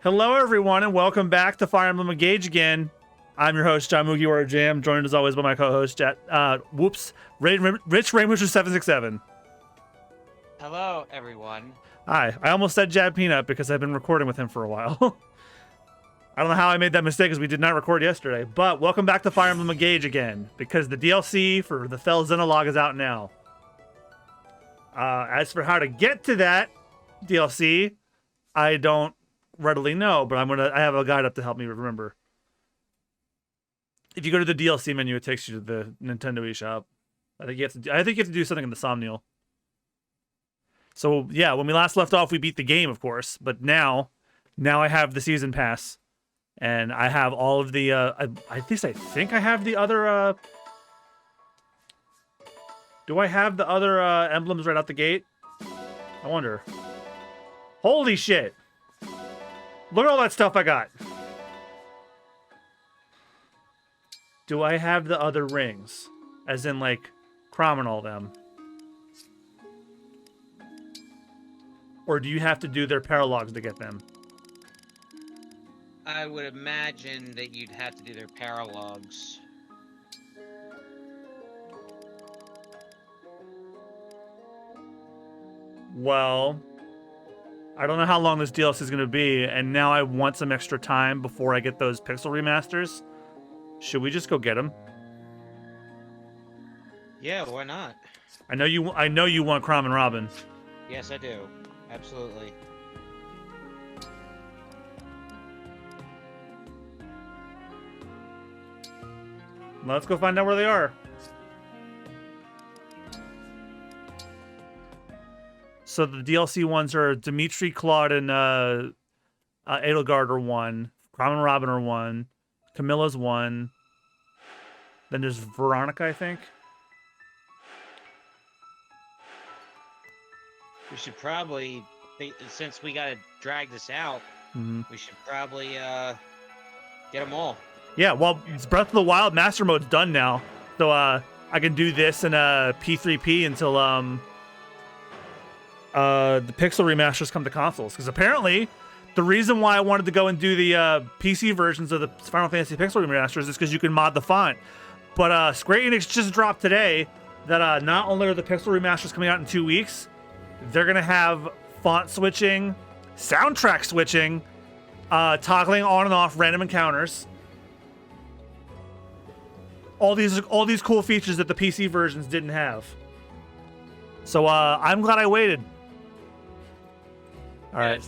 Hello, everyone, and welcome back to Fire Emblem Engage again. I'm your host, John MugiwaraJM, joined as always by my co-host, Rich Rainwitcher767. Hello, everyone. Hi. I almost said Jad Peanut because I've been recording with him for a while. I don't know how I made that mistake because we did not record yesterday, but welcome back to Fire Emblem Engage again because the DLC for the Fell Xenologue is out now. As for how to get to that DLC, I don't readily know, but I have a guide up to help me remember. If you go to the DLC menu, it takes you to the Nintendo eShop. I think you have to do something in the Somniel. So yeah, when we last left off, we beat the game, of course, but now I have the season pass, and I have all of the. I think I have the other. Do I have the other emblems right out the gate? I wonder. Holy shit! Look at all that stuff I got. Do I have the other rings? As in, like, Chrom and all them? Or do you have to do their paralogs to get them? I would imagine that you'd have to do their paralogs. Well, I don't know how long this DLC is going to be, and now I want some extra time before I get those pixel remasters. Should we just go get them? Yeah, why not? I know you want Chrom and Robin. Yes, I do. Absolutely. Let's go find out where they are. So the DLC ones are Dimitri, Claude, and Edelgard are one. Chrom and Robin are one. Camilla's one. Then there's Veronica, I think. We should probably, since we gotta drag this out, we should probably get them all. Yeah, well, Breath of the Wild Master Mode's done now, so I can do this in P3P until the pixel remasters come to consoles. Because apparently, the reason why I wanted to go and do the PC versions of the Final Fantasy pixel remasters is because you can mod the font. But Square Enix just dropped today that not only are the pixel remasters coming out in 2 weeks, they're going to have font switching, soundtrack switching, toggling on and off random encounters. All these cool features that the PC versions didn't have. So I'm glad I waited. All right.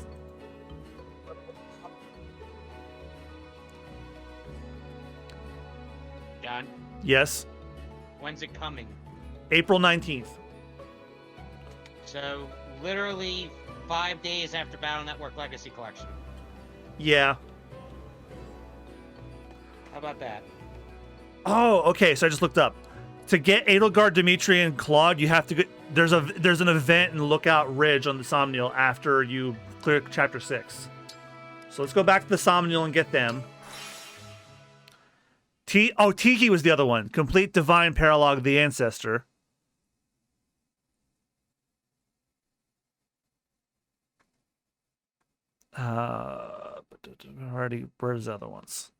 John? Yes. When's it coming? April 19th. So, literally 5 days after Battle Network Legacy Collection. Yeah. How about that? Oh, okay. So I just looked up. To get Edelgard, Dimitri, and Claude, you have to get there's an event in Lookout Ridge on the Somniel after you clear Chapter 6. So let's go back to the Somniel and get them. Tiki was the other one. Complete Divine Paralogue of the Ancestor. Already, where's the other ones?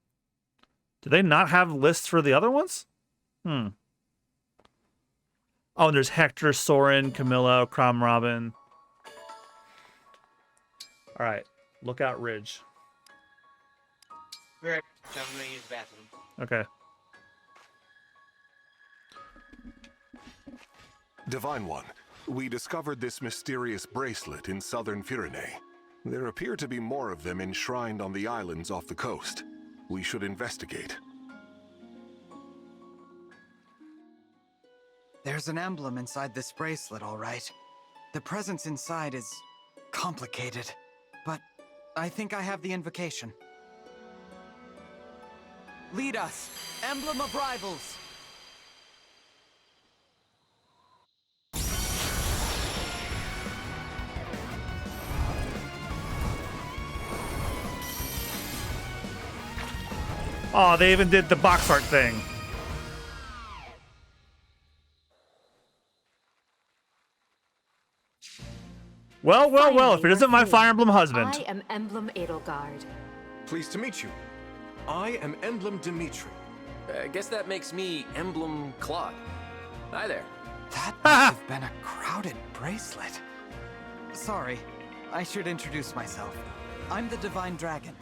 Do they not have lists for the other ones? Oh, and there's Hector, Soren, Camilla, Chrom, Robin. All right, Lookout Ridge. Right. So I'm going to use the bathroom. Okay. Divine One, we discovered this mysterious bracelet in southern Firene. There appear to be more of them enshrined on the islands off the coast. We should investigate. There's an emblem inside this bracelet, all right. The presence inside is complicated, but I think I have the invocation. Lead us, Emblem of Rivals! Oh, they even did the box art thing. Well, well, well, if it Finally, isn't my we're Fire free. Emblem husband. I am Emblem Edelgard. Pleased to meet you. I am Emblem Dimitri. I guess that makes me Emblem Claude. Hi there. That must have been a crowded bracelet. Sorry, I should introduce myself. I'm the Divine Dragon.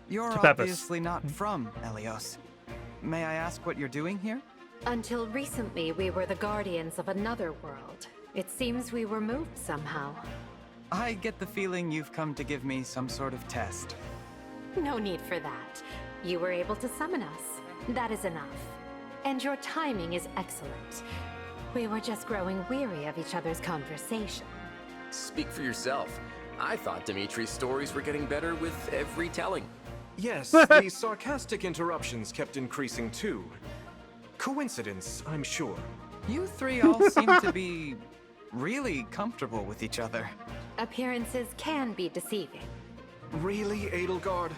You're Pepis. obviously not from Helios. May I ask what you're doing here? Until recently, we were the guardians of another world. It seems we were moved somehow. I get the feeling you've come to give me some sort of test. No need for that. You were able to summon us. That is enough. And your timing is excellent. We were just growing weary of each other's conversation. Speak for yourself. I thought Dimitri's stories were getting better with every telling. Yes, the sarcastic interruptions kept increasing too. Coincidence, I'm sure. You three all seem to be really comfortable with each other. Appearances can be deceiving. Really, Edelgard?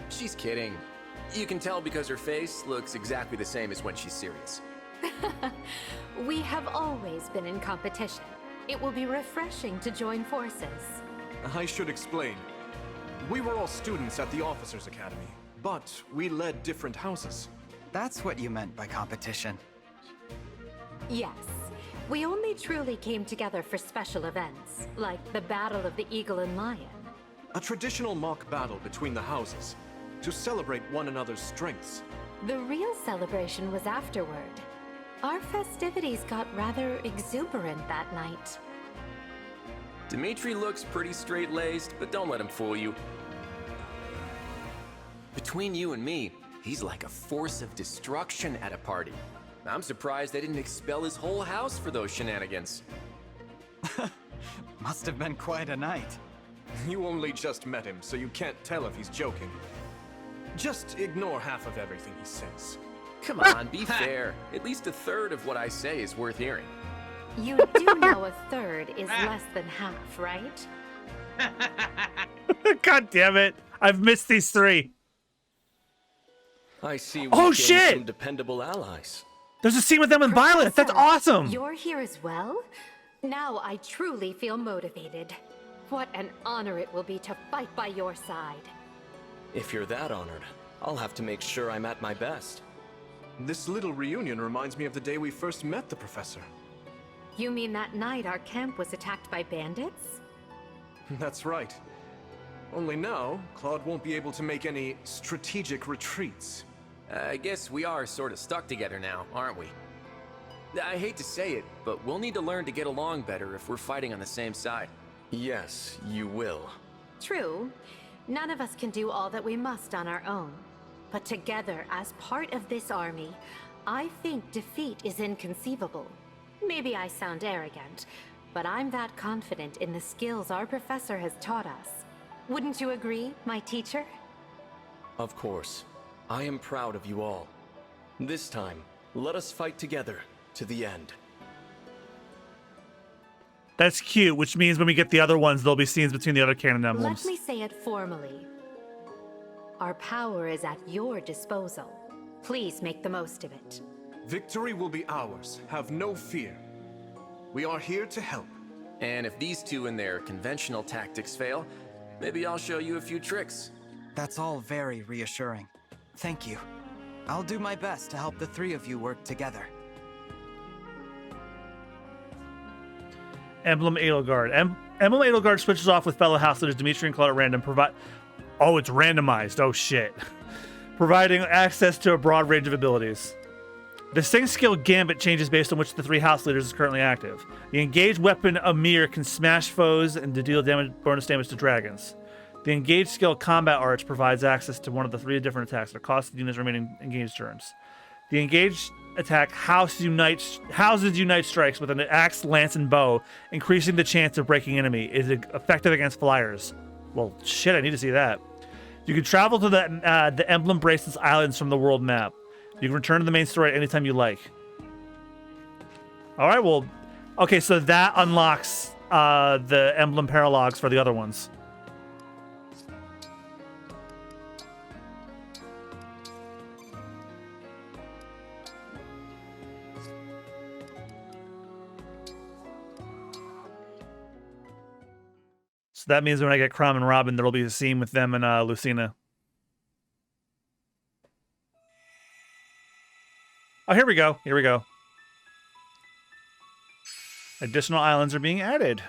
She's kidding. You can tell because her face looks exactly the same as when she's serious. We have always been in competition. It will be refreshing to join forces. I should explain. We were all students at the Officers' Academy, but we led different houses. That's what you meant by competition. Yes, we only truly came together for special events, like the Battle of the Eagle and Lion. A traditional mock battle between the houses, to celebrate one another's strengths. The real celebration was afterward. Our festivities got rather exuberant that night. Dimitri looks pretty straight-laced, but don't let him fool you. Between you and me, he's like a force of destruction at a party. I'm surprised they didn't expel his whole house for those shenanigans. Must have been quite a night. You only just met him, so you can't tell if he's joking. Just ignore half of everything he says. Come on, be fair. At least a third of what I say is worth hearing. You do know a third is less than half, right? God damn it. I've missed these three. I see we Oh, gained shit! some dependable allies. There's a scene with them and Violet. That's Professor, awesome. You're here as well? Now I truly feel motivated. What an honor it will be to fight by your side. If you're that honored, I'll have to make sure I'm at my best. This little reunion reminds me of the day we first met the professor. You mean that night our camp was attacked by bandits? That's right. Only now, Claude won't be able to make any strategic retreats. I guess we are sort of stuck together now, aren't we? I hate to say it, but we'll need to learn to get along better if we're fighting on the same side. Yes, you will. True. None of us can do all that we must on our own. But together, as part of this army, I think defeat is inconceivable. Maybe I sound arrogant, but I'm that confident in the skills our professor has taught us. Wouldn't you agree, my teacher? Of course. I am proud of you all. This time, let us fight together to the end. That's cute, which means when we get the other ones, there'll be scenes between the other canon emblems. Let me say it formally. Our power is at your disposal. Please make the most of it. Victory will be ours, have no fear. We are here to help. And if these two and their conventional tactics fail, maybe I'll show you a few tricks. That's all very reassuring. Thank you. I'll do my best to help the three of you work together. Emblem Edelgard. Emblem Edelgard switches off with fellow house leaders Dimitri and Claude at random. Oh, it's randomized. Oh, shit. Providing access to a broad range of abilities. The Sing skill Gambit changes based on which of the three house leaders is currently active. The engaged weapon Amir can smash foes and to deal bonus damage to dragons. The engaged skill Combat Arch provides access to one of the three different attacks that cost the unit's remaining engaged turns. The engaged attack houses unite strikes with an axe, lance, and bow, increasing the chance of breaking enemy. It is effective against flyers. Well, shit, I need to see that. You can travel to the Emblem Bracelets Islands from the world map. You can return to the main story anytime you like. All right, well, okay, so that unlocks the Emblem Paralogs for the other ones. So that means when I get Crumb and Robin, there'll be a scene with them and Lucina. Oh, here we go. Here we go. Additional islands are being added.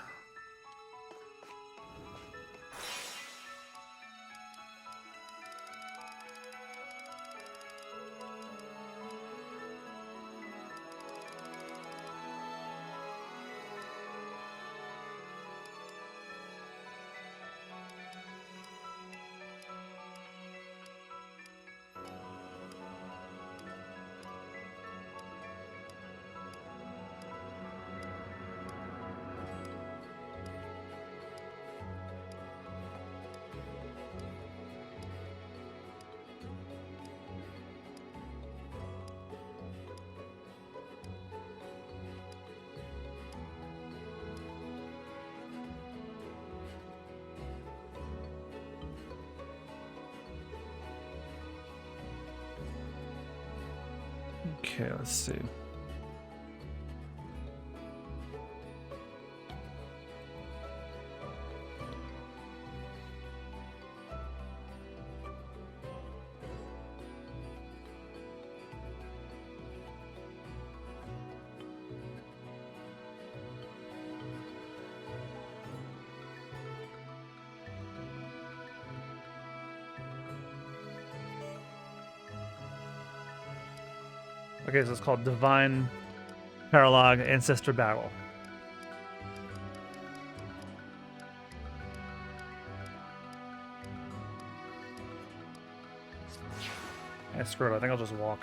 Okay, let's see. Okay, so it's called Divine Paralogue Ancestor Battle. Yeah, screw it. I think I'll just walk.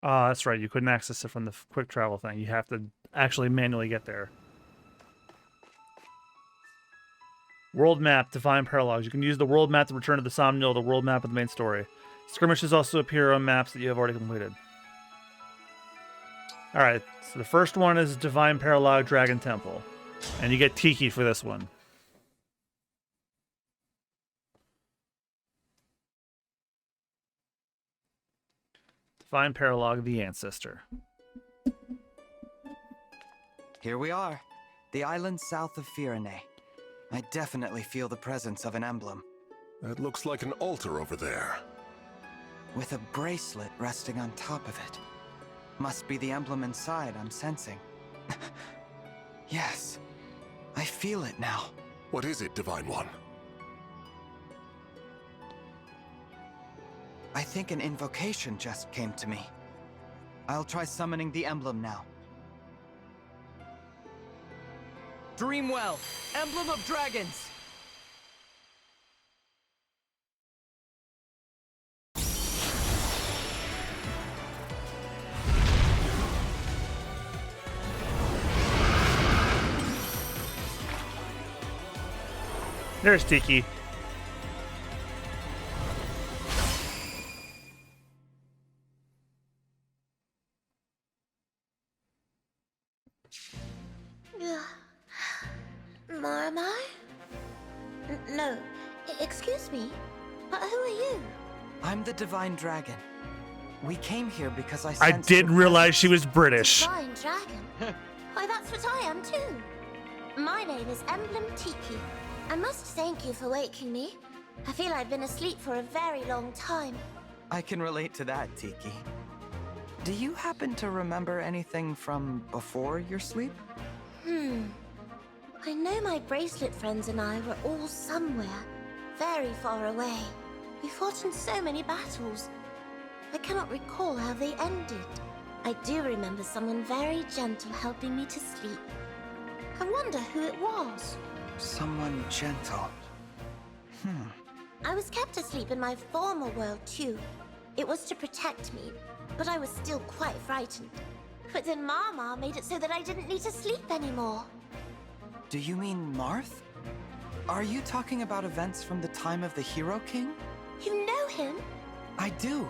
Oh, that's right. You couldn't access it from the quick travel thing. You have to actually manually get there. World map, Divine Paralogs. You can use the world map to return to the Somniel, the world map of the main story. Skirmishes also appear on maps that you have already completed. Alright, so the first one is Divine Paralog Dragon Temple. And you get Tiki for this one. Divine Paralog, the Ancestor. Here we are, the island south of Firene. I definitely feel the presence of an emblem. That looks like an altar over there. With a bracelet resting on top of it. Must be the emblem inside I'm sensing. Yes, I feel it now. What is it, Divine One? I think an invocation just came to me. I'll try summoning the emblem now. Dreamwell, Emblem of Dragons! There's Tiki. Marmar? No, excuse me, but who are you? I'm the Divine Dragon. We came here because I I didn't realize she was British. Divine Dragon? Why, that's what I am too. My name is Emblem Tiki. I must thank you for waking me. I feel I've been asleep for a very long time. I can relate to that, Tiki. Do you happen to remember anything from before your sleep? I know my bracelet friends and I were all somewhere, very far away. We fought in so many battles. I cannot recall how they ended. I do remember someone very gentle helping me to sleep. I wonder who it was. Someone gentle. I was kept asleep in my former world too. It was to protect me, but I was still quite frightened. But then Mama made it so that I didn't need to sleep anymore. Do you mean Marth? Are you talking about events from the time of the Hero King? You know him? I do.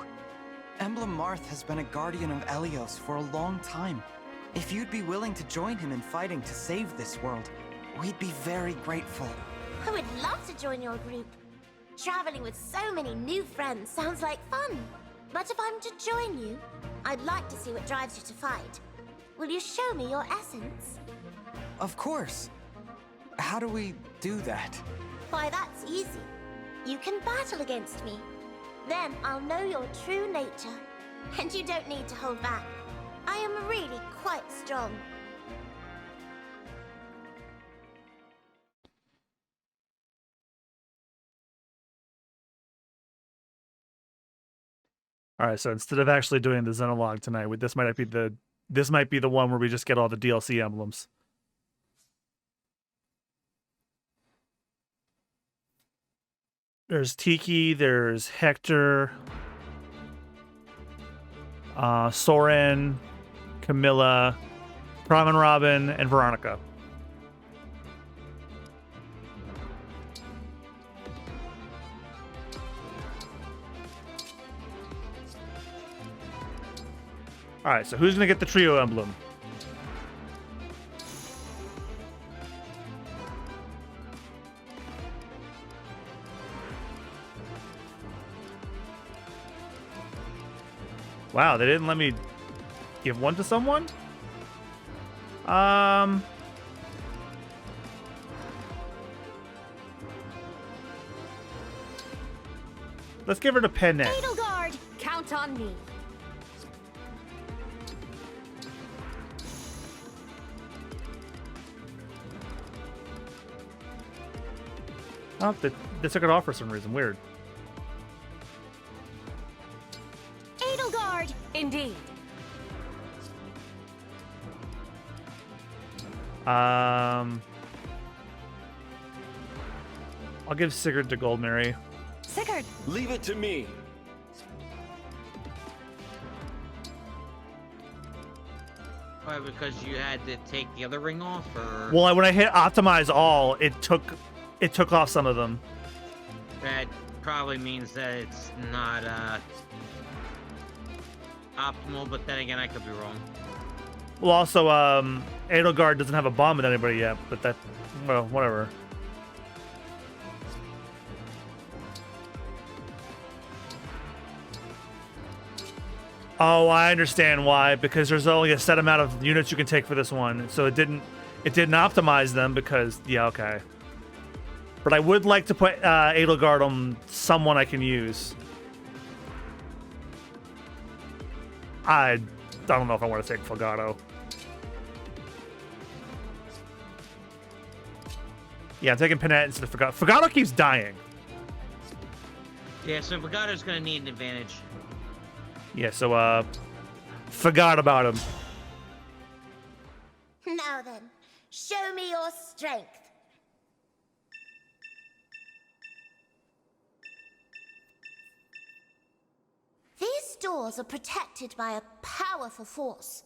Emblem Marth has been a guardian of Elios for a long time. If you'd be willing to join him in fighting to save this world, we'd be very grateful. I would love to join your group. Traveling with so many new friends sounds like fun. But if I'm to join you, I'd like to see what drives you to fight. Will you show me your essence? Of course. How do we do that? Why, that's easy. You can battle against me. Then I'll know your true nature. And you don't need to hold back. I am really quite strong. All right, so instead of actually doing the Xenologue tonight, this might be the one where we just get all the DLC emblems. There's Tiki, there's Hector, Soren, Camilla, Prom and Robin, and Veronica. All right, so who's gonna get the trio emblem? Wow, they didn't let me give one to someone? Let's give her to Pennet. Edelgard, count on me. Oh, they took it off for some reason. Weird. Edelgard, indeed. I'll give Sigurd to Goldmary. Sigurd. Leave it to me. Why, because you had to take the other ring off, or Well, when I hit optimize all, it took off some of them. that probably means that it's not optimal, but then again, I could be wrong. Well, also, Edelgard doesn't have a bomb with anybody yet, but that, well, whatever. Oh, I understand why. Because there's only a set amount of units you can take for this one, so it didn't optimize them because, yeah, okay. But I would like to put Edelgard on someone I can use. I don't know if I want to take Fulgado. Yeah, I'm taking Penette instead of Fulgado. Fulgado keeps dying. Yeah, so Vagado's gonna need an advantage. Yeah, so, forgot about him. Now then, show me your strength. These doors are protected by a powerful force.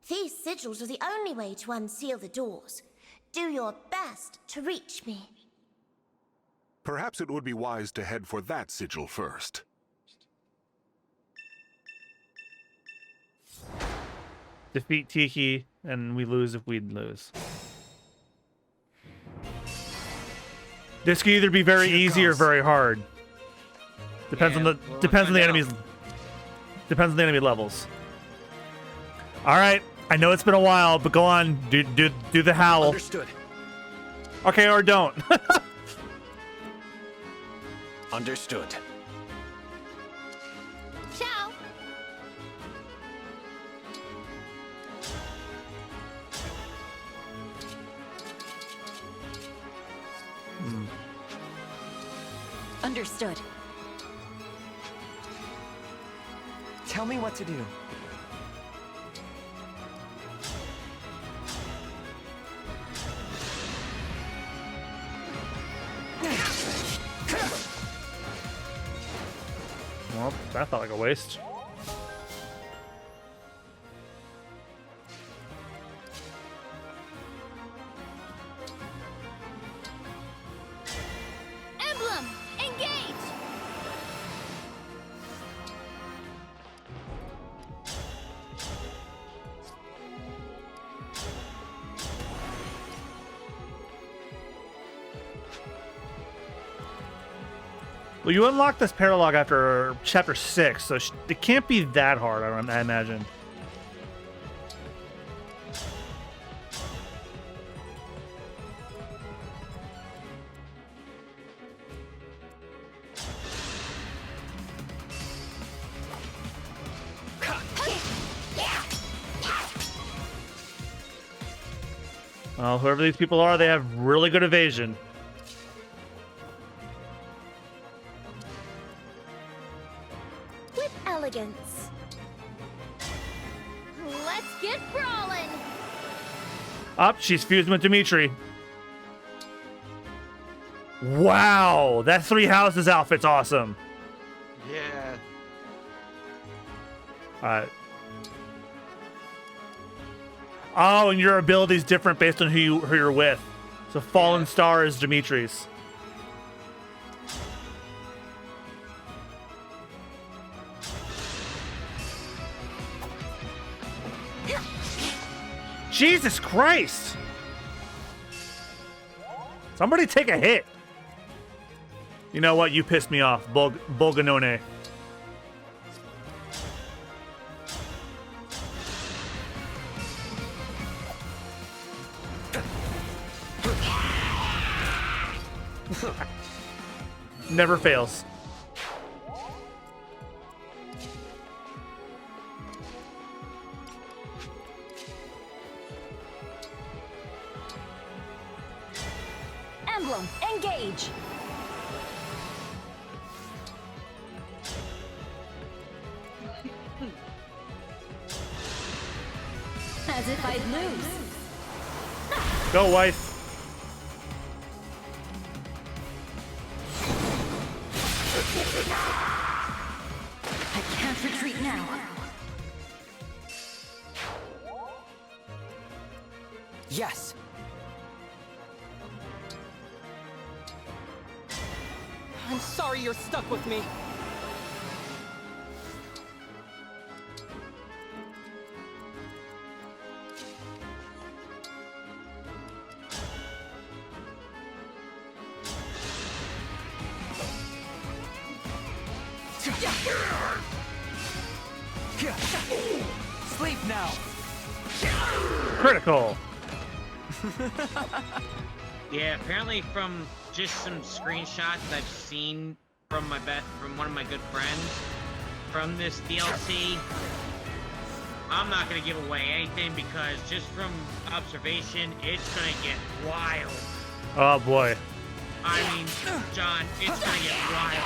These sigils are the only way to unseal the doors. Do your best to reach me. Perhaps it would be wise to head for that sigil first. Defeat Tiki, and we lose if we lose. This could either be very easy or very hard. Depends on the enemies. Depends on the enemy levels. All right, I know it's been a while, but go on, do the howl. Understood. Okay, or don't. Understood. Ciao. Understood. Tell me what to do. Well, that felt like a waste. Emblem, engage! Well, you unlock this paralog after chapter 6, so it can't be that hard, I imagine. Well, whoever these people are, they have really good evasion. With elegance. Let's get brawling! Up, she's fused with Dimitri. Wow, that Three Houses outfit's awesome. Yeah. Alright. Oh, and your ability's different based on who you're with. So Fallen Star is Dimitri's. Jesus Christ! Somebody take a hit. You know what? You pissed me off, Bolganone. Never fails. Emblem, engage! As if I'd lose. Go, wife. I can't retreat now. Yes. I'm sorry you're stuck with me. Sleep now. Critical. Yeah, apparently from just some screenshots I've seen from from one of my good friends from this DLC, I'm not gonna give away anything because just from observation, it's gonna get wild. Oh boy. I mean, John, it's gonna get wild.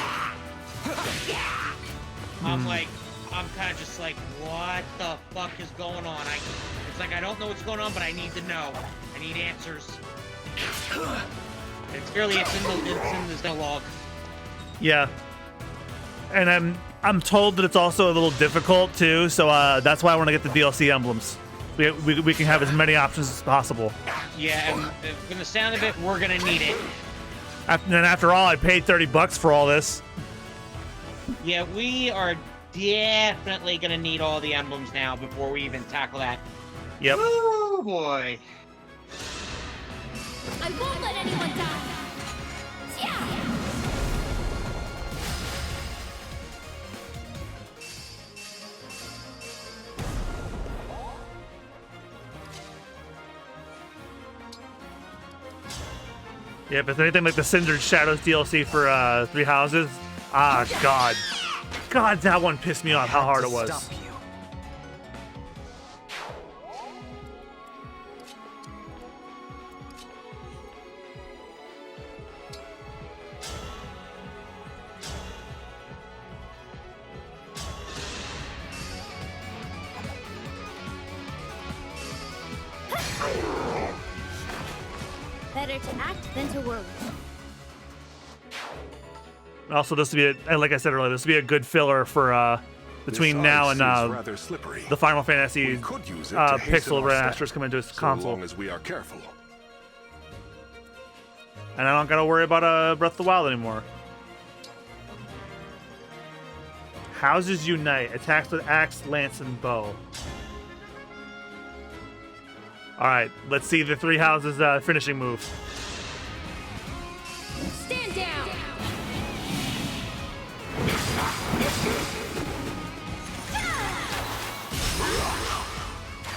I'm kind of just like, what the fuck is going on? It's like I don't know what's going on, but I need to know. I need answers. It's clearly it's in the log. Yeah. And I'm told that it's also a little difficult too, so that's why I want to get the DLC emblems. We can have as many options as possible. Yeah, and from the sound of it, we're gonna need it. After all, I paid $30 for all this. Yeah, we are definitely gonna need all the emblems now before we even tackle that. Yep. Oh boy. I won't let anyone die. Yeah. Yeah, if it's anything like the Cindered Shadows DLC for Three Houses, God. God, that one pissed me off how hard it was. Better to act than to worry. Also, this would be, like I said earlier, this would be a good filler for between This now ice and is rather slippery. the Final Fantasy We could use it to hasten Pixel our remasters steps, coming to its so console. long as we are careful. And I don't gotta worry about Breath of the Wild anymore. Houses unite. Attacks with axe, lance, and bow. Alright, let's see the three houses finishing move. Stand down.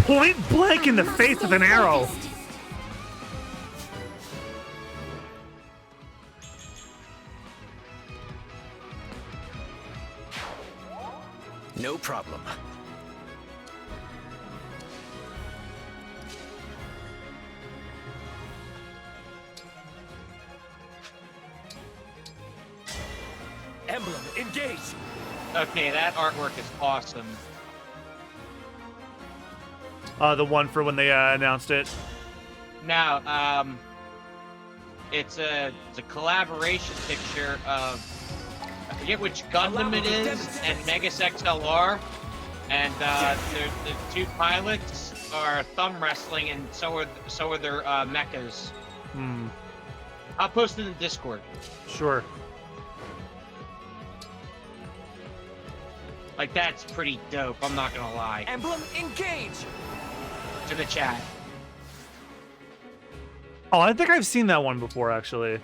Point blank in the face with an arrow. No problem. Emblem, engage! Okay, that artwork is awesome. The one for when they announced it. Now, it's a collaboration picture of, I forget which Gundam it is, and Megas XLR, and the two pilots are thumb wrestling, and so are their mechas. Hmm. I'll post it in the Discord. Sure. Like, that's pretty dope, I'm not gonna lie. Emblem, engage! To the chat. Oh, I think I've seen that one before, actually.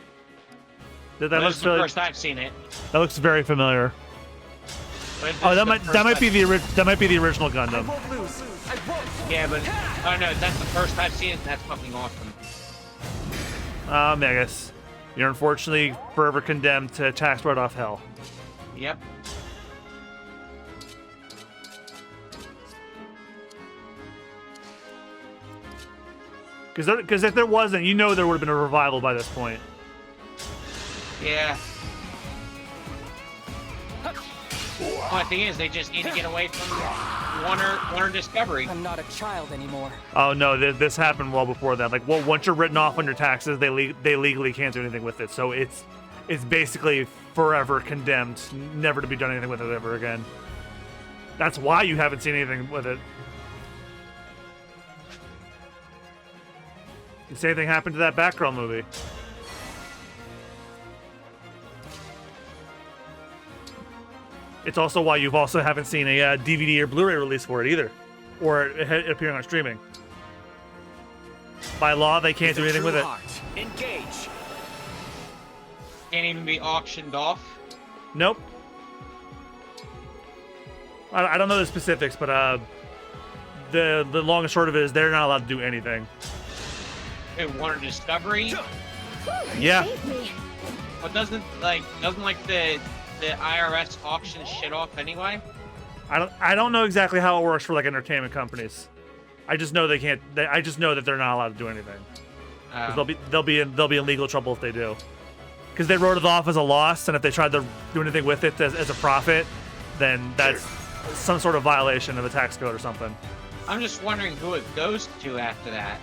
That This looks is the really, first I've seen it. that looks very familiar. But this Oh, is that the might first be that might be the original Gundam. Yeah, but oh no, that's the first I've seen it. And that's fucking awesome. Megas, you're unfortunately forever condemned to tax right off hell. Yep. Because if there wasn't, you know there would have been a revival by this point. Yeah. Well, the thing is, they just need to get away from Warner Discovery. I'm not a child anymore. Oh no, this happened well before that. Like, well, once you're written off on your taxes, they legally can't do anything with it. So it's basically forever condemned, never to be done anything with it ever again. That's why you haven't seen anything with it. The same thing happened to that Batgirl movie. It's also why you've also haven't seen a DVD or Blu-ray release for it either, or it appearing on streaming. By law, they can't do anything with it. Engage! Can't even be auctioned off. Nope. I don't know the specifics, but the long and short of it is they're not allowed to do anything. Hey, Warner Discovery. Yeah. But doesn't the IRS auction shit off anyway? I don't know exactly how it works for like entertainment companies. I just know they can't. I just know that they're not allowed to do anything. 'Cause they'll be in legal trouble if they do. Because they wrote it off as a loss, and if they tried to do anything with it as a profit, then that's some sort of violation of a tax code or something. I'm just wondering who it goes to after that.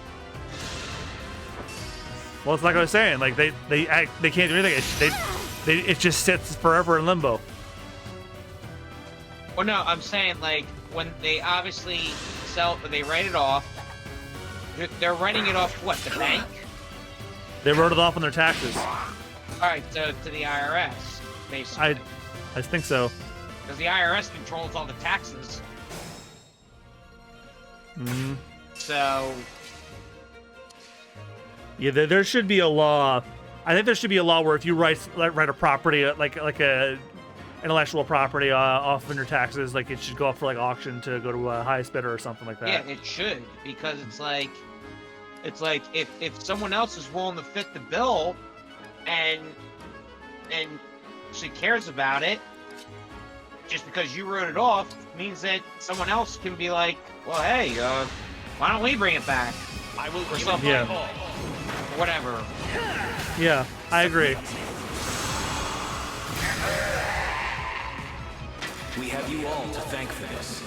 Well, it's like I was saying. Like they can't do anything. It just sits forever in limbo. Well, no, I'm saying like when they obviously they write it off. They're writing it off what, the bank? They wrote it off on their taxes. All right, so to the IRS, basically. I think so. Because the IRS controls all the taxes. Mm-hmm. So. Yeah, there should be a law. I think there should be a law where if you write a property like a intellectual property off of your taxes, like it should go up for like auction to go to a highest bidder or something like that. Yeah, it should, because it's like if someone else is willing to fit the bill and she cares about it, just because you wrote it off means that someone else can be like, well, hey, why don't we bring it back? I will or something. Yeah. Whatever. Yeah, I agree. We have you all to thank for this.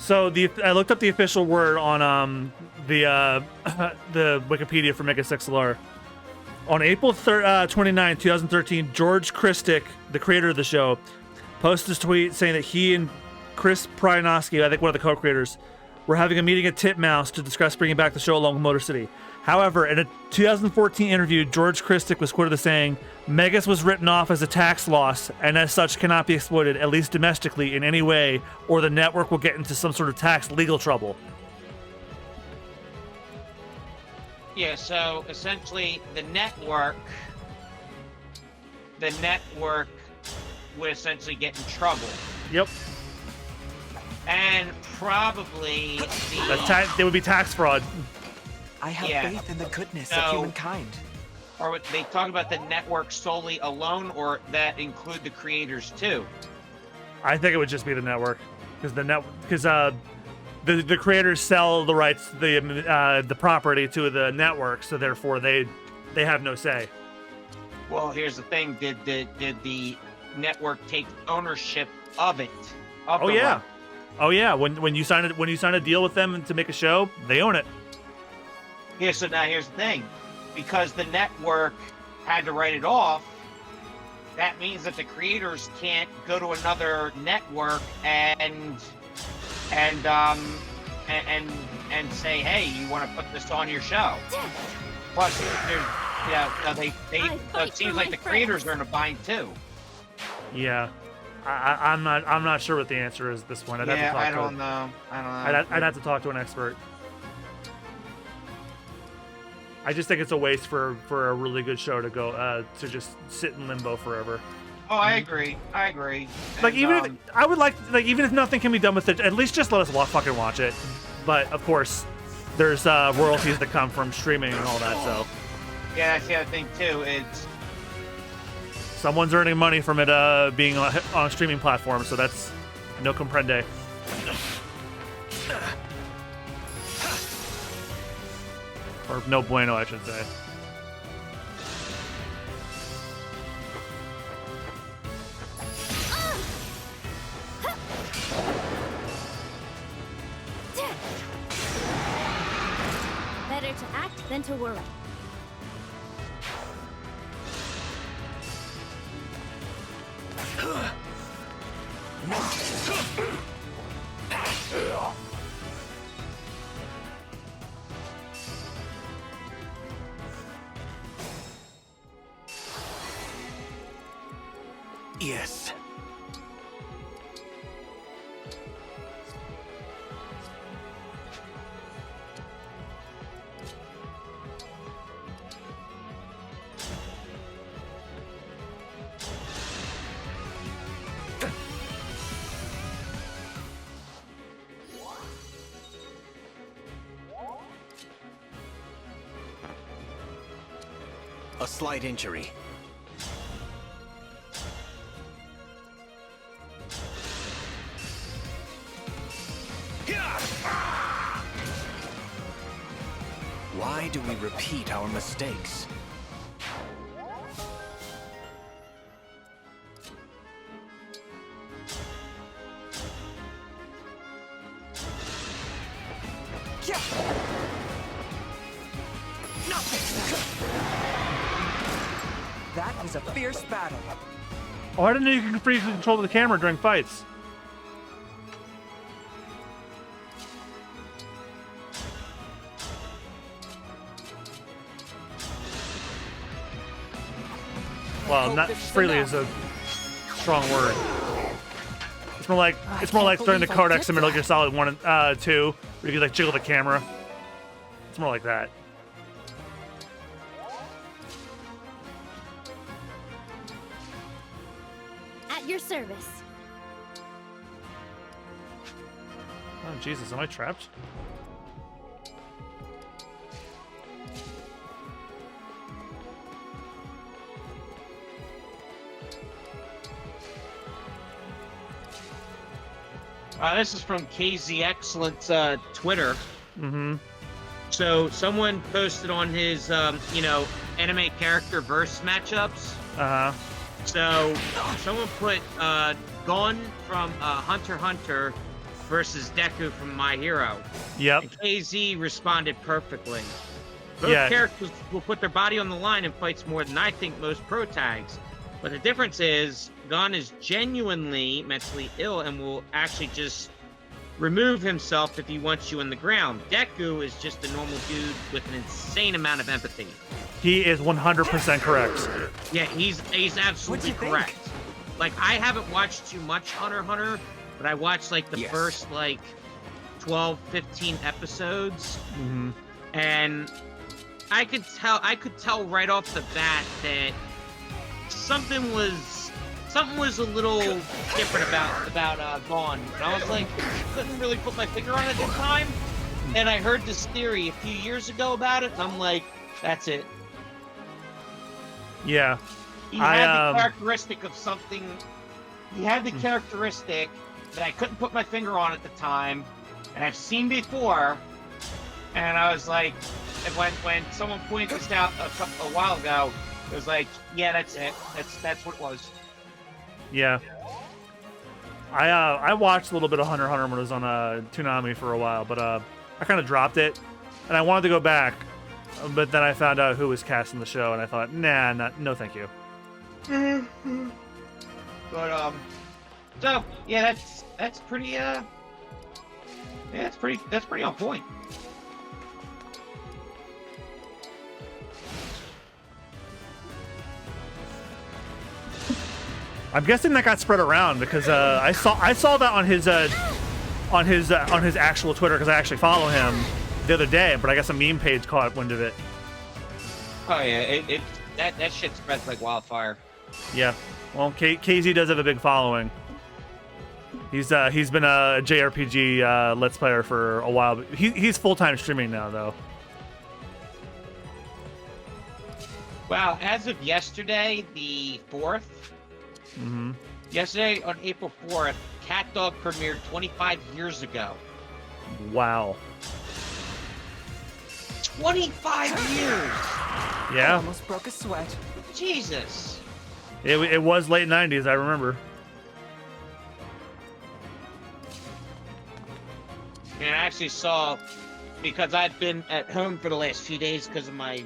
So I looked up the official word on the Wikipedia for Mega 6LR. On April 29, 2013, George Christick, the creator of the show, posted a tweet saying that he and Chris Pryanowski, I think one of the co-creators, were having a meeting at Titmouse to discuss bringing back the show along with Motor City. However, in a 2014 interview, George Christick was quoted as saying, Megas was written off as a tax loss and as such cannot be exploited, at least domestically, in any way, or the network will get into some sort of tax legal trouble. Yeah, so essentially the network would essentially get in trouble. Yep. And probably there would be tax fraud. I have faith in the goodness of humankind. Or they talk about the network solely alone, or that include the creators too? I think it would just be the network, because the creators sell the rights, the property to the network, so therefore they have no say. Well, here's the thing: did the network take ownership of it? Oh yeah. When you sign a deal with them to make a show, they own it. Yeah. So now here's the thing: because the network had to write it off, that means that the creators can't go to another network and say, hey, you want to put this on your show. Plus, it seems like the creators are in a bind too. Yeah, I'm not sure what the answer is at this point. I don't know. I'd have to talk to an expert. I just think it's a waste for a really good show to go to just sit in limbo forever. Oh, I agree. Like, even if nothing can be done with it, at least just let us fucking watch it. But of course, there's royalties that come from streaming and all that. So yeah, that's the other thing too. It's someone's earning money from it being on a streaming platform. So that's no comprende. Or no bueno, I should say. Better to act than to worry. Yes. A slight injury. Why do we repeat our mistakes? That was a fierce battle. Oh, I didn't know you could free control of the camera during fights. Well, not freely is a strong word. It's more like during the Codex in Metal Gear Solid 1 and 2, where you could like jiggle the camera. It's more like that. At your service. Oh Jesus, am I trapped? This is from KZ Excellent's Twitter. Mm-hmm. So someone posted on his, anime character verse matchups. Uh-huh. So someone put Gon from Hunter x Hunter versus Deku from My Hero. Yep. And KZ responded perfectly. Both Yeah. characters will put their body on the line in fights more than I think most pro tags. But the difference is, Gon is genuinely mentally ill and will actually just remove himself if he wants you in the ground. Deku is just a normal dude with an insane amount of empathy. He is 100% correct. Yeah, he's absolutely correct. Like, I haven't watched too much Hunter x Hunter, but I watched like the first like 12, 15 episodes, and I could tell right off the bat that something was a little different about Vaughn. And I was like, couldn't really put my finger on it at the time. And I heard this theory a few years ago about it, and I'm like, that's it. Yeah. He had the characteristic of something. He had the characteristic that I couldn't put my finger on at the time, and I've seen before. And I was like, when someone pointed this out a while ago, it was like, yeah, that's it. That's what it was. Yeah. I watched a little bit of Hunter x Hunter when it was on Toonami for a while, but I kind of dropped it, and I wanted to go back, but then I found out who was casting the show, and I thought, nah, no, thank you. But so yeah, that's pretty that's pretty on point. I'm guessing that got spread around because I saw that on his actual Twitter, because I actually follow him, the other day. But I guess a meme page caught wind of it. Oh yeah, that shit spreads like wildfire. Yeah, well, KZ does have a big following. He's been a JRPG Let's Player for a while. But he's full-time streaming now, though. Wow, as of yesterday, the 4th. Yesterday on April 4th, Cat Dog premiered 25 years ago. Wow. 25 years! Yeah. I almost broke a sweat. Jesus. It was late 90s, I remember. And I actually saw, because I've been at home for the last few days because of my...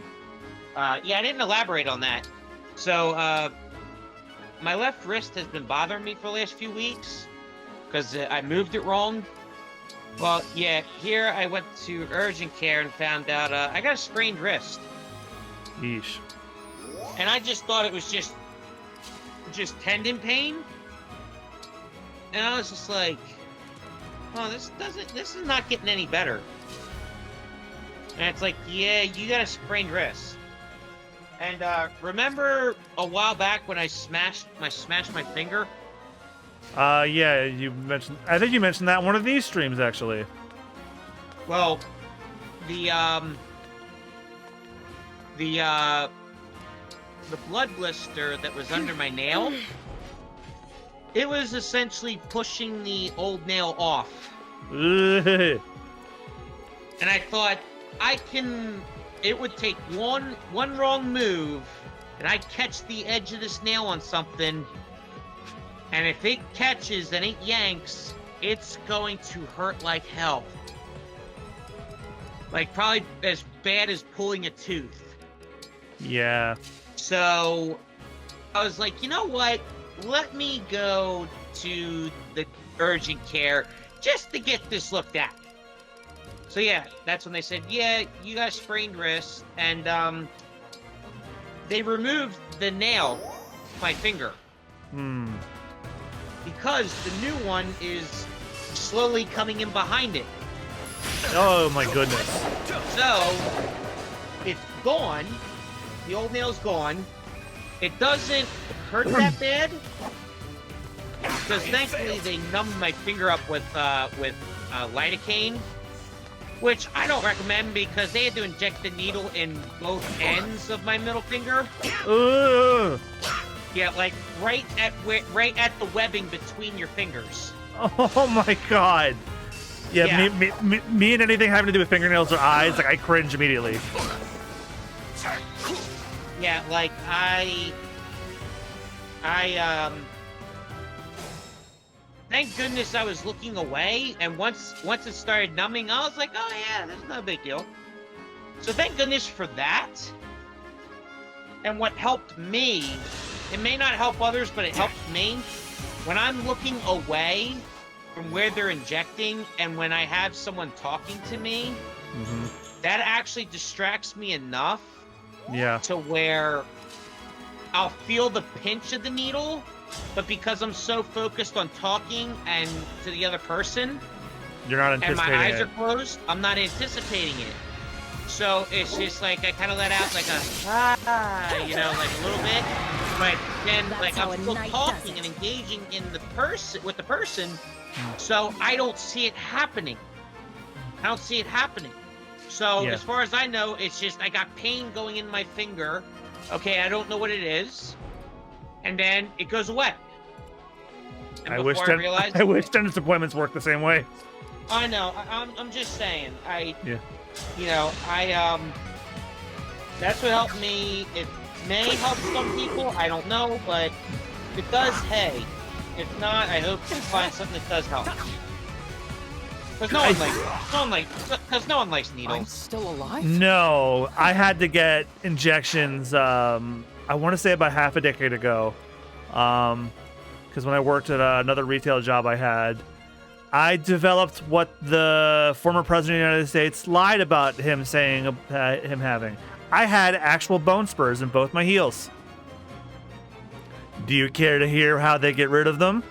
I didn't elaborate on that. So, my left wrist has been bothering me for the last few weeks because I moved it wrong. Well, yeah, here I went to urgent care and found out I got a sprained wrist. Yeesh. And I just thought it was just tendon pain. And I was just like, oh, this is not getting any better. And it's like, yeah, you got a sprained wrist. And remember a while back when I smashed my finger? Yeah, I think you mentioned that in one of these streams, actually. Well, the blood blister that was under my nail, it was essentially pushing the old nail off. And I thought, it would take one wrong move, and I'd catch the edge of this nail on something, and if it catches and it yanks, it's going to hurt like hell. Like, probably as bad as pulling a tooth. Yeah. So, I was like, you know what? Let me go to the urgent care just to get this looked at. So yeah, that's when they said, yeah, you got a sprained wrist, and they removed the nail, my finger. Because the new one is slowly coming in behind it. Oh my goodness. So, it's gone. The old nail's gone. It doesn't hurt that bad. Because thankfully they numbed my finger up with lidocaine. Which I don't recommend because they had to inject the needle in both ends of my middle finger. Yeah, like right at the webbing between your fingers. Oh my god. Yeah. Me and anything having to do with fingernails or eyes, like I cringe immediately. Yeah, like thank goodness I was looking away, and once it started numbing, I was like, oh yeah, that's no big deal. So thank goodness for that. And what helped me, it may not help others, but it helps me. When I'm looking away from where they're injecting, and when I have someone talking to me, that actually distracts me enough to where I'll feel the pinch of the needle, but because I'm so focused on talking and to the other person, you're not and anticipating my eyes it. are closed, I'm not anticipating it. So it's just like I kind of let out like a you know, like a little bit, but then That's like how I'm a still knight talking does and it. engaging in the person with the person, so I don't see it happening. I don't see it happening. So as far as I know, it's just I got pain going in my finger. Okay, I don't know what it is, and then it goes away. And I wish realized, I wish dentist appointments work the same way. I know. I'm just saying. Yeah. You know, that's what helped me. It may help some people, I don't know, but if it does, hey. If not, I hope you find something that does help. Because no one likes I'm needles. still alive? No, I had to get injections. I want to say about half a decade ago, because when I worked at another retail job I had, I developed what the former president of the United States lied about him saying him having. I had actual bone spurs in both my heels. Do you care to hear how they get rid of them?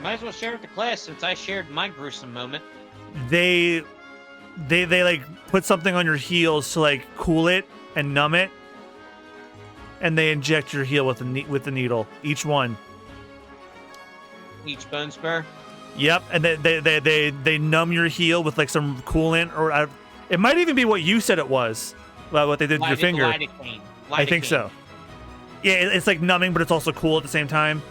Might as well share with the class since I shared my gruesome moment. They like put something on your heels to like cool it and numb it, and they inject your heel with the needle, each one. Each bone spur. Yep, and they numb your heel with like some coolant, or it might even be what you said it was. Well, what they did to your finger. Lidocaine. I think so. Yeah, it's like numbing, but it's also cool at the same time.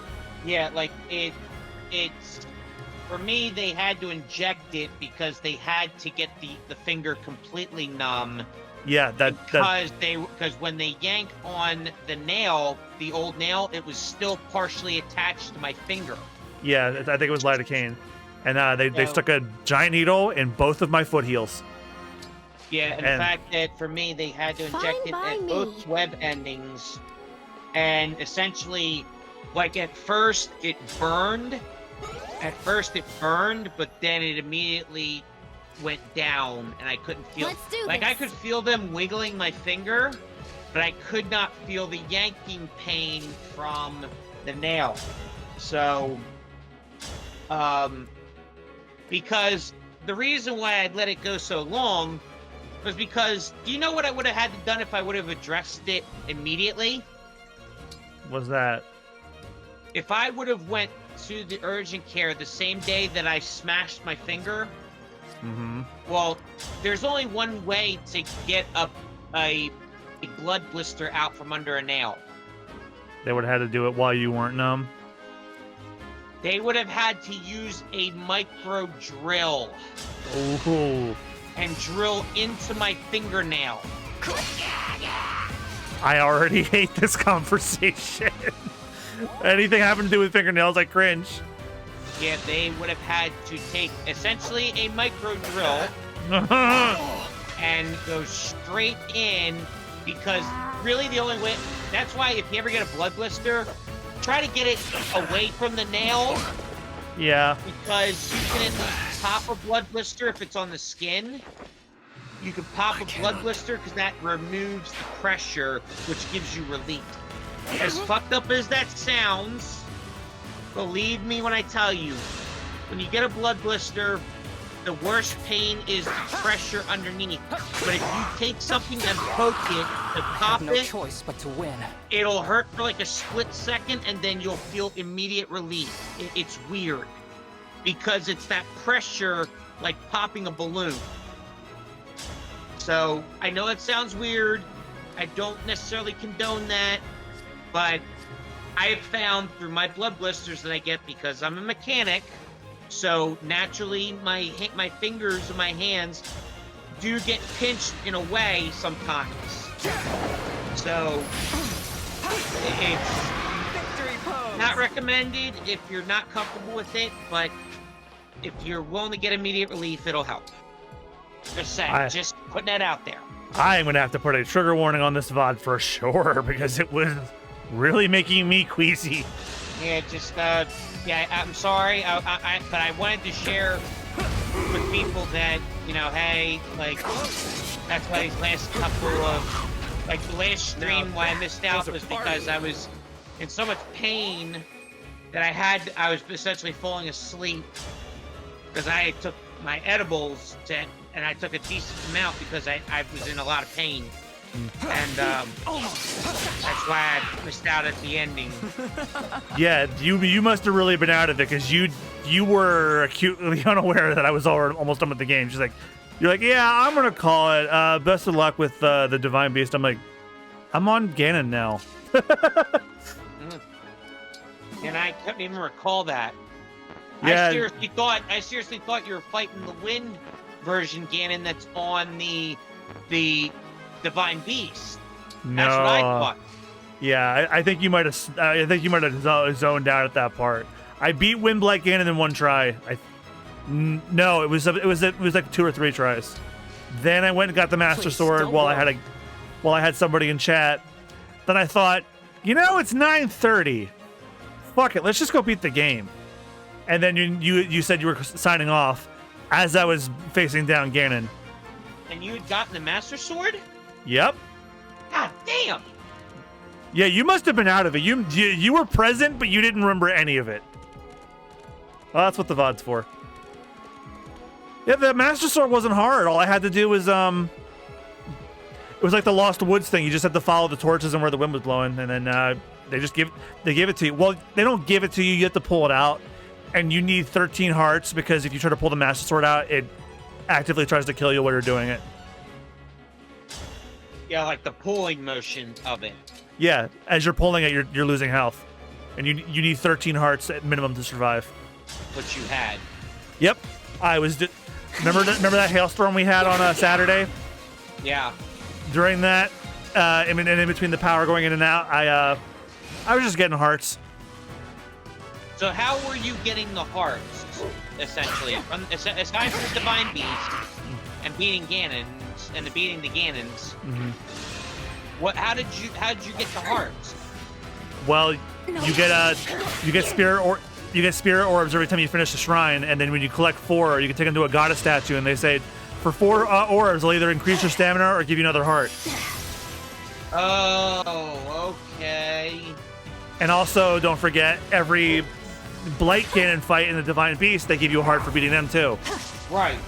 Yeah, like it's for me. They had to inject it because they had to get the finger completely numb. Yeah, because when they yank on the nail, the old nail, it was still partially attached to my finger. Yeah, I think it was lidocaine, and they stuck a giant needle in both of my foot heels. Yeah, and the fact that for me they had to inject it at both web endings, and essentially, like at first it burned. At first it burned, but then it immediately went down, and I couldn't feel. Let's do like this. I could feel them wiggling my finger, but I could not feel the yanking pain from the nail. So, because the reason why I'd let it go so long was because, do you know what I would have had to done if I would have addressed it immediately? What's that? If I would have went to the urgent care the same day that I smashed my finger, well, there's only one way to get a blood blister out from under a nail. They would have had to do it while you weren't numb. They would have had to use a micro drill. Ooh. And drill into my fingernail. I already hate this conversation. Anything having to do with fingernails, I cringe. Yeah, they would have had to take essentially a micro drill and go straight in, because really the only way, that's why if you ever get a blood blister, try to get it away from the nail. Yeah. Because you can at least pop a blood blister if it's on the skin. You can pop a blood blister because that removes the pressure, which gives you relief. As fucked up as that sounds, believe me when I tell you, when you get a blood blister, the worst pain is the pressure underneath. But if you take something and poke it to pop no it, choice but to win. it'll hurt for like a split second, and then you'll feel immediate relief. It's weird because it's that pressure like popping a balloon. So I know it sounds weird. I don't necessarily condone that, but I have found through my blood blisters that I get, because I'm a mechanic, so naturally my fingers and my hands do get pinched in a way sometimes. So it's not recommended if you're not comfortable with it, but if you're willing to get immediate relief, it'll help. Just saying, just putting that out there. I am going to have to put a trigger warning on this VOD for sure, because it was really making me queasy. Yeah, just, yeah, I'm sorry, but I wanted to share with people that, you know, hey, like, that's why these last couple of, like, the last stream why I missed out was because I was in so much pain that I was essentially falling asleep because I took my edibles and I took a decent amount because I was in a lot of pain. And that's why I missed out at the ending. Yeah, you must have really been out of it because you were acutely unaware that I was almost done with the game. You're like, yeah, I'm gonna call it. Best of luck with the Divine Beast. I'm like, I'm on Ganon now. And I couldn't even recall that. Yeah. I seriously thought you were fighting the Wind version Ganon that's on the Divine Beast. No. That's what I thought. Yeah, I think you might have. I think you might have zoned out at that part. I beat Windblight Ganon in one try. No, it was like 2 or 3 tries. Then I went and got the Master Sword while I had somebody in chat. Then I thought, you know, it's 9:30. Fuck it, let's just go beat the game. And then you said you were signing off as I was facing down Ganon. And you had gotten the Master Sword? Yep. God damn. Yeah, you must have been out of it. You were present, but you didn't remember any of it. Well, that's what the VOD's for. Yeah, the Master Sword wasn't hard. All I had to do was it was like the Lost Woods thing. You just had to follow the torches and where the wind was blowing, and then they give it to you. Well, they don't give it to you. You have to pull it out, and you need 13 hearts because if you try to pull the Master Sword out, it actively tries to kill you while you're doing it. Yeah, like the pulling motion of it. Yeah, as you're pulling it, you're losing health, and you need 13 hearts at minimum to survive. Which you had. Yep, I was. Remember that hailstorm we had on Saturday? Yeah. During that, in between the power going in and out, I was just getting hearts. So how were you getting the hearts, essentially? Aside from the Divine Beast and beating Ganon and beating the Ganons, how did you get the hearts? Well, you get spirit orbs every time you finish the shrine, and then when you collect 4, you can take them to a goddess statue, and they say, for 4 orbs, they'll either increase your stamina or give you another heart. Oh, okay. And also, don't forget, every Blight Ganon fight in the Divine Beast, they give you a heart for beating them too. Right.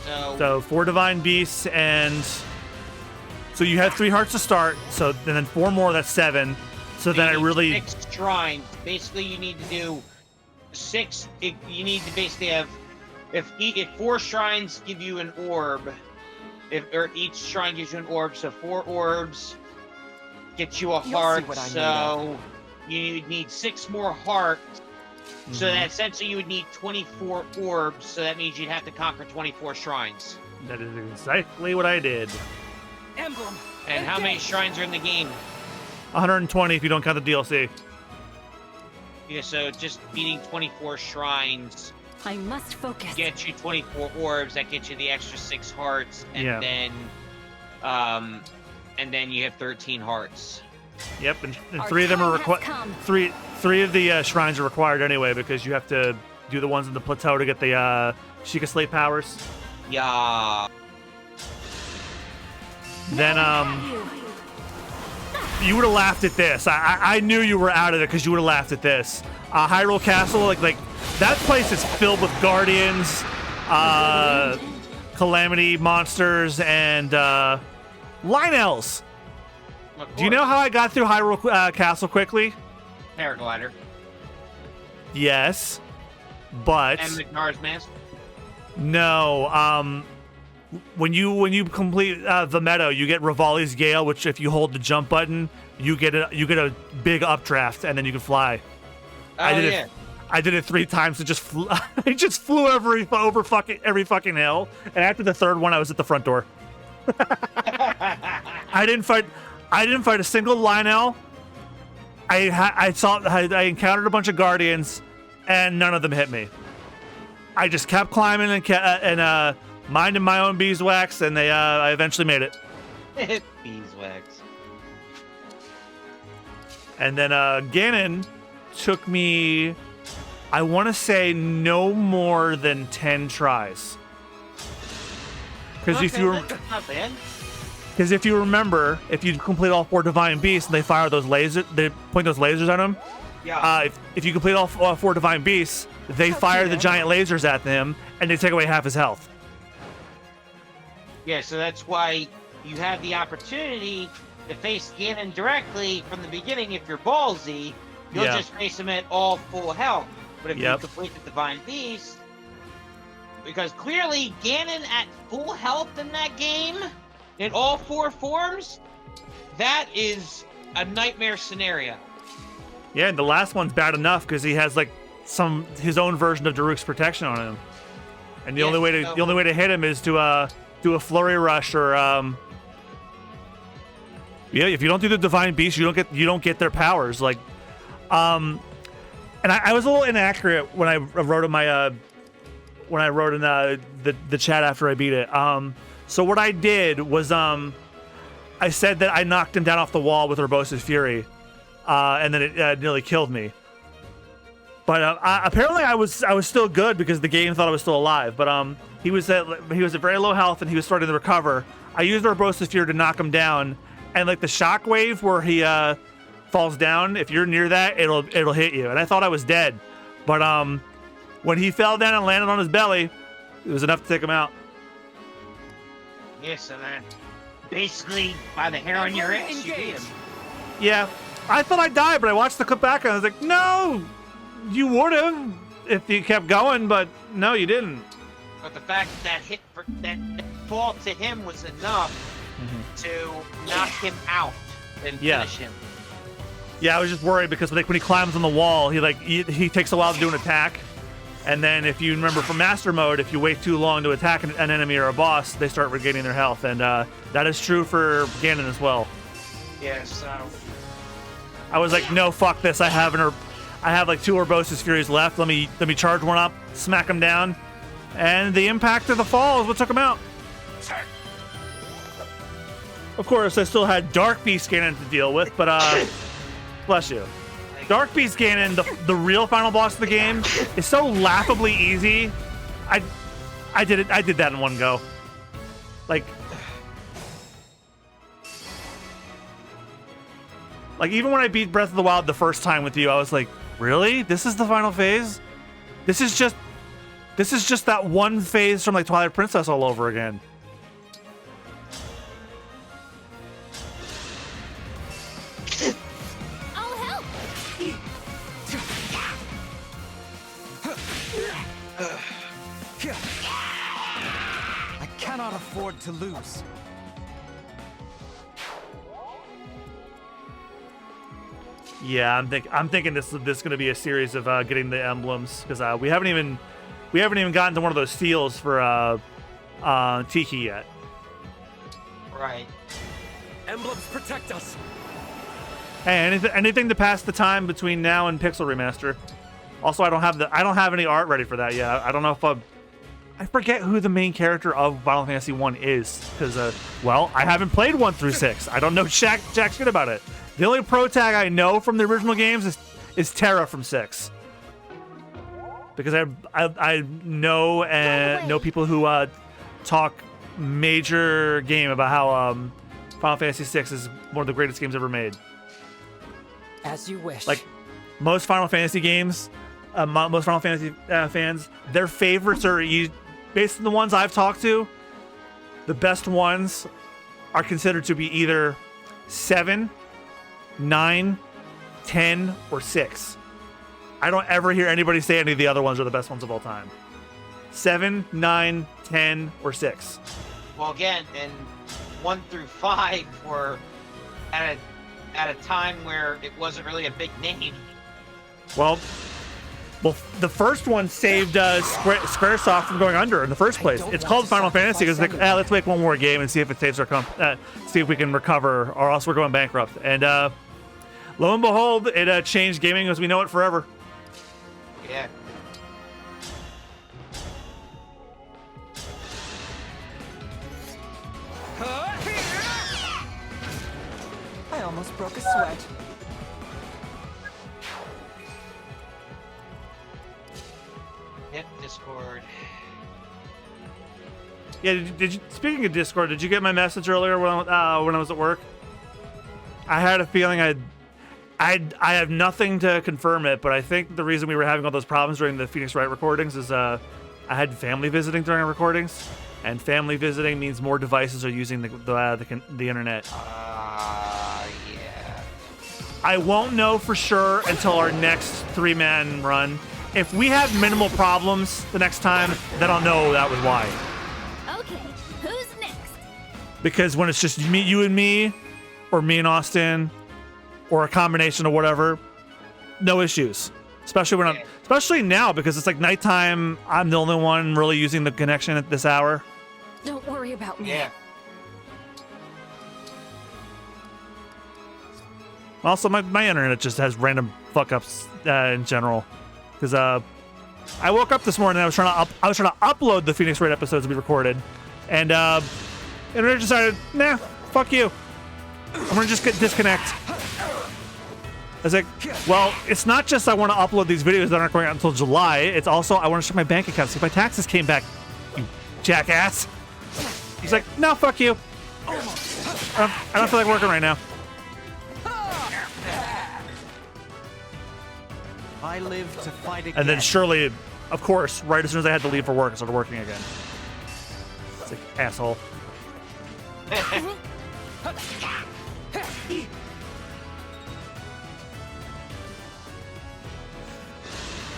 So 4 Divine Beasts, and so you have 3 hearts to start. So and then 4 more, that's 7. So then it really 6 shrines. Basically, you need to do 6. You need to basically have if 4 shrines give you an orb, or each shrine gives you an orb, so 4 orbs get you a heart. So you need 6 more hearts. So that essentially you would need 24 orbs. So that means you'd have to conquer 24 shrines. That is exactly what I did. Emblem. And how many shrines are in the game? 120 if you don't count the DLC. Yeah, so just beating 24 shrines. I must focus. Get you 24 orbs. That gets you the extra 6 hearts, and then you have 13 hearts. Yep, and 3 of them are required. 3 of the shrines are required anyway because you have to do the ones in the plateau to get the Sheikah Slate powers. Yeah. Then you would have laughed at this. I knew you were out of it because you would have laughed at this. Hyrule Castle, like that place is filled with guardians, calamity monsters, and Lionels. Do you know how I got through Hyrule Castle quickly? Paraglider. Yes, but And Magnar's Mask. No. When you complete the meadow, you get Rivali's Gale, which if you hold the jump button, you get a big updraft, and then you can fly. Oh, I did it 3 times. It just flew. I just flew over every fucking hill, and after the 3rd one, I was at the front door. I didn't fight a single Lionel. I encountered a bunch of guardians, and none of them hit me. I just kept climbing and minding my own beeswax, and I eventually made it. Beeswax. And then Ganon took me, I want to say, no more than 10 tries. Because That's not bad. Because if you remember, if you complete all 4 Divine Beasts and they fire those lasers, they point those lasers at them. Yeah. If you complete all 4 Divine Beasts, they fire the giant lasers at them and they take away half his health. Yeah, so that's why you have the opportunity to face Ganon directly from the beginning. If you're ballsy, you'll just face him at all full health. But if you complete the Divine Beast, because clearly Ganon at full health in that game, in all 4 forms, that is a nightmare scenario. Yeah, and the last one's bad enough because he has like his own version of Daruk's protection on him, and the only way to hit him is to do a flurry rush or if you don't do the Divine Beast, you don't get their powers. Like, and I was a little inaccurate when I wrote in my the chat after I beat it. So what I did was I said that I knocked him down off the wall with Urbosa's Fury, and then it nearly killed me. But apparently I was still good because the game thought I was still alive. But he was at very low health and he was starting to recover. I used Urbosa's Fury to knock him down, and like the shockwave where he falls down, if you're near that, it'll hit you. And I thought I was dead, but when he fell down and landed on his belly, it was enough to take him out. Yeah, so then basically by the hair on your head, you beat him. Yeah, I thought I died, but I watched the clip back and I was like, no, you would have if you kept going, but no, you didn't. But the fact that that fall to him was enough to knock him out and finish him. Yeah, I was just worried because when he climbs on the wall, he takes a while to do an attack. And then if you remember from Master Mode, if you wait too long to attack an enemy or a boss, they start regaining their health. And that is true for Ganon as well. Yeah, so I was like, no, fuck this. I have like 2 Urbosa's Furies left. Let me charge one up, smack him down. And the impact of the fall is what took him out. Of course, I still had Dark Beast Ganon to deal with, but bless you. Dark Beast Ganon, the real final boss of the game, is so laughably easy. I did that in one go. Like even when I beat Breath of the Wild the first time with you, I was like, really? This is the final phase? This is just that one phase from like Twilight Princess all over again. I cannot afford to lose. Yeah, I'm thinking this is going to be a series of getting the emblems because we haven't even gotten to one of those steals for Tiki yet. Right. Emblems protect us. Hey, anything to pass the time between now and Pixel Remaster. Also, I don't have any art ready for that yet. I don't know if I forget who the main character of Final Fantasy 1 is because I haven't played 1 through 6. I don't know jack shit about it. The only pro tag I know from the original games is Terra from 6. Because I know people who talk major game about how Final Fantasy 6 is one of the greatest games ever made. As you wish. Like most Final Fantasy games, most Final Fantasy fans, their favorites are based on the ones I've talked to. The best ones are considered to be either 7, 9, 10, or 6. I don't ever hear anybody say any of the other ones are the best ones of all time. 7, 9, 10, or 6. Well, again, and 1 through 5 were at a time where it wasn't really a big name. Well, the first one saved Squaresoft from going under in the first place. It's called Final Fantasy because like, let's make one more game and see if it saves see if we can recover, or else we're going bankrupt. And Lo and behold, it changed gaming as we know it forever. Yeah. I almost broke a sweat. Yep, Discord. Yeah, did you? Speaking of Discord, did you get my message earlier when I was at work? I had a feeling I have nothing to confirm it, but I think the reason we were having all those problems during the Phoenix Wright recordings is I had family visiting during our recordings, and family visiting means more devices are using the internet. Yeah. I won't know for sure until our next 3-man run. If we have minimal problems the next time, then I'll know that was why. Okay, who's next? Because when it's just you and me, or me and Austin, or a combination of whatever, no issues. Especially now because it's like nighttime. I'm the only one really using the connection at this hour. Don't worry about me. Yeah. Also, my internet just has random fuck ups in general. Because I woke up this morning and I was trying to upload the Phoenix Wright episodes we recorded, and internet decided, nah, fuck you. I'm gonna just disconnect. I was like, well, it's not just I want to upload these videos that aren't going out until July. It's also I want to check my bank account, see if my taxes came back. You jackass. He's like, no, fuck you. I don't feel like working right now. I live to fight again. And then surely, of course, right as soon as I had to leave for work, I started working again. It's like, asshole.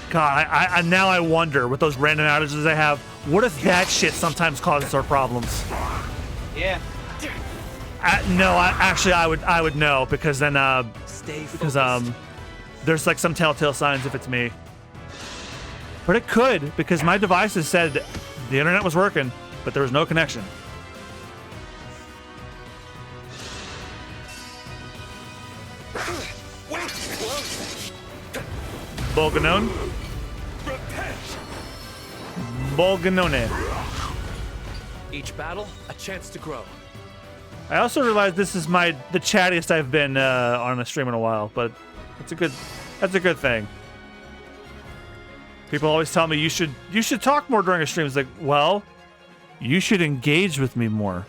God, I now I wonder, with those random outages I have, what if that shit sometimes causes our problems? Yeah. No, I would know, because then there's like some telltale signs if it's me. But it could, because my devices said the internet was working, but there was no connection. Bolganone? Bolganone. Each battle, a chance to grow. I also realized this is the chattiest I've been on a stream in a while, but that's a good thing. People always tell me you should talk more during a stream. It's like, well, you should engage with me more.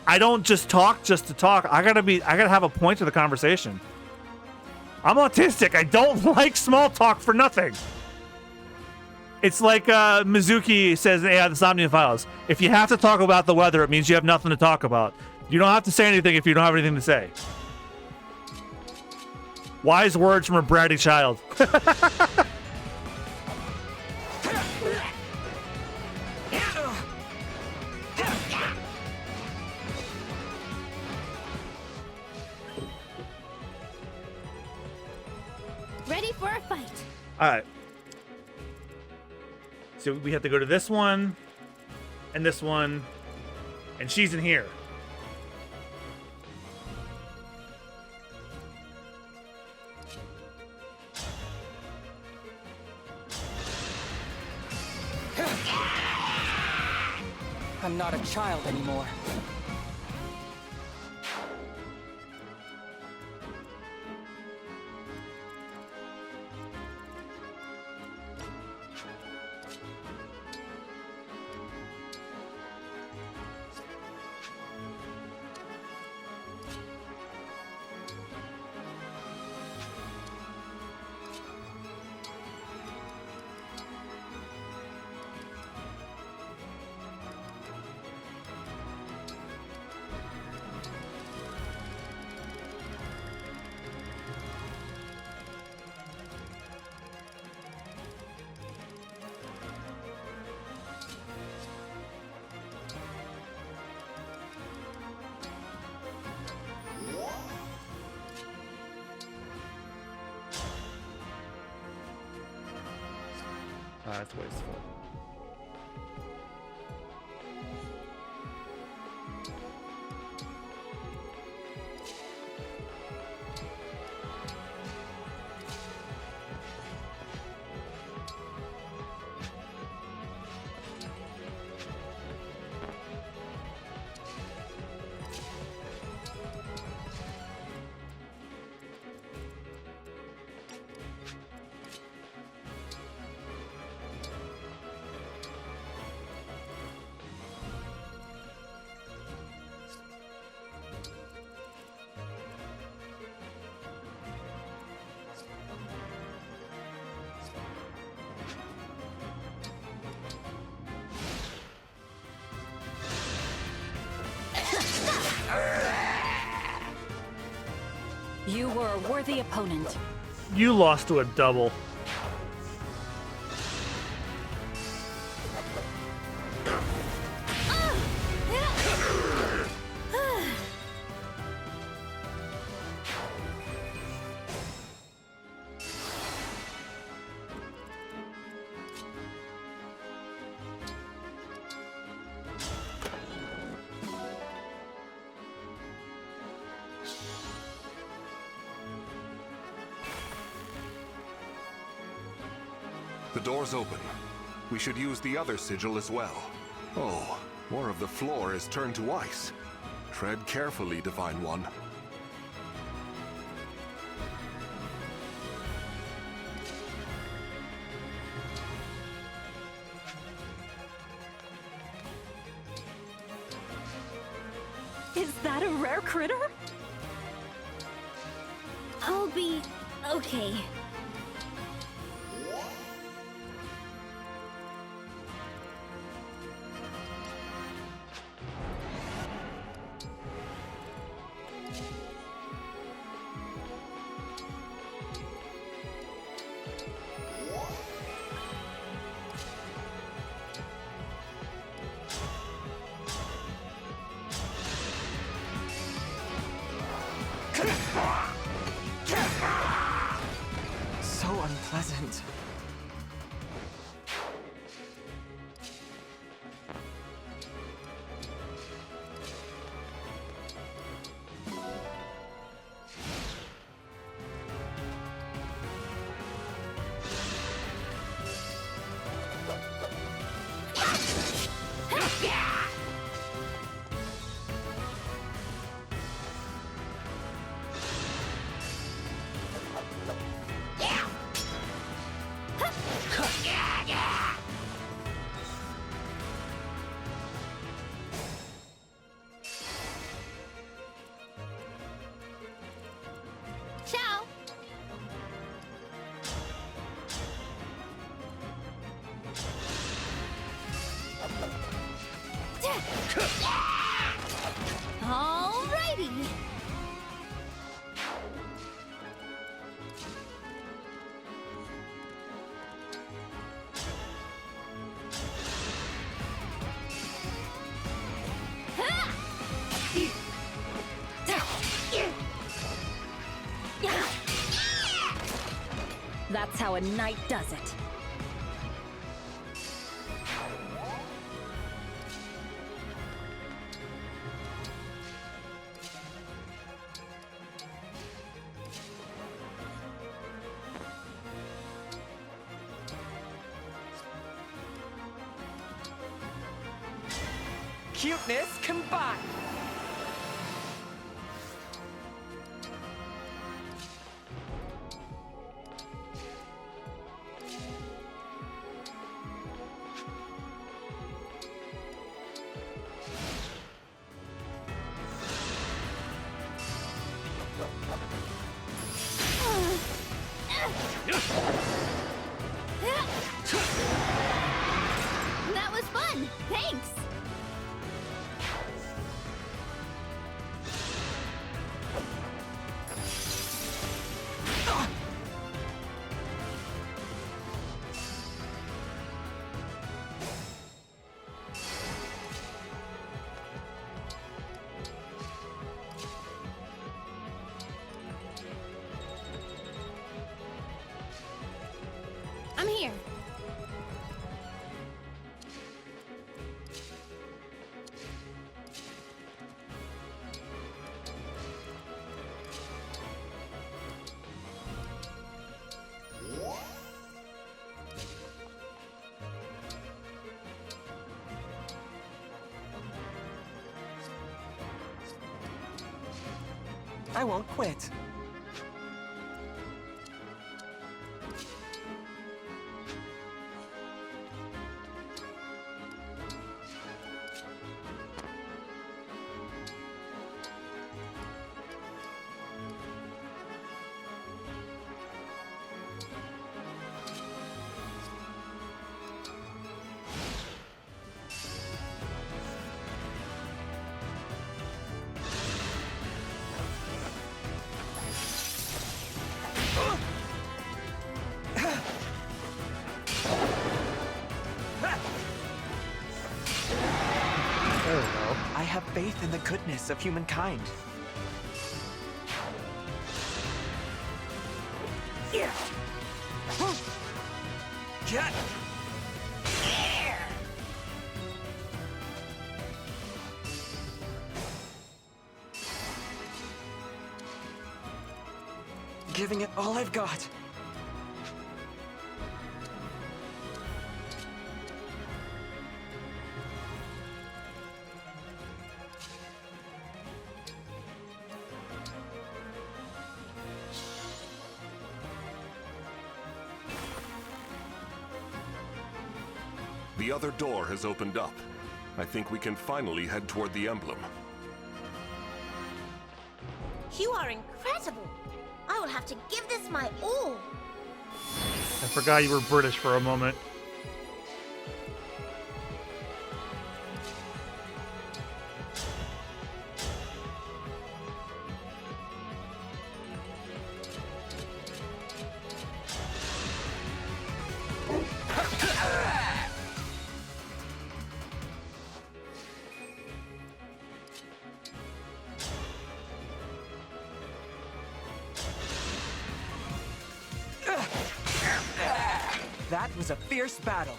I don't just talk just to talk. I gotta have a point to the conversation. I'm autistic. I don't like small talk for nothing. It's like Mizuki says in AI the Somnium Files. If you have to talk about the weather, it means you have nothing to talk about. You don't have to say anything if you don't have anything to say. Wise words from a bratty child. Ready for a fight. All right. So we have to go to this one, and this one, and she's in here. I'm not a child anymore. That's wasteful. You were a worthy opponent. You lost to a double. The door's open. We should use the other sigil as well. Oh, more of the floor is turned to ice. Tread carefully, Divine One. Is that a rare critter? I'll be okay. So unpleasant. Ciao. Alrighty. That's how a knight does it. Cuteness combined. That was fun. Thanks. I'm here. I won't quit. I have faith in the goodness of humankind. Yeah. Get. Giving it all I've got. The other door has opened up. I think we can finally head toward the emblem. You are incredible. I will have to give this my all. I forgot you were British for a moment. That was a fierce battle.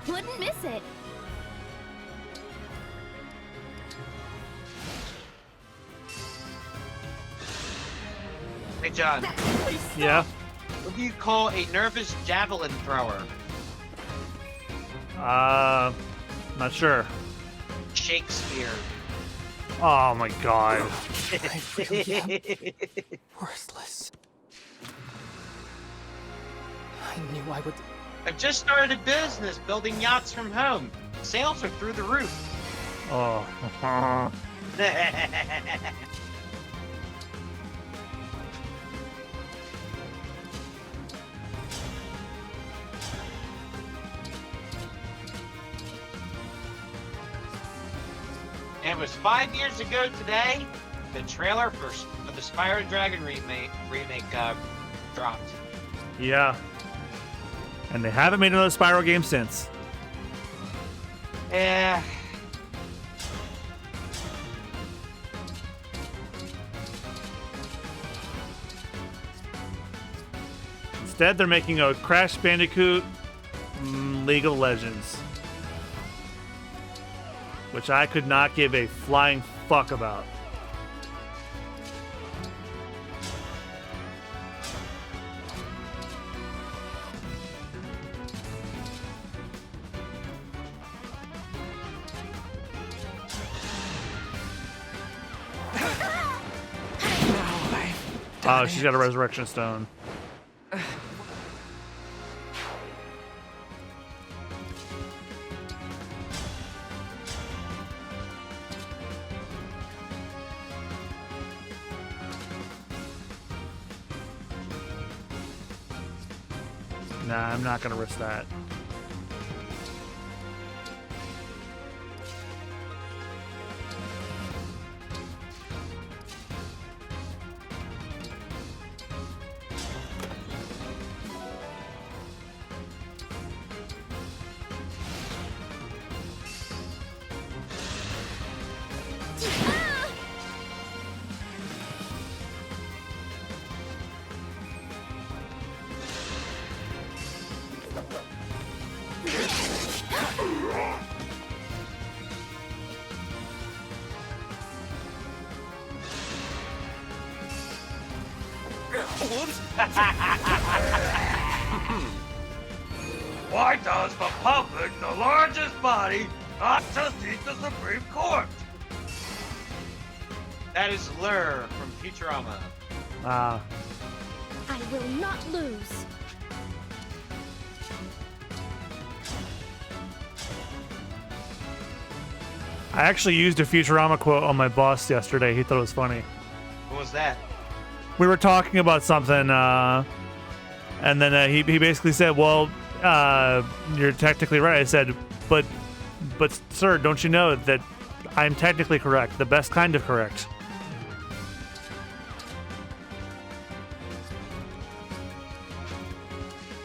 Wouldn't miss it. Hey, John. Yeah. What do you call a nervous javelin thrower? Not sure. Shakespeare. Oh my god. I really am worthless. I knew I would. I've just started a business building yachts from home. Sales are through the roof. Oh. And it was 5 years ago today, the trailer for the Spyro Dragon remake dropped. Yeah. And they haven't made another Spyro game since. Yeah. Instead, they're making a Crash Bandicoot League of Legends. Which I could not give a flying fuck about. Oh, she's got a resurrection stone. Nah, I'm not gonna risk that. Why does the public, the largest body, not just eat the Supreme Court? That is Lur from Futurama. I will not lose. I actually used a Futurama quote on my boss yesterday. He thought it was funny. What was that? We were talking about something, and then he basically said, "Well, you're technically right." I said, "But, sir, don't you know that I'm technically correct, the best kind of correct?"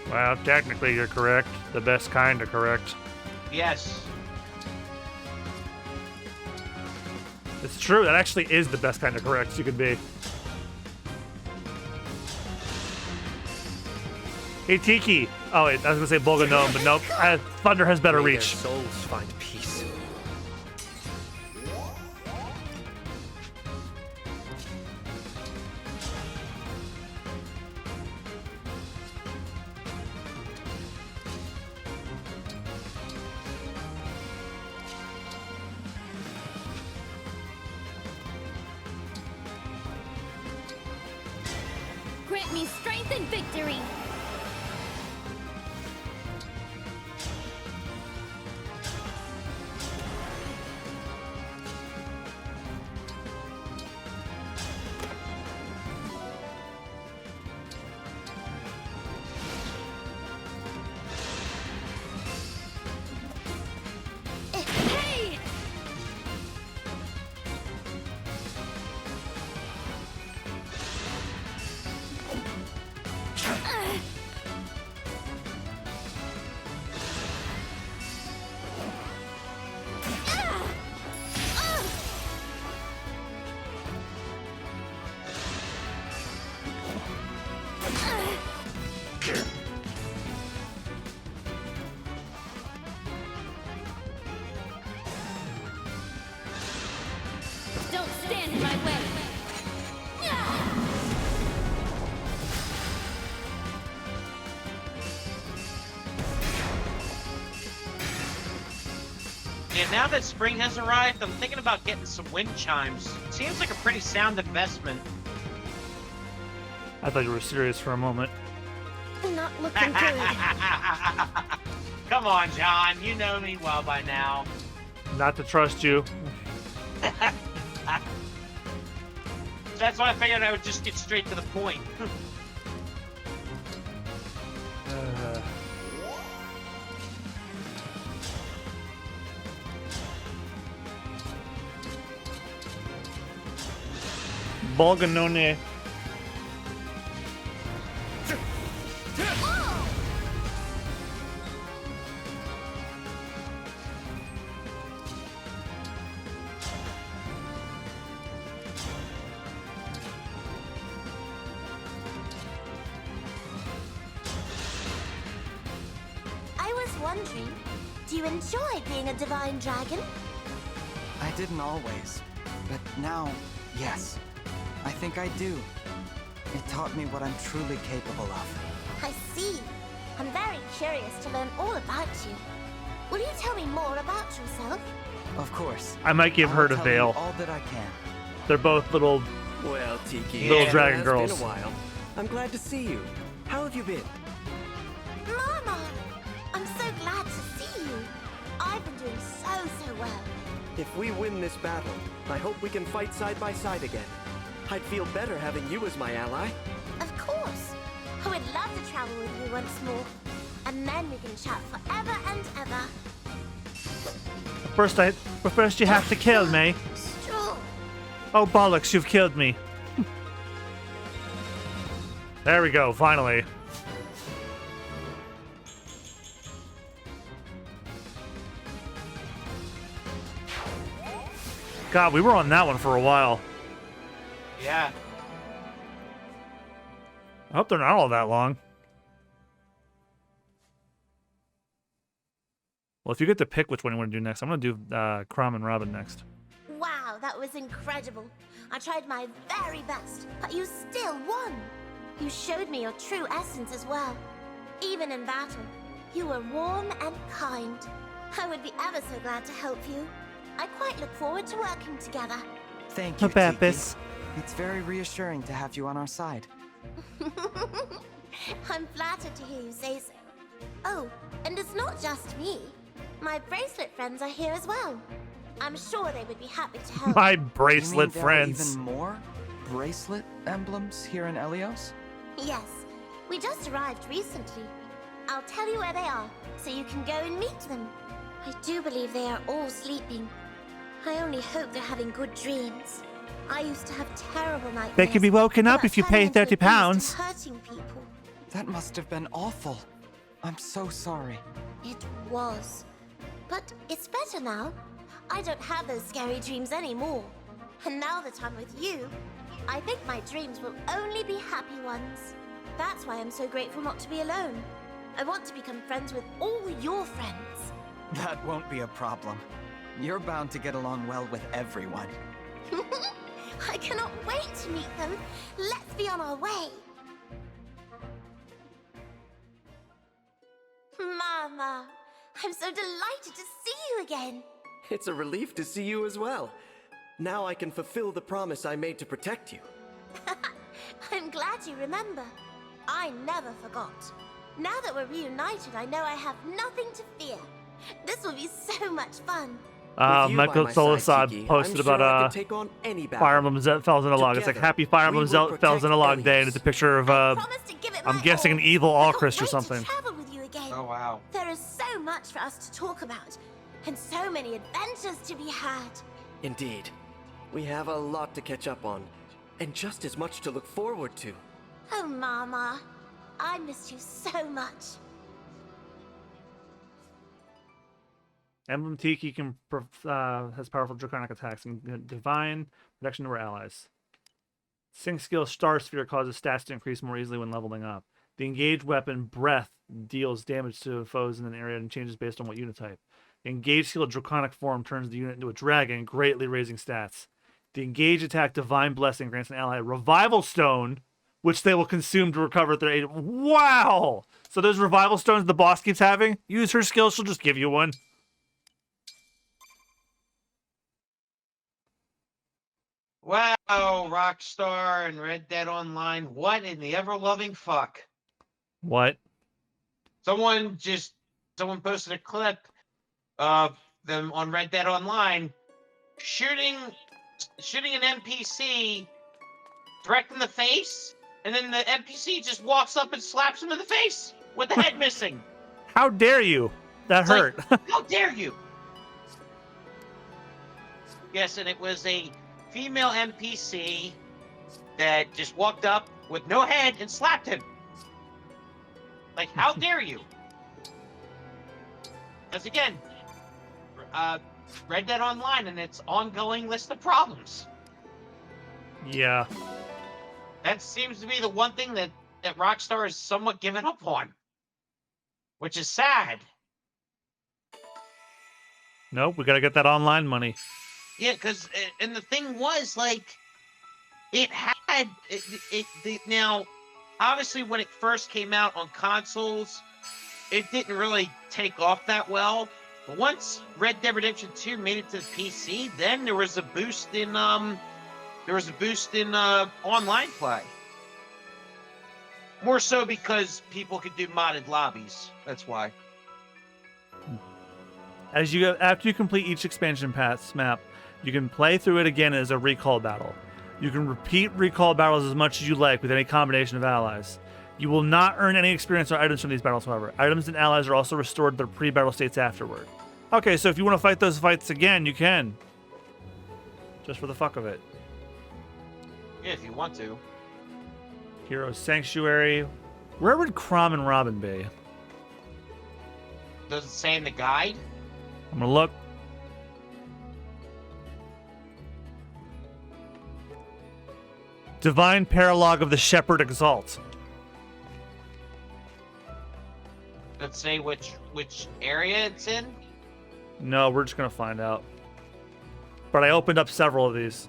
Well, technically you're correct, the best kind of correct. Yes. It's true. That actually is the best kind of correct you could be. Hey, Tiki. Oh, wait. I was going to say Bolganome, but nope. Thunder has better May their reach. souls find peace. Grant me strength and victory. Hey! Don't stand in my way. Yeah, now that spring has arrived, I'm thinking about getting some wind chimes. Seems like a pretty sound investment. I thought you were serious for a moment. Not looking good. Come on, John. You know me well by now. Not to trust you. That's why I figured I would just get straight to the point. Bolganone. I was wondering, do you enjoy being a divine dragon? I didn't always, but now, yes. I think I do. It taught me what I'm truly capable of. I see. I'm very curious to learn all about you. Will you tell me more about yourself? Of course. I might give I her will to tell you Vale. all that I can. They're both little Well, Tiki, Little it dragon has girls. been a while. I'm glad to see you. How have you been? Mama! I'm so glad to see you. I've been doing so well. If we win this battle, I hope we can fight side by side again. I'd feel better having you as my ally. Of course. I would love to travel with you once more. And then we can chat forever and ever. First you have to kill me. Strong. Oh bollocks, you've killed me. There we go, finally. God, we were on that one for a while. Yeah. I hope they're not all that long. Well, if you get to pick which one you want to do next, I'm going to do Crom and Robin next. Wow, that was incredible. I tried my very best, but you still won. You showed me your true essence as well. Even in battle, you were warm and kind. I would be ever so glad to help you. I quite look forward to working together. Thank you, Papapis. Tiki. It's very reassuring to have you on our side. I'm flattered to hear you say so. Oh, and it's not just me. My bracelet friends are here as well. I'm sure they would be happy to help. My You mean bracelet there are friends. even more bracelet emblems here in Elios? Yes, we just arrived recently. I'll tell you where they are, so you can go and meet them. I do believe they are all sleeping. I only hope they're having good dreams. I used to have terrible nightmares. They can be woken up about if you turning pay into a beast £30. and hurting people. That must have been awful. I'm so sorry. It was. But it's better now. I don't have those scary dreams anymore. And now that I'm with you, I think my dreams will only be happy ones. That's why I'm so grateful not to be alone. I want to become friends with all your friends. That won't be a problem. You're bound to get along well with everyone. I cannot wait to meet them. Let's be on our way. Mama, I'm so delighted to see you again. It's a relief to see you as well. Now I can fulfill the promise I made to protect you. I'm glad you remember. I never forgot. Now that we're reunited, I know I have nothing to fear. This will be so much fun. With you by Michael my side, Solasad Tiki, posted I'm sure I about can take on any battle. Fire Emblem Fell Xenologue. It's like Together, Happy Fire Emblem we will Fell protect Xenologue Day, and it's a picture of Promise to give it I'm my guessing all. an evil I can't Alchrist or wait something. to travel with you again. Oh, wow. There is so much for us to talk about, and so many adventures to be had. Indeed. We have a lot to catch up on, and just as much to look forward to. Oh, Mama, I missed you so much. Emblem Tiki has powerful draconic attacks and divine protection to our allies. Sync skill Star Sphere causes stats to increase more easily when leveling up. The engaged weapon Breath deals damage to foes in an area and changes based on what unit type. The engaged skill Draconic Form turns the unit into a dragon, greatly raising stats. The engaged attack Divine Blessing grants an ally Revival Stone, which they will consume to recover their aid. Wow! So those Revival Stones the boss keeps having, use her skill, she'll just give you one. Wow, Rockstar and Red Dead Online, what in the ever-loving fuck? What? Someone posted a clip of them on Red Dead Online shooting an NPC direct in the face, and then the NPC just walks up and slaps him in the face with the head missing. How dare you? That It's hurt. like, how dare you? Yes, and it was a female NPC that just walked up with no head and slapped him. Like, how dare you? Because again, Red Dead Online and its ongoing list of problems. Yeah. That seems to be the one thing that Rockstar is somewhat given up on. Which is sad. Nope, we gotta get that online money. Yeah, because, and the thing was, like, now, obviously when it first came out on consoles, it didn't really take off that well. But once Red Dead Redemption 2 made it to the PC, then there was a boost in online play. More so because people could do modded lobbies. That's why. After you complete each expansion pass map, you can play through it again as a recall battle. You can repeat recall battles as much as you like with any combination of allies. You will not earn any experience or items from these battles, however. Items and allies are also restored to their pre-battle states afterward. Okay, so if you want to fight those fights again, you can. Just for the fuck of it. Yeah, if you want to. Hero Sanctuary. Where would Crom and Robin be? Does it say in the guide? I'm gonna look. Divine Paralogue of the Shepherd Exalt. Does it say which area it's in? No, we're just gonna find out. But I opened up several of these.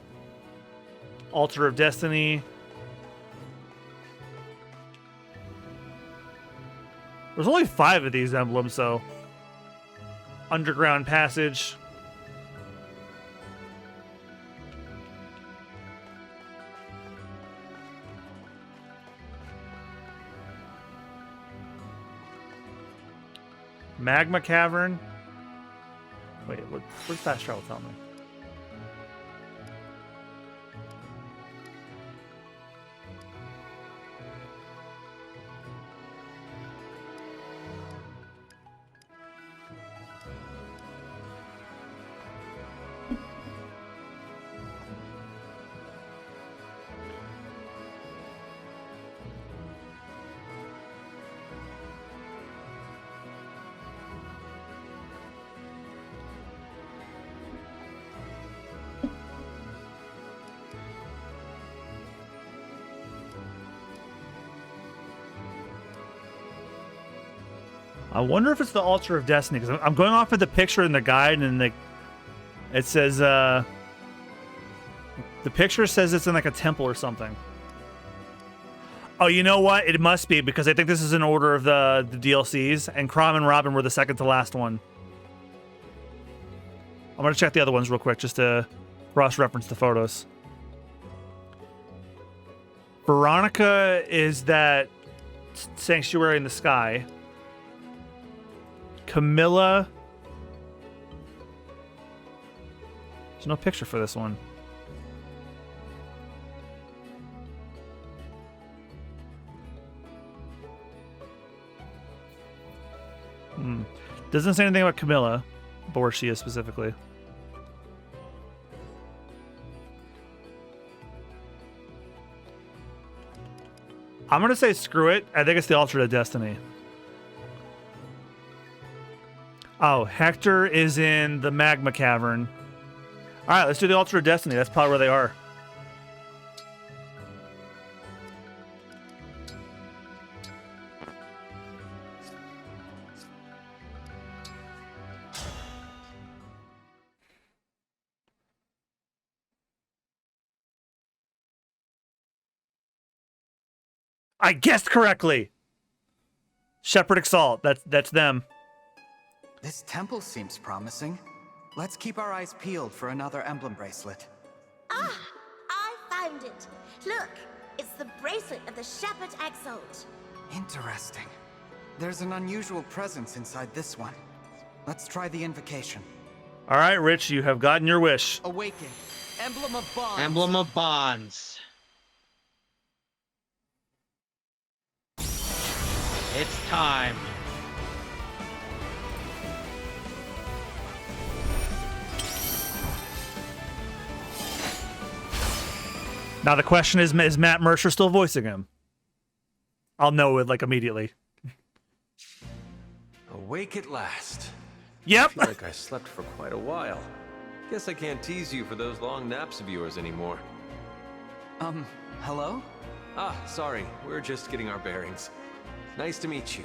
Altar of Destiny. There's only 5 of these emblems, so. Underground Passage. Magma Cavern. Wait, what's fast travel tell me? I wonder if it's the Altar of Destiny, because I'm going off of the picture in the guide, and it says, the picture says it's in like a temple or something. Oh, you know what? It must be, because I think this is in order of the DLCs, and Crom and Robin were the second to last one. I'm going to check the other ones real quick, just to cross-reference the photos. Veronica is that sanctuary in the sky. Camilla. There's no picture for this one. Doesn't say anything about Camilla, but where she is specifically. I'm gonna say screw it. I think it's the Altar of Destiny. Oh, Hector is in the Magma Cavern. All right, let's do the Altar of Destiny. That's probably where they are. I guessed correctly. Shepherd Exalt. That's them. This temple seems promising. Let's keep our eyes peeled for another emblem bracelet. Ah, I found it. Look, it's the bracelet of the Shepherd Exalt. Interesting. There's an unusual presence inside this one. Let's try the invocation. All right, Rich, you have gotten your wish. Awaken. Emblem of Bonds. Emblem of Bonds. It's time. Now the question is Matt Mercer still voicing him? I'll know it like immediately. Awake at last. Yep. I feel like I slept for quite a while. Guess I can't tease you for those long naps of yours anymore. Hello? Ah, sorry. We're just getting our bearings. Nice to meet you.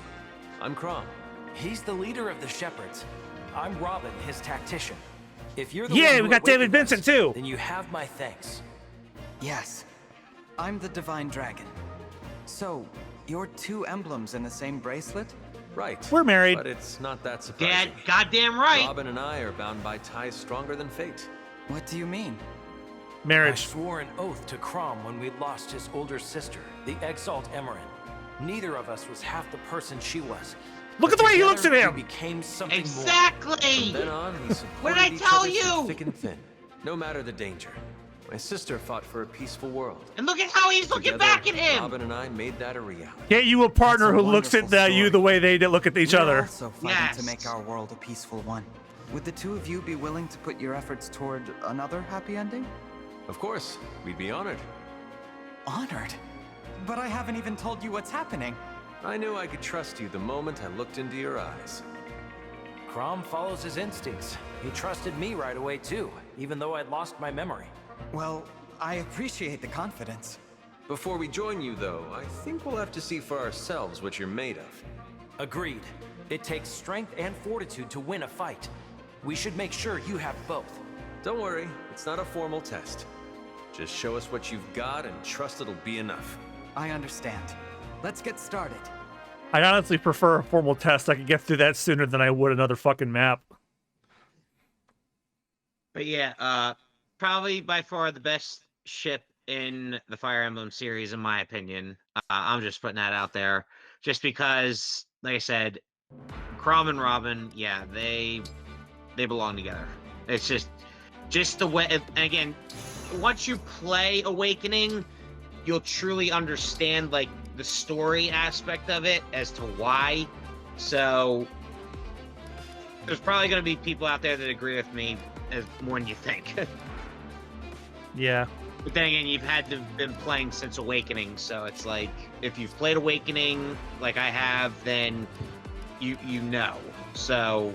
I'm Crom. He's the leader of the Shepherds. I'm Robin, his tactician. If you're the yeah, one who we got David awakened Vincent us, too. Then you have my thanks. Yes. I'm the Divine Dragon. So, you're two emblems in the same bracelet? Right. We're married. But it's not that surprising. Dad, goddamn right. Robin and I are bound by ties stronger than fate. What do you mean? Marriage. I swore an oath to Crom when we lost his older sister, the Exalt Emerin. Neither of us was half the person she was. Look at the way he looks at him. We became something Exactly. From then on, we What did I supported each tell other through you? thick and thin, no matter the danger. My sister fought for a peaceful world. And look at how he's looking Together, back at him. Robin and I made that a reality. Get you a partner That's a who looks at wonderful you story. the way they look at each We're other. also fighting Yes. to make our world a peaceful one. Would the two of you be willing to put your efforts toward another happy ending? Of course, we'd be honored. Honored? But I haven't even told you what's happening. I knew I could trust you the moment I looked into your eyes. Crom follows his instincts. He trusted me right away too, even though I'd lost my memory. Well, I appreciate the confidence. Before we join you, though, I think we'll have to see for ourselves what you're made of. Agreed. It takes strength and fortitude to win a fight. We should make sure you have both. Don't worry, it's not a formal test. Just show us what you've got and trust it'll be enough. I understand. Let's get started. I honestly prefer a formal test. I could get through that sooner than I would another fucking map. But yeah, probably by far the best ship in the Fire Emblem series, in my opinion. I'm just putting that out there, just because, like I said, Crom and Robin, yeah, they belong together. It's just the way. And again, once you play Awakening, you'll truly understand like the story aspect of it as to why. So there's probably going to be people out there that agree with me as more than you think. Yeah. But then again, you've had to been playing since Awakening, so it's like if you've played Awakening like I have, then you know. So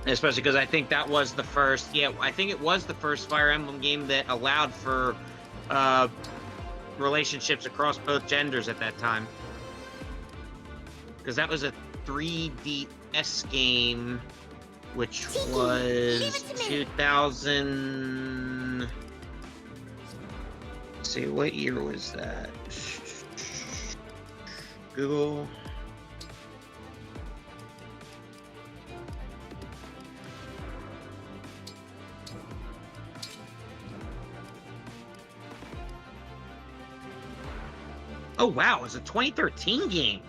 especially because I think that was the first. Yeah, I think it was the first Fire Emblem game that allowed for relationships across both genders at that time. Because that was a 3DS game, which was 2000. Let's see, what year was that? Google. Oh wow, it was a 2013 game.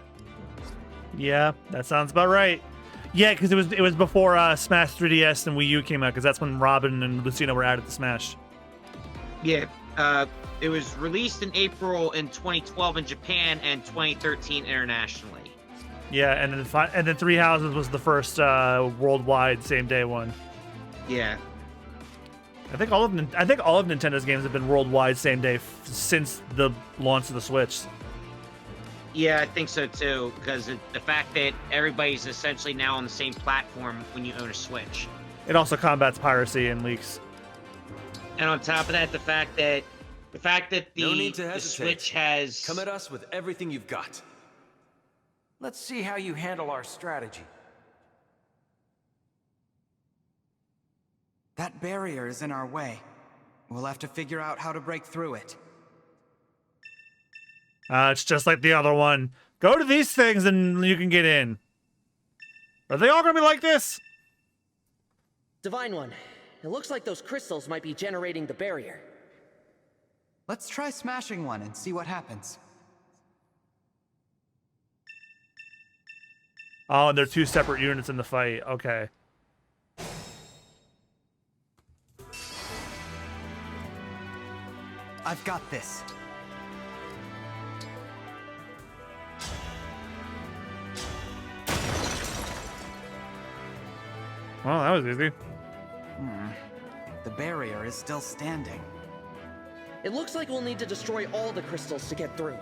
Yeah, that sounds about right. Yeah, because it was before Smash 3DS and Wii U came out, because that's when Robin and Lucina were added to Smash. Yeah, it was released in April in 2012 in Japan and 2013 internationally. Yeah, and then Three Houses was the first worldwide same day one. Yeah. I think all of Nintendo's games have been worldwide same day since the launch of the Switch. Yeah, I think so too, because the fact that everybody's essentially now on the same platform when you own a Switch. It also combats piracy and leaks. And on top of that, the fact that No need to the hesitate. Switch has Come at us with everything you've got. Let's see how you handle our strategy. That barrier is in our way. We'll have to figure out how to break through it. It's just like the other one. Go to these things and you can get in. Are they all gonna be like this? Divine One, it looks like those crystals might be generating the barrier. Let's try smashing one and see what happens. Oh, and they're two separate units in the fight. Okay. I've got this. Well, that was easy. The barrier is still standing. It looks like we'll need to destroy all the crystals to get through.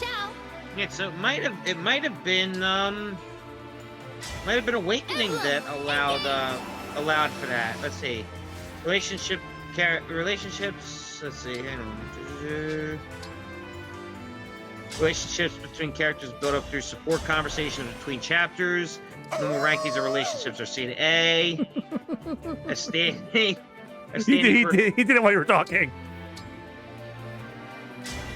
Ciao. Yeah, so it might have been Awakening that allowed for that. Let's see. Relationships. Let's see. Hang on. Relationships between characters built up through support conversations between chapters. Normal rankings of relationships are C to A. He did it while you were talking.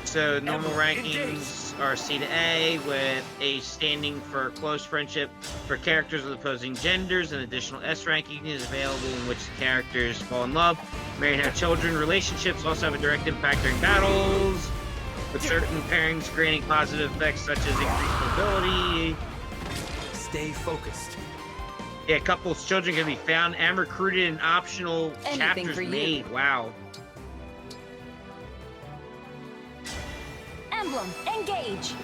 So normal rankings are C to A, with A standing for close friendship for characters with opposing genders. An additional S ranking is available in which the characters fall in love, marry, and have children. Relationships also have a direct impact during battles, with certain pairings creating positive effects such as increased mobility. Stay focused. Yeah, couples' children can be found and recruited in optional chapters made. Wow. Emblem, engage.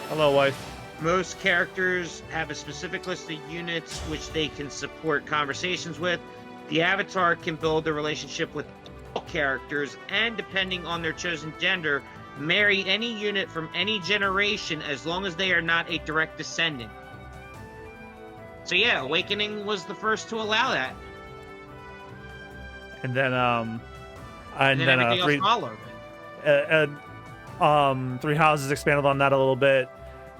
Hello, wife. Most characters have a specific list of units which they can support conversations with. The avatar can build a relationship with all characters, and depending on their chosen gender, marry any unit from any generation as long as they are not a direct descendant. So yeah, Awakening was the first to allow that. And then everything else followed. Three Houses expanded on that a little bit.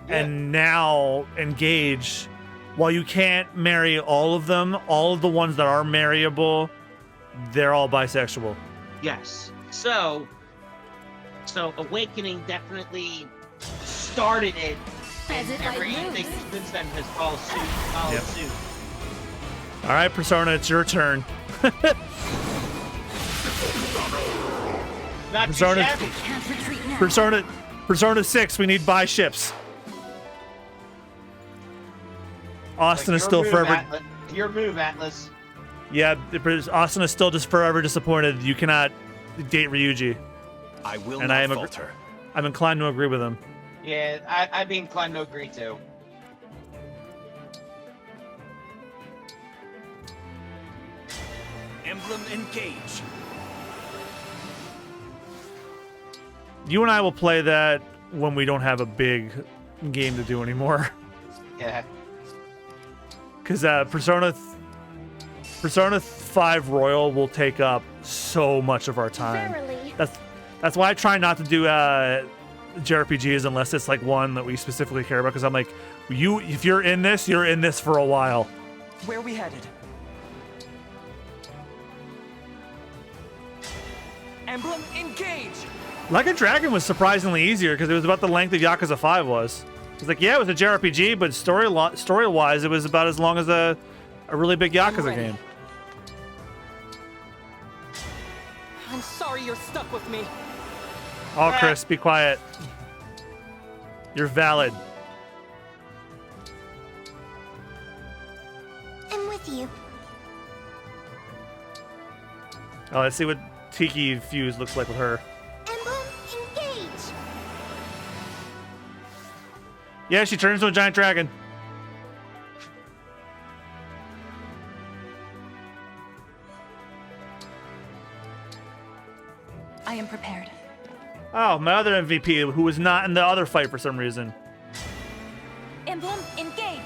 Yeah. And now Engage, while you can't marry all of them, all of the ones that are marryable, they're all bisexual. Yes. So Awakening definitely started it, and everything since then has followed suit. All right, Persona, it's your turn. Not too shabby. Can't retreat now. Persona 6, we need buy ships. Austin Like, is still forever. Your move, Atlas. Yeah, Austin is still just forever disappointed you cannot date Ryuji. I will and not falter. I'm inclined to agree with him. Yeah, I'd be inclined to agree too. Emblem engage. You and I will play that when we don't have a big game to do anymore. Yeah. Because Persona 5 Royal will take up so much of our time. Verily. That's why I try not to do JRPGs unless it's like one that we specifically care about. Because I'm like, if you're in this for a while. Where are we headed? Emblem engage. Like a Dragon was surprisingly easier because it was about the length of Yakuza 5 was. It's like, yeah, it was a JRPG, but story-wise, it was about as long as a really big Yakuza game. I'm sorry you're stuck with me. Oh, Chris, be quiet. You're valid. I'm with you. Oh, let's see what Tiki Fuse looks like with her. Emblem engage. Yeah, she turns into a giant dragon. I am prepared. Oh, my other MVP, who was not in the other fight for some reason. Emblem engage.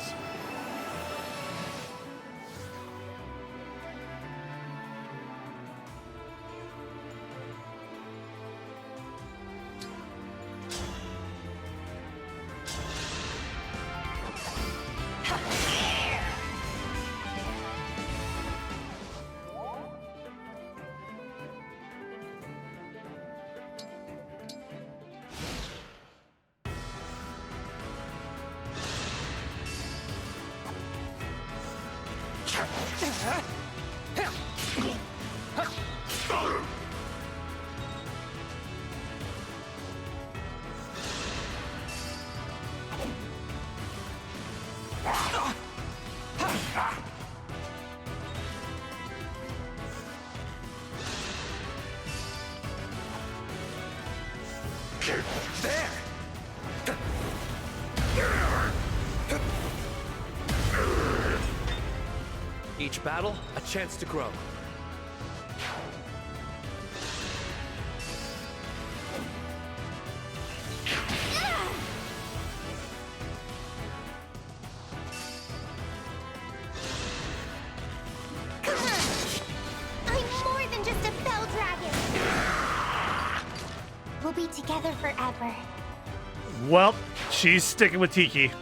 Each battle, a chance to grow. I'm more than just a Fell Dragon. We'll be together forever. Well, she's sticking with Tiki.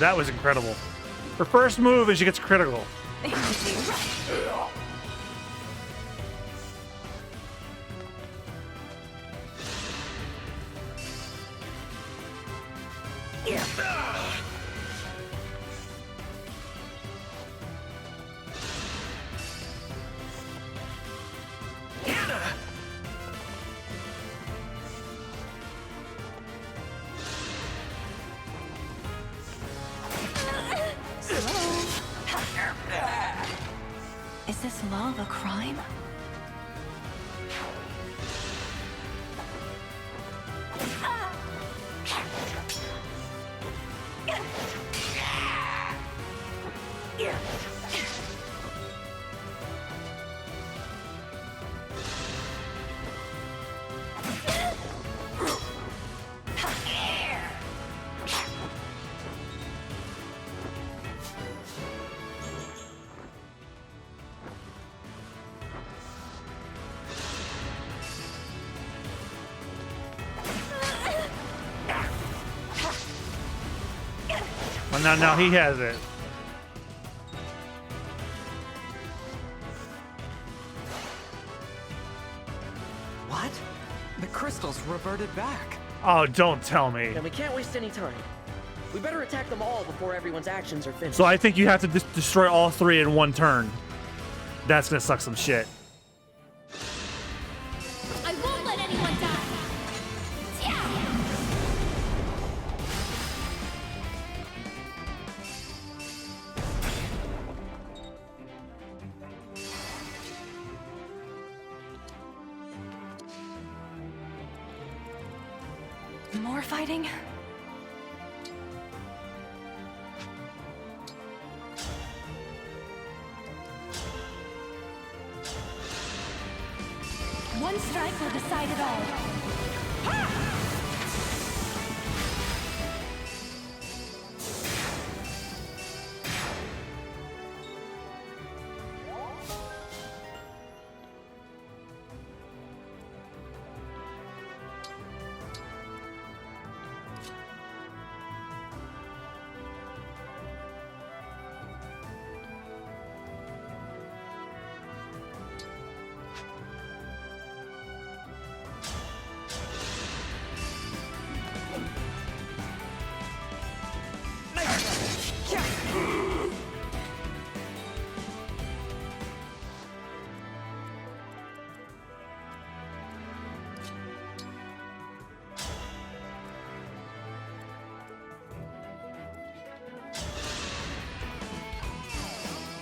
That was incredible. Her first move is she gets critical. Is this love a crime? Well, now he has it. What? The crystals reverted back. Oh, don't tell me. And we can't waste any time. We better attack them all before everyone's actions are finished. So I think you have to destroy all three in one turn. That's gonna suck some shit. I won't let anyone die. Yeah. More fighting? One strike will decide it all. Ha!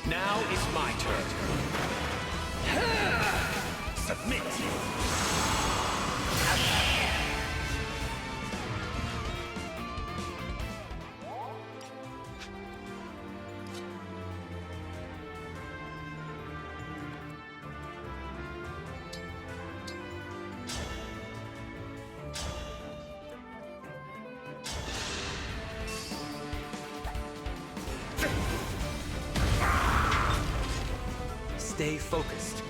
Now it's my turn. Submit. Stay focused.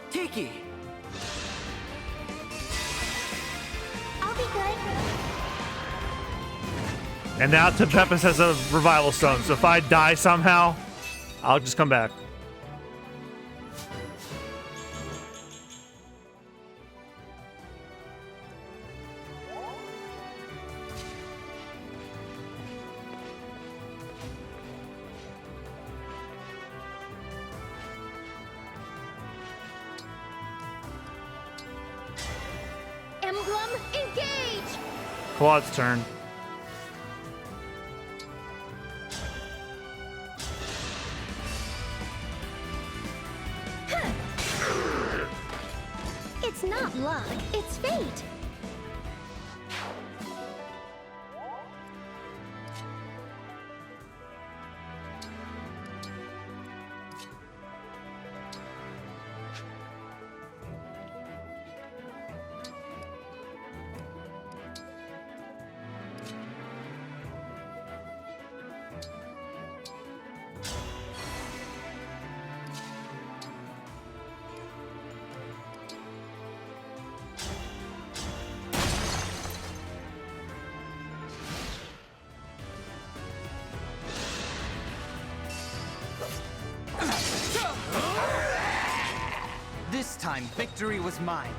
Tiki! I'll be good. And now Tempest has a revival stone, so if I die somehow, I'll just come back. Emblem, engage! Claude's turn. It's not luck, it's fate. This time, victory was mine.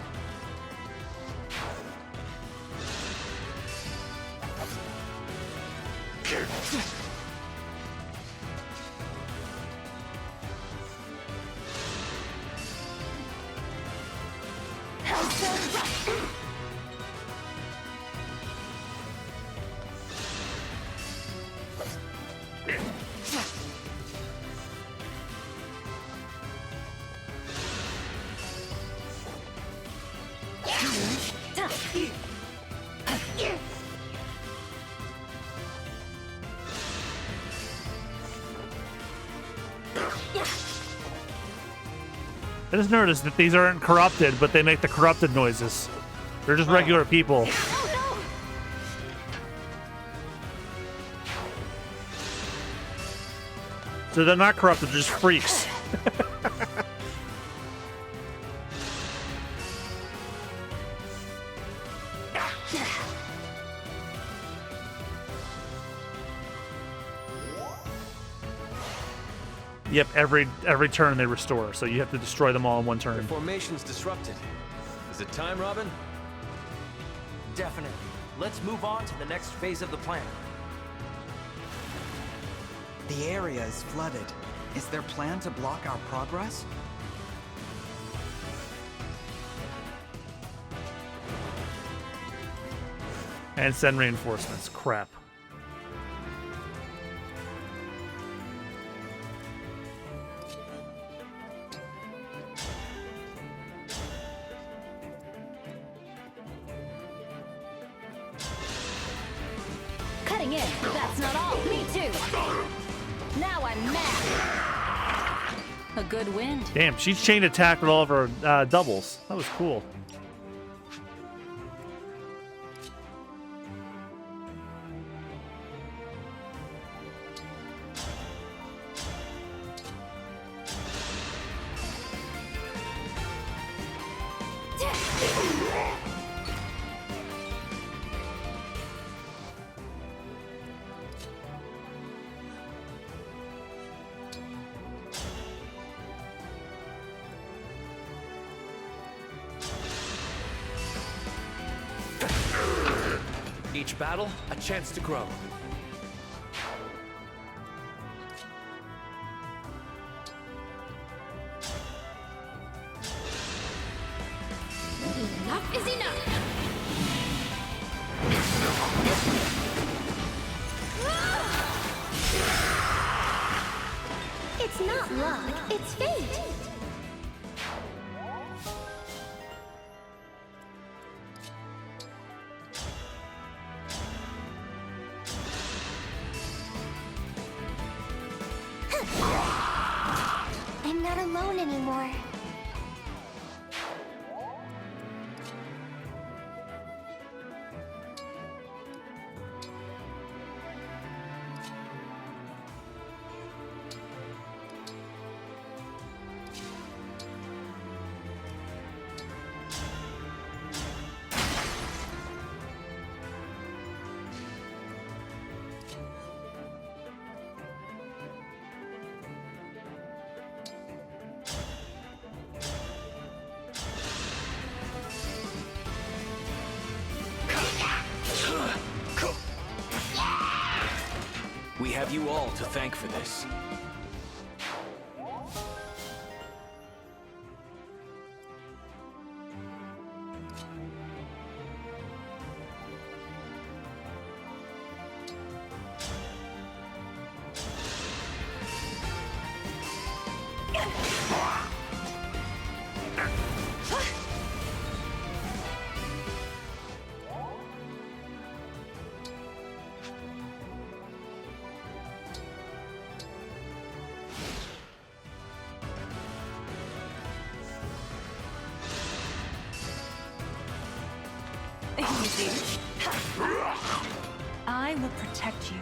I just noticed that these aren't corrupted, but they make the corrupted noises. They're just regular people. So they're not corrupted, they're just freaks. Yep, every turn they restore, so you have to destroy them all in one turn. The formation's disrupted. Is it time, Robin? Definitely. Let's move on to the next phase of the plan. The area is flooded. Is their plan to block our progress? And send reinforcements. Crap. Cutting in. That's not all. Me too. Now I'm mad. A good wind. Damn, she chain attacked with all of her doubles. That was cool. Each battle, a chance to grow. Enough is enough. It's not luck, it's fate. I'm not alone anymore. We have you all to thank for this. Easy. I will protect you.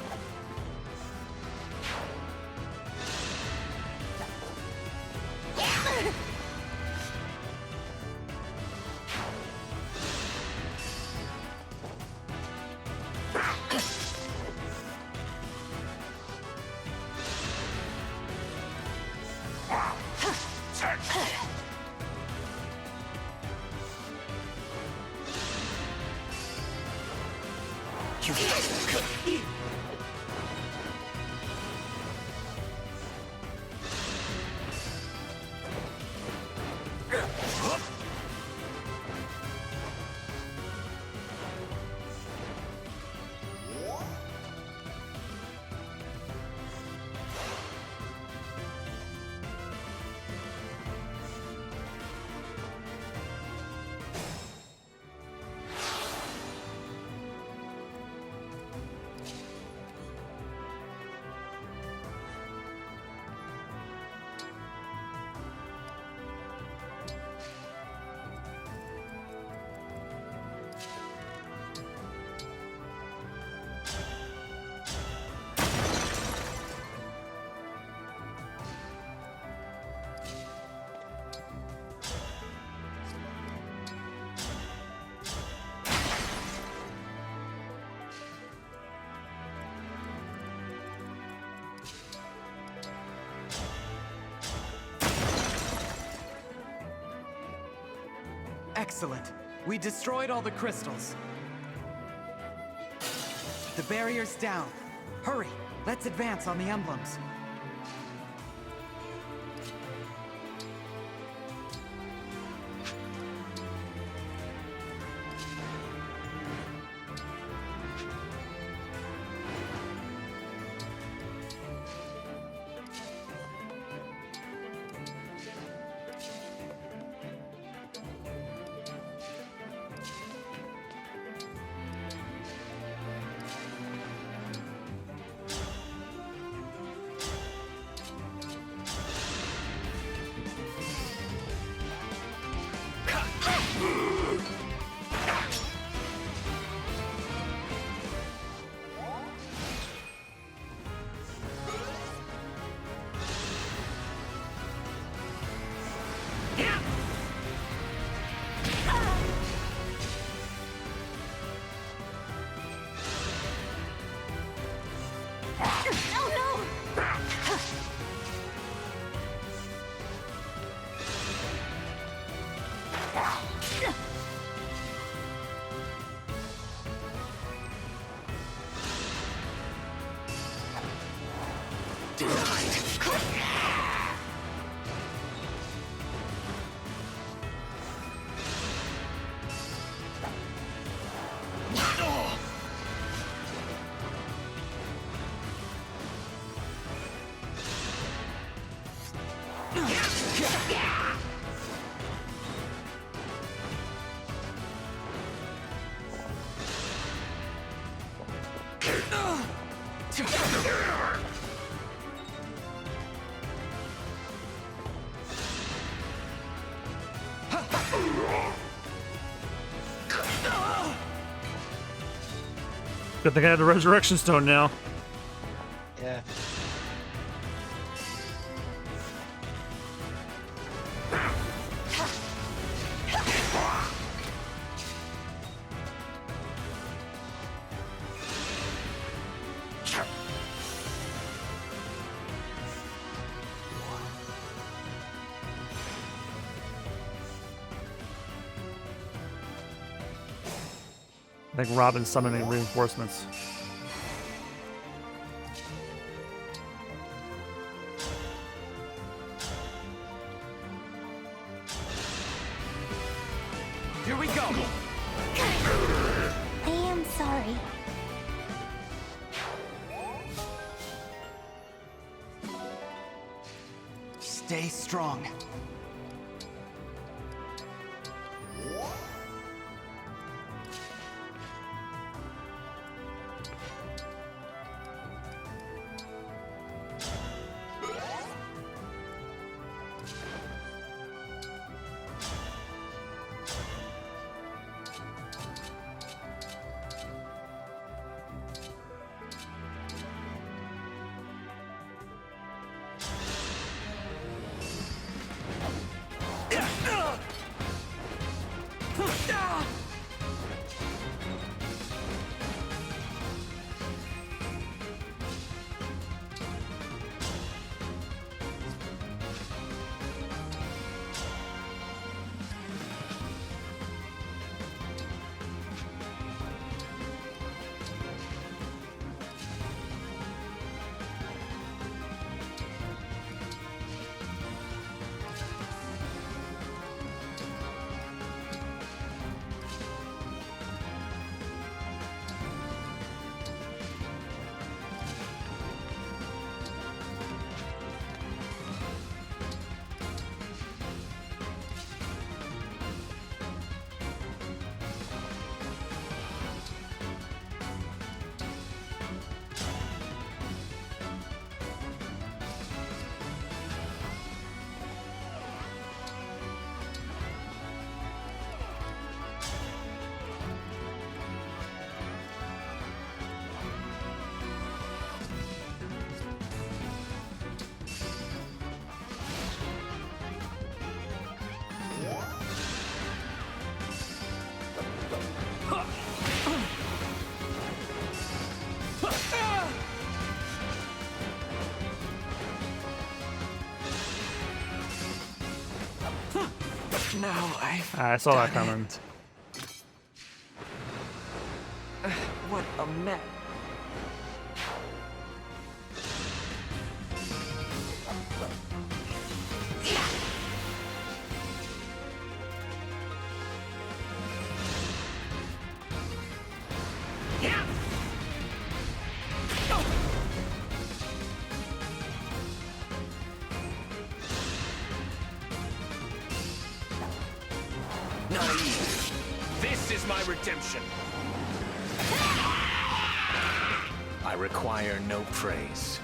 Excellent. We destroyed all the crystals. The barrier's down. Hurry, let's advance on the emblems. Good thing I have the Resurrection Stone now. Yeah. I think Robin's summoning reinforcements. Here we go. I am sorry. Stay strong. Now I saw that coming. What a mess. Naive. This is my redemption. I require no praise.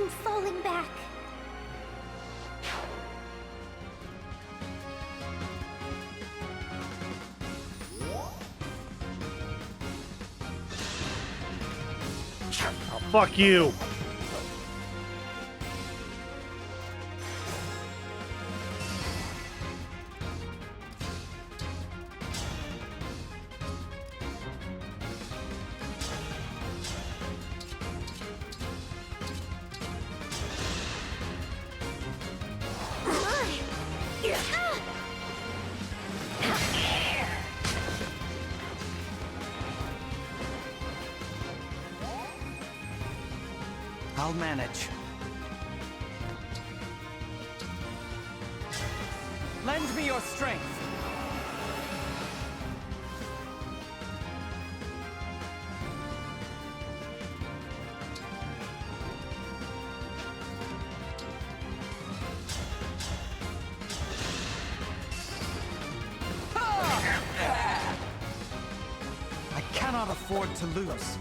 I'm falling back. Oh, fuck you. I'll manage. Lend me your strength. I cannot afford to lose.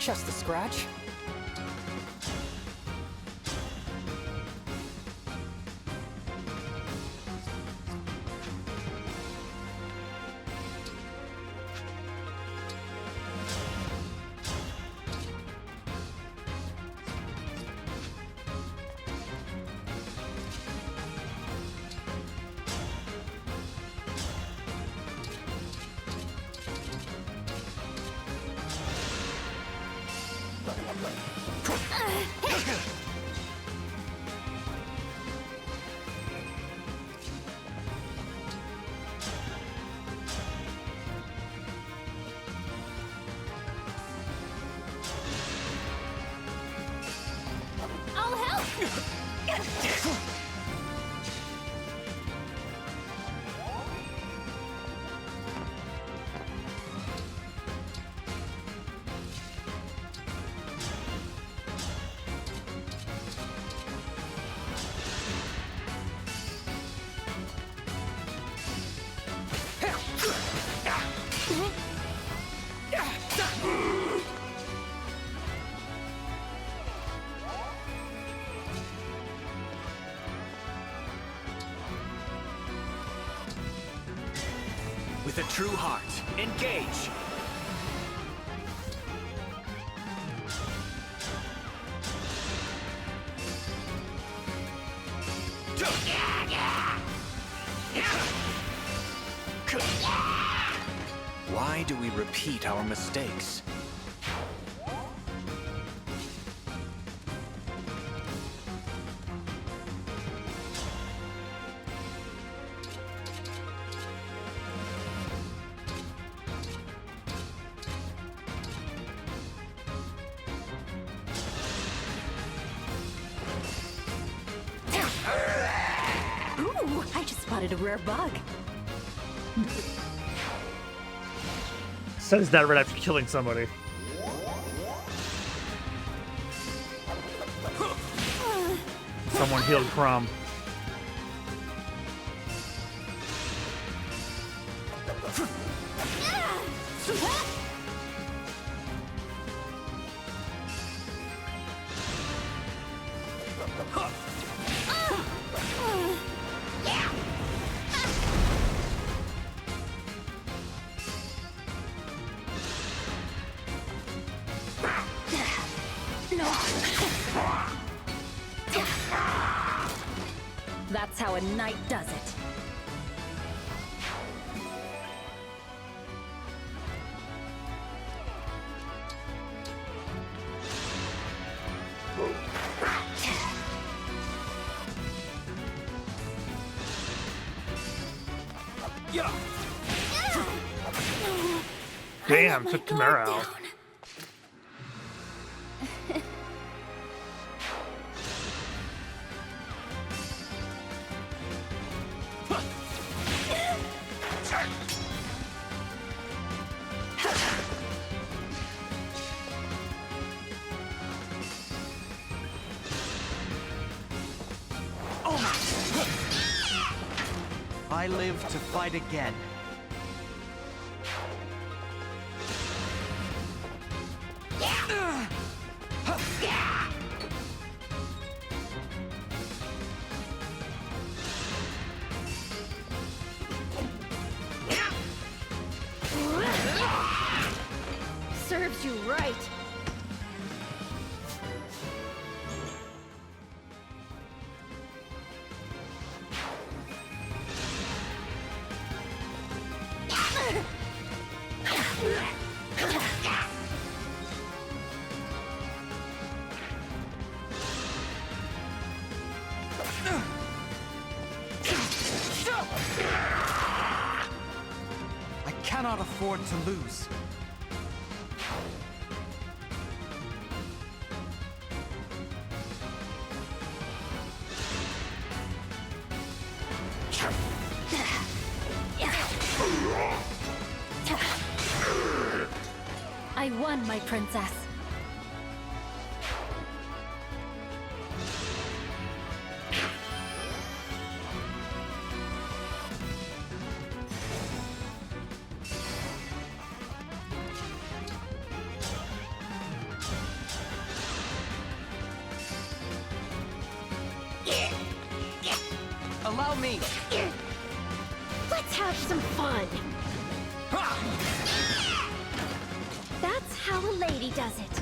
Just a scratch? I'll help! With a true heart, engage! Why do we repeat our mistakes? Ooh, I just spotted a rare bug. Says that right after killing somebody. Someone healed Crom. That's how a knight does it. Damn, took Tamara out. I live to fight again. Serves you right. I cannot afford to lose. I won, my princess. Allow me. Let's have some fun. That's how a lady does it.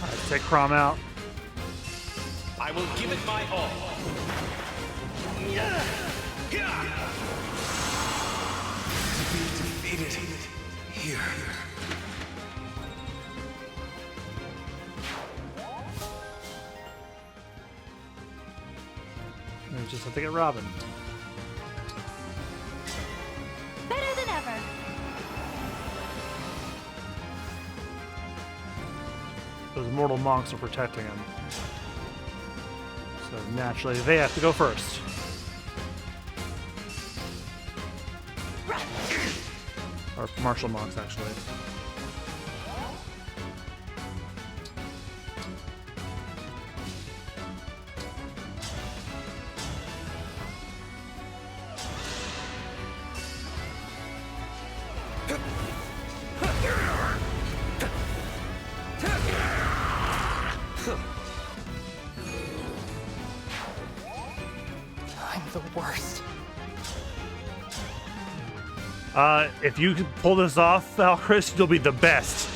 Alright, take Crom out. I will give it my all. To be defeated here. We just have to get Robin. Better than ever. Those mortal monks are protecting him. So naturally, they have to go first. Or martial monks, actually. I'm the worst. If you can pull this off, Valkyris, you'll be the best.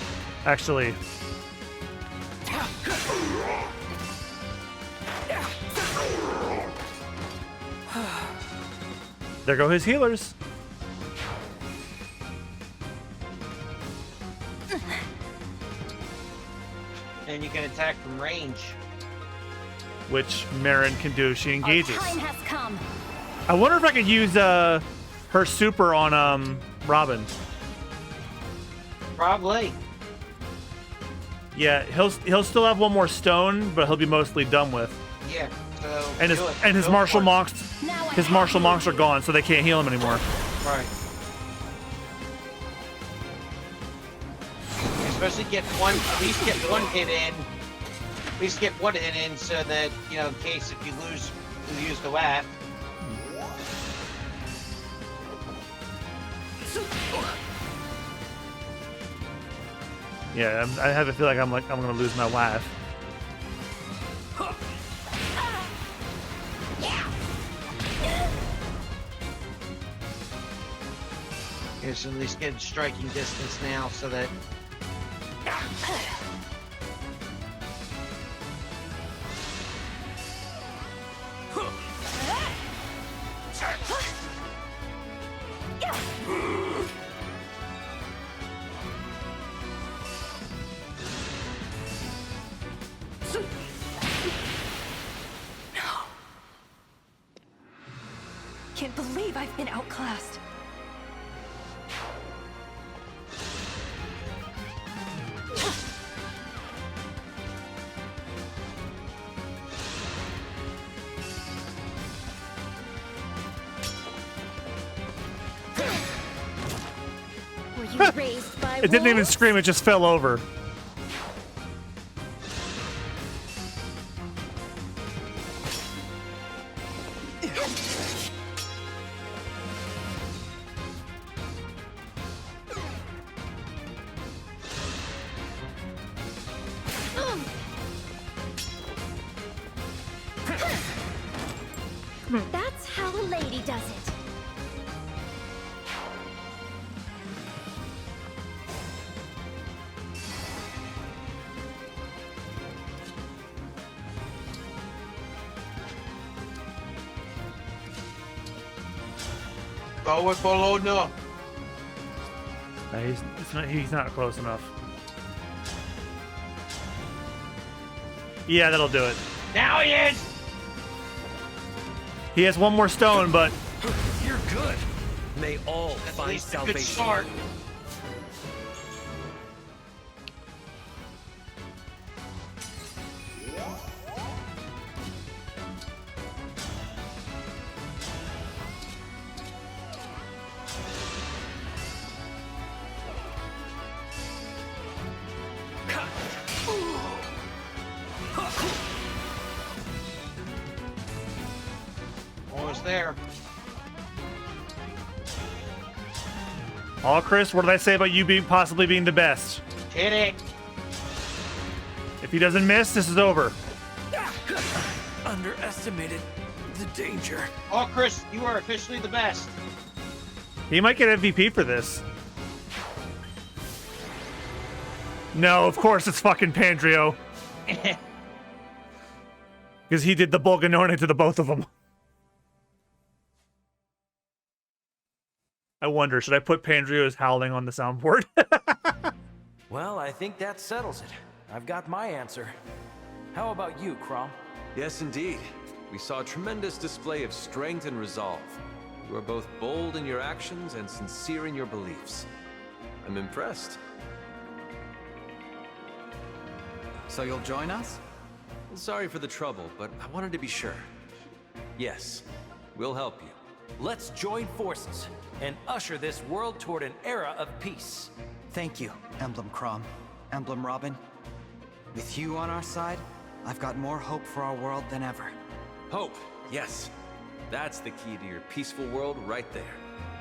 Actually. There go his healers. And you can attack from range. Which Marin can do if she engages. Our time has come. I wonder if I could use her super on Robin. Probably. Yeah, he'll still have one more stone, but he'll be mostly done with. Yeah. So And his do it. and his Go martial for it. monks, his martial monks are gone, so they can't heal him anymore. Right. Especially get one, at least get one hit in. At least get one hit in, so that in case if you lose, you use the WAF. Yeah, I have a feel like I'm gonna lose my wife. Yeah, so at least get striking distance now, so that. believe I've been outclassed. Were you raised by It didn't even wolves? scream, it just fell over. That's how a lady does it. Go with below no. He's not close enough. Yeah, that'll do it. Now he is. He has one more stone, but You're good. May all At find least a salvation. good start. Almost there. oh, Chris, what did I say about you possibly being the best? Hit it. If he doesn't miss, this is over. Underestimated the danger. Oh, Chris, you are officially the best. He might get MVP for this. No, of course it's fucking Pandrio. Because he did the Bolganone to the both of them. I wonder, should I put Pandrio's howling on the soundboard? Well, I think that settles it. I've got my answer. How about you, Crom? Yes, indeed. We saw a tremendous display of strength and resolve. You are both bold in your actions and sincere in your beliefs. I'm impressed. So you'll join us? Sorry for the trouble, but I wanted to be sure. Yes, we'll help you. Let's join forces and usher this world toward an era of peace. Thank you, Emblem Crom. Emblem Robin. With you on our side, I've got more hope for our world than ever. Hope, yes. That's the key to your peaceful world right there.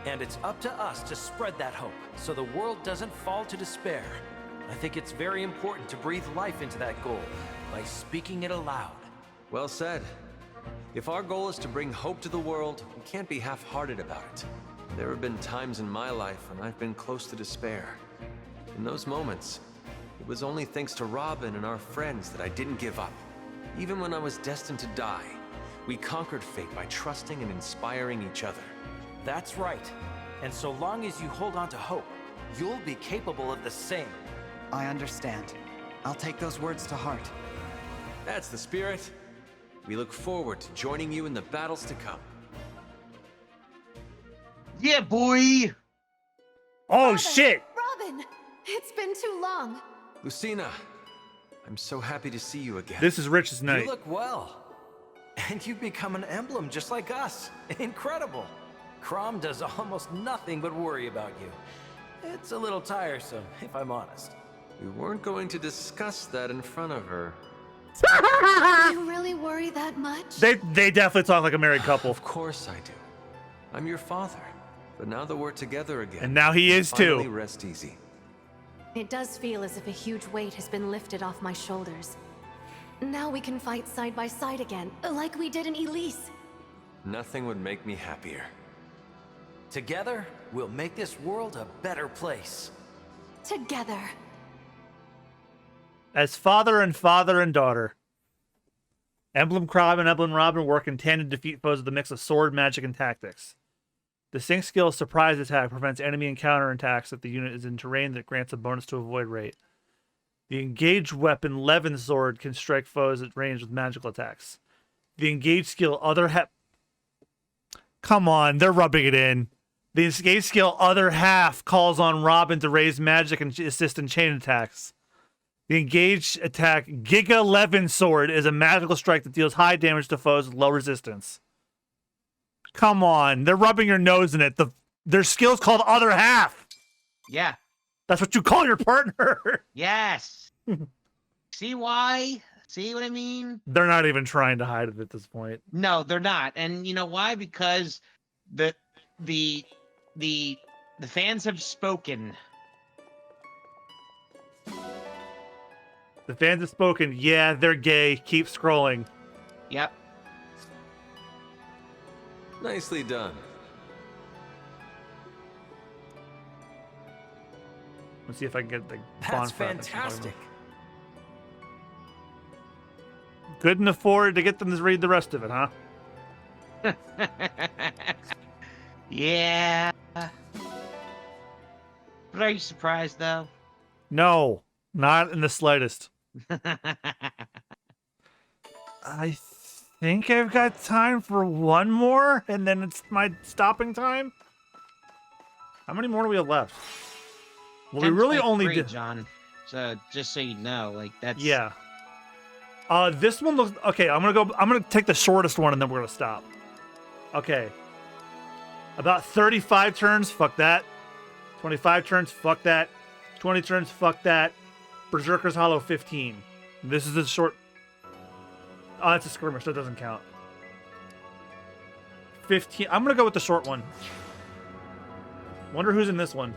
And it's up to us to spread that hope so the world doesn't fall to despair. I think it's very important to breathe life into that goal by speaking it aloud. Well said. If our goal is to bring hope to the world, we can't be half-hearted about it. There have been times in my life when I've been close to despair. In those moments, it was only thanks to Robin and our friends that I didn't give up. Even when I was destined to die, we conquered fate by trusting and inspiring each other. That's right. And so long as you hold on to hope, you'll be capable of the same. I understand. I'll take those words to heart. That's the spirit. We look forward to joining you in the battles to come. Yeah, boy! Oh, shit! Robin! It's been too long. Lucina, I'm so happy to see you again. This is Rich's night. You look well. And you've become an emblem just like us. Incredible. Crom does almost nothing but worry about you. It's a little tiresome, if I'm honest. We weren't going to discuss that in front of her. You really worry that much? They definitely talk like a married couple. Of course I do. I'm your father. But now that we're together again, And now he is too. finally rest easy. It does feel as if a huge weight has been lifted off my shoulders. Now we can fight side by side again, like we did in Elise. Nothing would make me happier. Together, we'll make this world a better place. Together. As father and daughter. Emblem Crom and Emblem Robin work in tandem to defeat foes with a mix of sword, magic, and tactics. The sync skill Surprise Attack prevents enemy and counter attacks if the unit is in terrain that grants a bonus to avoid rate. The engaged weapon Levin Sword can strike foes at range with magical attacks. The engaged skill Come on, they're rubbing it in. The escape skill other half calls on Robin to raise magic and assist in chain attacks. The engaged attack Giga 11 Sword is a magical strike that deals high damage to foes with low resistance. Come on, they're rubbing your nose in it. Their skill's called other half. Yeah. That's what you call your partner. Yes. See why? See what I mean? They're not even trying to hide it at this point. No, they're not. And you know why? Because the fans have spoken. The fans have spoken. Yeah, they're gay. Keep scrolling. Yep. Nicely done. Let's see if I can get the That's bonfire. fantastic. Couldn't afford to get them to read the rest of it, huh? Yeah. But are you surprised, though? No, not in the slightest. I think I've got time for one more, and then it's my stopping time. How many more do we have left? Well, we really only did, John. So just so you know, like that's yeah. This one looks okay. I'm gonna take the shortest one, and then we're gonna stop. Okay. About 35 turns. Fuck that. 25 turns. Fuck that. 20 turns. Fuck that. Berserker's Hollow 15. This is a short. Oh, that's a skirmish, so it doesn't count. 15. I'm gonna go with the short one. Wonder who's in this one.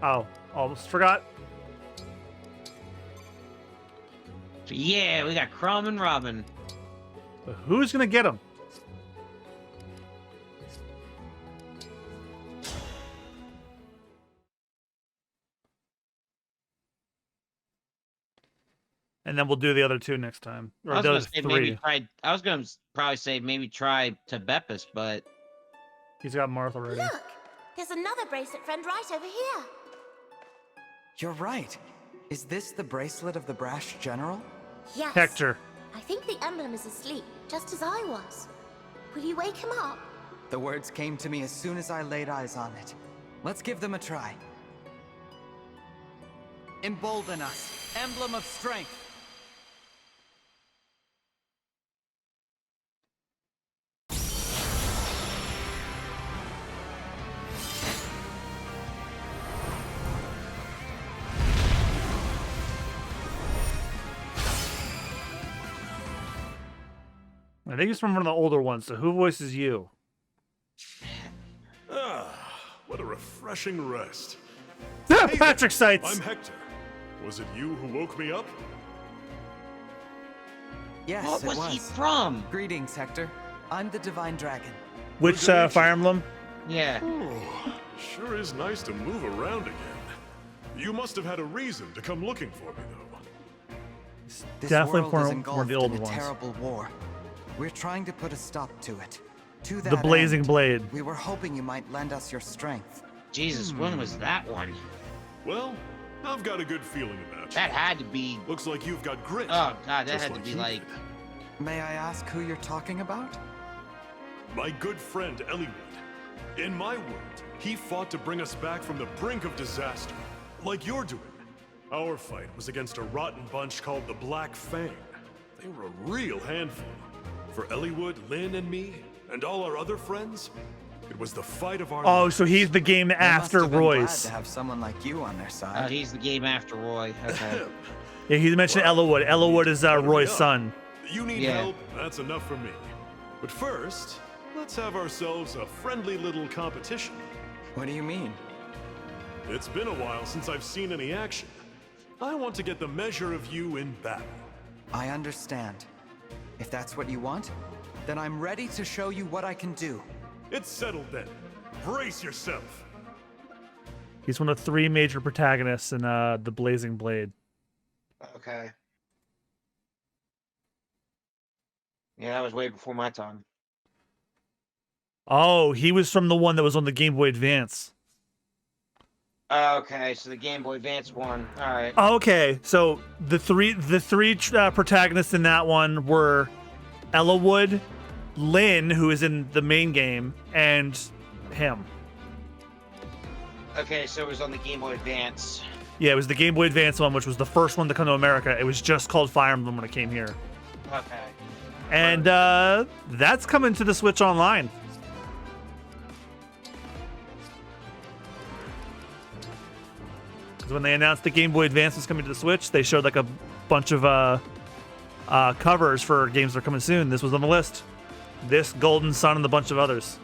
Oh, almost forgot. Yeah, we got Crom and Robin. But who's gonna get him? And then we'll do the other two next time. Or I was the gonna other say three. maybe try. I was gonna probably say maybe try to Beppis, but He's got Marth already. Look, there's another bracelet friend right over here. You're right. Is this the bracelet of the brash general? Yes. Hector. I think the emblem is asleep, just as I was. Will you wake him up? The words came to me as soon as I laid eyes on it. Let's give them a try. Embolden us, emblem of strength. I think he's from one of the older ones, so who voices you? Ah, what a refreshing rest. Hey, Patrick Seitz! I'm Hector. Was it you who woke me up? Yes, what it was he from? Greetings, Hector. I'm the Divine Dragon. Which Fire Emblem? Yeah. Ooh, sure is nice to move around again. You must have had a reason to come looking for me, though. This Definitely world one is of engulfed the older in a ones. terrible war. We're trying to put a stop to it. To that The Blazing end, Blade. We were hoping you might lend us your strength. Jesus, when was that one? Well, I've got a good feeling about you. That had to be. Looks like you've got grit. Oh God, that just had to be you like. did. May I ask who you're talking about? My good friend Eliwood. In my world, he fought to bring us back from the brink of disaster, like you're doing. Our fight was against a rotten bunch called the Black Fang. They were a real handful. For Eliwood, Lynn, and me, and all our other friends, it was the fight of our Oh, lives. so he's the game They after must have been glad Roy's. to have someone like you on their Oh, side. he's the game after Roy. Okay. Yeah, he mentioned Eliwood. Eliwood is Roy's up. son. You need Yeah. help, that's enough for me. But first, let's have ourselves a friendly little competition. What do you mean? It's been a while since I've seen any action. I want to get the measure of you in battle. I understand. If that's what you want, then I'm ready to show you what I can do. It's settled then. Brace yourself. He's one of 3 major protagonists in the Blazing Blade. Okay. Yeah, that was way before my time. Oh, he was from the one that was on the Game Boy Advance. Okay, so the Game Boy Advance one. All right. Okay, so the three protagonists in that one were Eliwood, Lynn, who is in the main game, and him. Okay, so it was on the Game Boy Advance. Yeah, it was the Game Boy Advance one, which was the first one to come to America. It was just called Fire Emblem when it came here. Okay. And that's coming to the Switch Online. Because when they announced the Game Boy Advance was coming to the Switch, they showed like a bunch of covers for games that are coming soon. This was on the list. This, Golden Sun, and a bunch of others.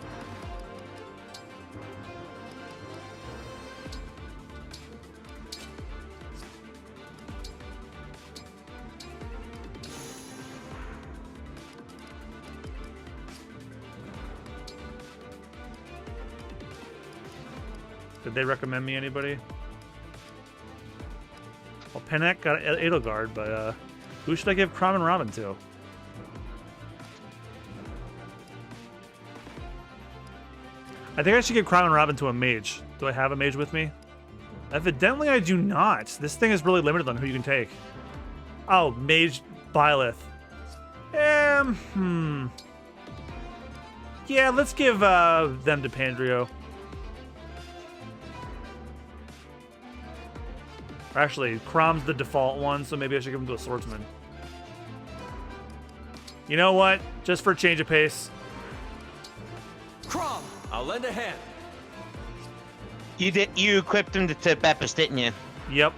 Did they recommend me anybody? Well, Pennek got Edelgard, but who should I give Crom and Robin to? I think I should give Crom and Robin to a mage. Do I have a mage with me? Evidently I do not. This thing is really limited on who you can take. Oh, Mage Byleth. Yeah, let's give them to Pandrio. Actually, Crom's the default one, so maybe I should give him to a swordsman. You know what? Just for a change of pace. Crom, I'll lend a hand. You equipped him to Bepis, didn't you? Yep.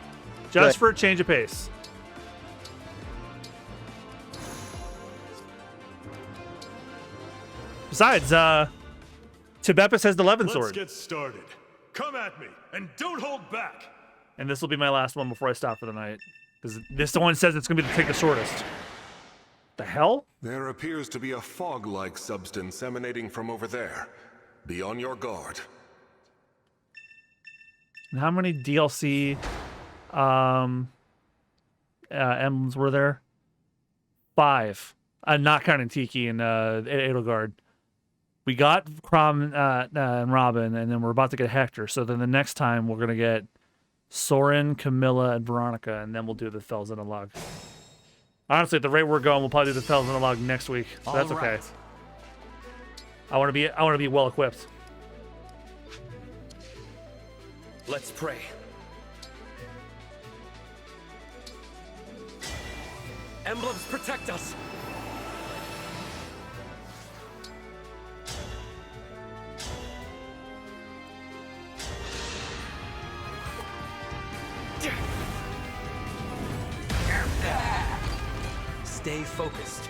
Just Good. for a change of pace. Besides, Tibepis has the Levin sword. Let's get started. Come at me, and don't hold back. And this will be my last one before I stop for the night. Because this one says it's going to be to take the shortest. The hell? There appears to be a fog-like substance emanating from over there. Be on your guard. And how many DLC emblems were there? 5. Not counting Tiki and Edelgard. We got Crom and Robin, and then we're about to get Hector. So then the next time we're going to get Soren, Camilla, and Veronica, and then we'll do the Fell Xenologue. Honestly, at the rate we're going, we'll probably do the Fell Xenologue next week. So that's okay. I want to be well equipped. Let's pray. Emblems protect us. Stay focused.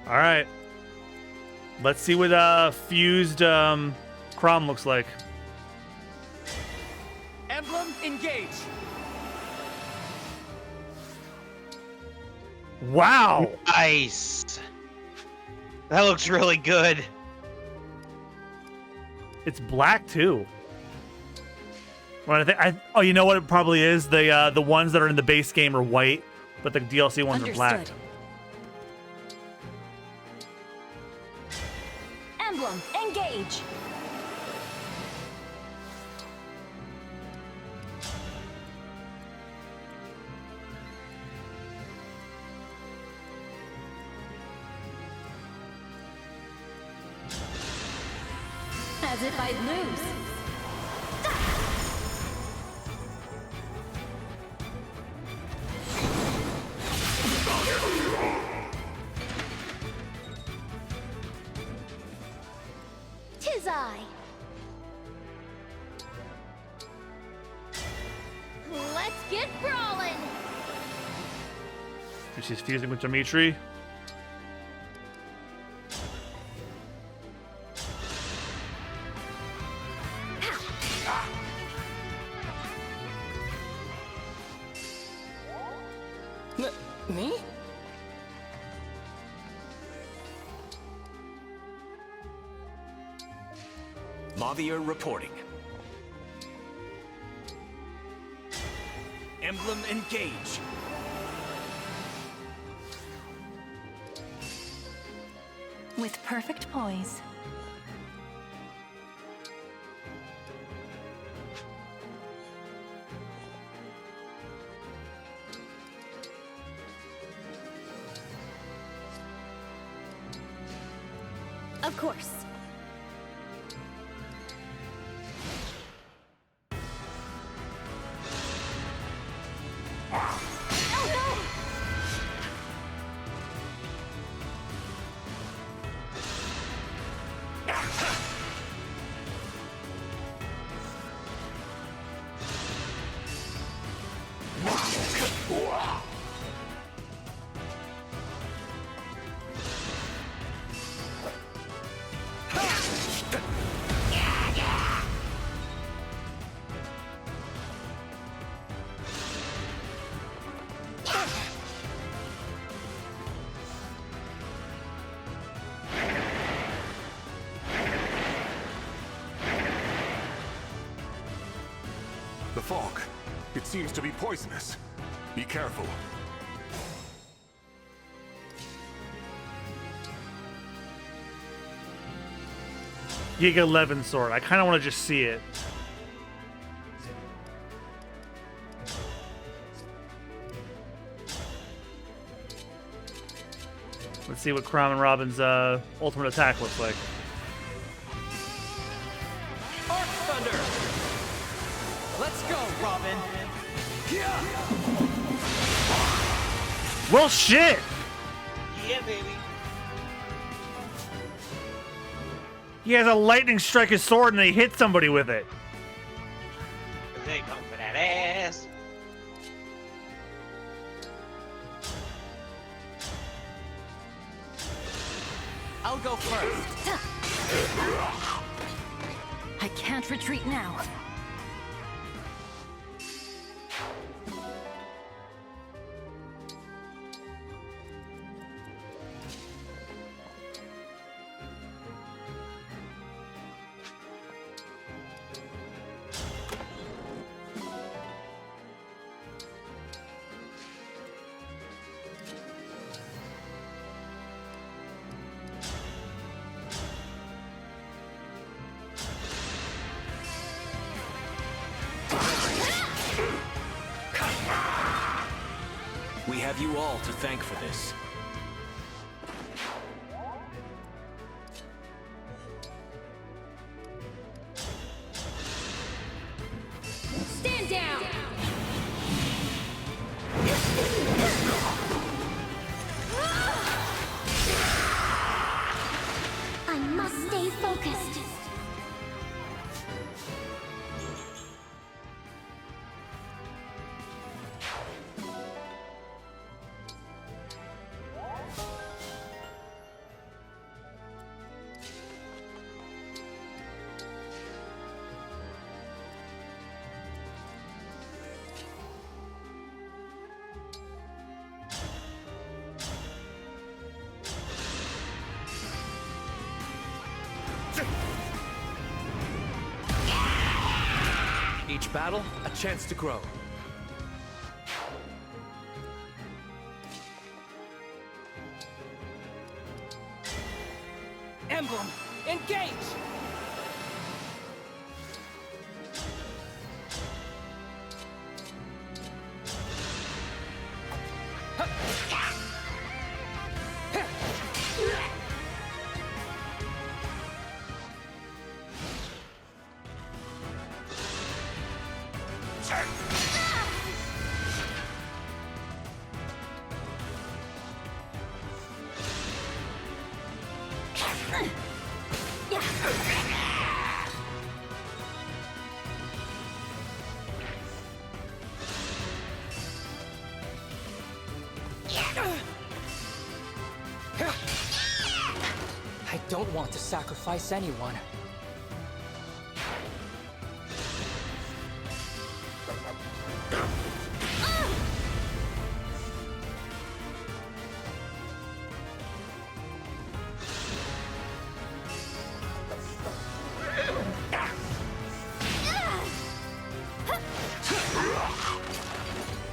All right. Let's see what fused Crom looks like. Emblem, engage. Wow. Nice. That looks really good. It's black too. Well, oh, you know what it probably is? The ones that are in the base game are white, but the DLC ones are black. Emblem, engage. As if I'd lose. Tis I. Let's get brawling. She's fusing with Dimitri. Me? Mavier reporting. Emblem engage. With perfect poise. Of course. The fog. It seems to be poisonous. Be careful. Gig 11 sword. I kind of want to just see it. Let's see what Chrom and Robin's ultimate attack looks like. Arc Thunder! Let's go, Robin! Well, shit! Yeah, baby. He has a lightning strike his sword and he hits somebody with it. They come for that ass. I'll go first. I can't retreat now. We have you all to thank for this. Stand down! I must stay focused. Each battle, a chance to grow. Emblem, engage! I don't want to sacrifice anyone.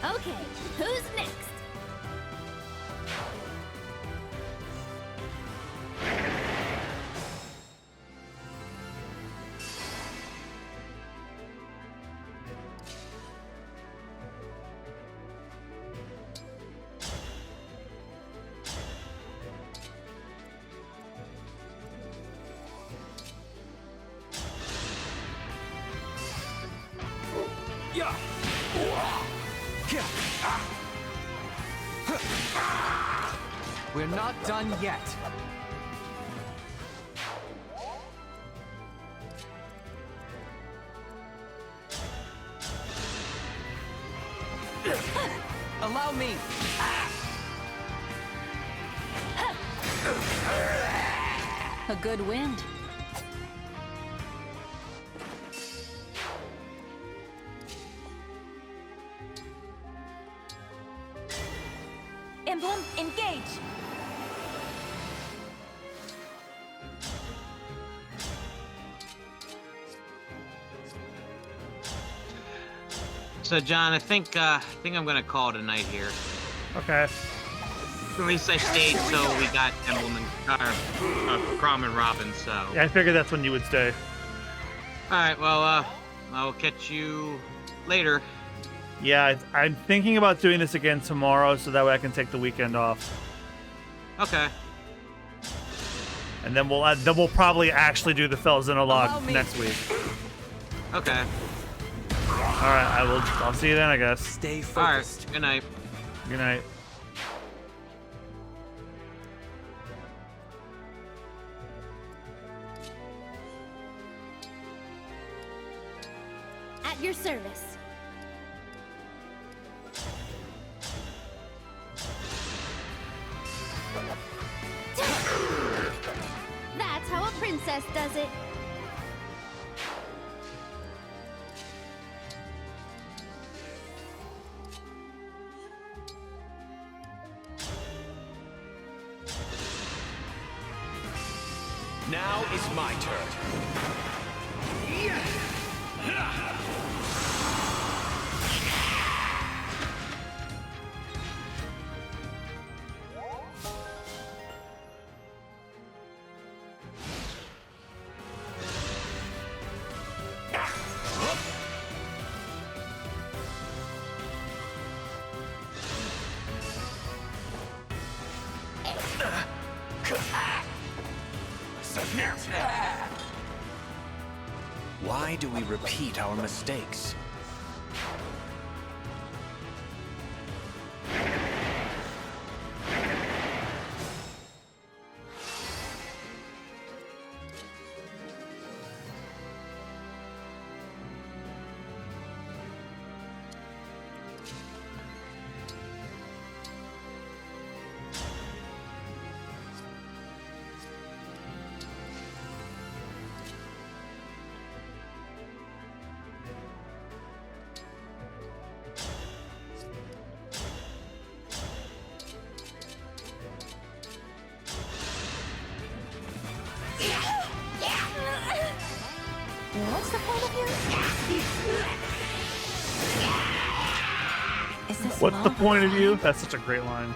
Okay, who's next? We're not done yet. Allow me. A good wind. Emblem, engage! So, John, I think I'm gonna call it a night here. Okay. At least I stayed so we got Emblem and Crom and Robin. So. Yeah, I figured that's when you would stay. All right. Well, I'll catch you later. Yeah, I'm thinking about doing this again tomorrow, so that way I can take the weekend off. Okay. And then we'll probably actually do the Fell Xenologue next week. Okay. All right, I'll see you then, I guess. Stay focused. All right. Good night. Good night. At your service. That's how a princess does it. Now is my turn. Why do we repeat our mistakes? What's the point of you? Is this What's the love? point of you? That's such a great line.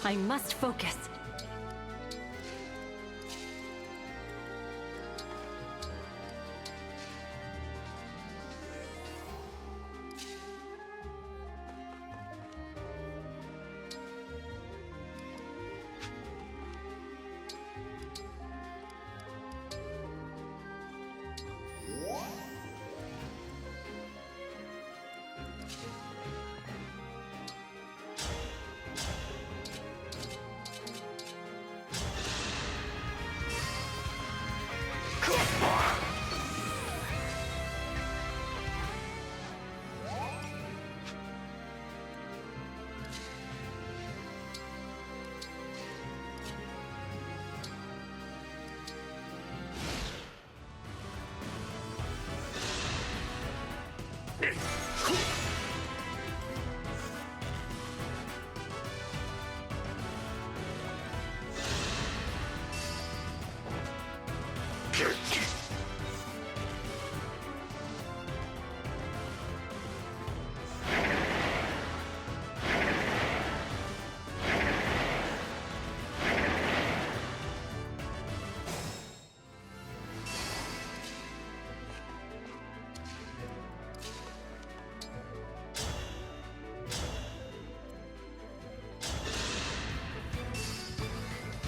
I must focus.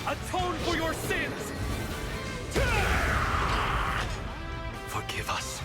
Atone for your sins! Forgive us.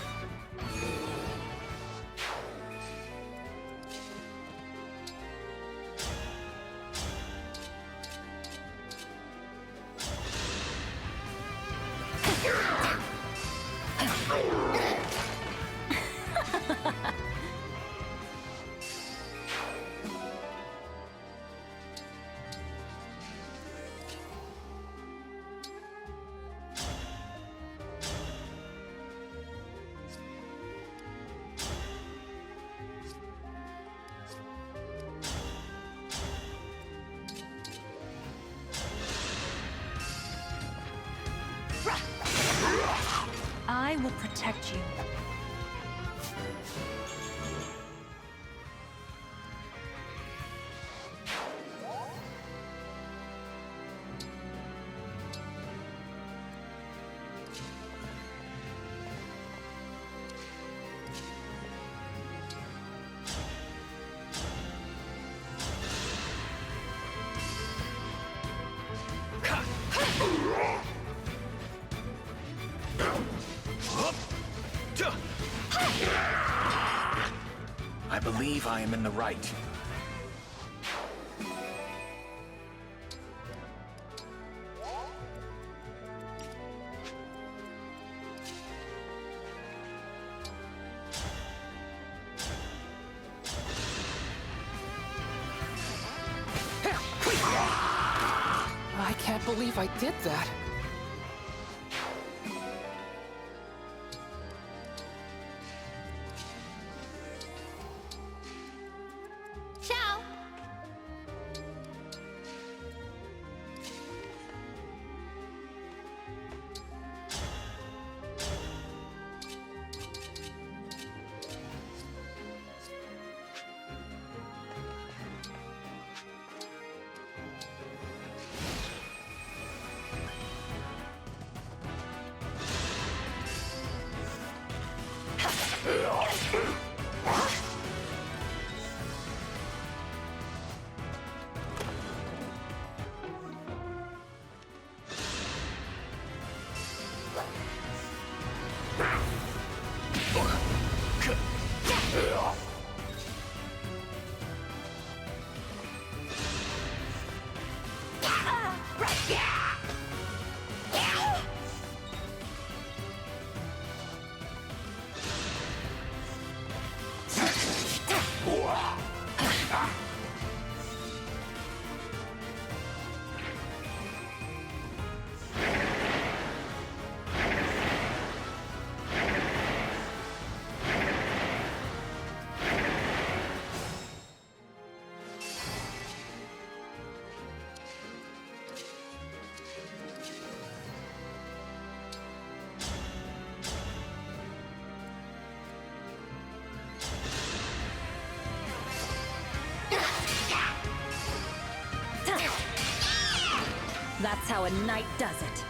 I will protect you. I believe I am in the right. I can't believe I did that. Ciao! That's how a knight does it.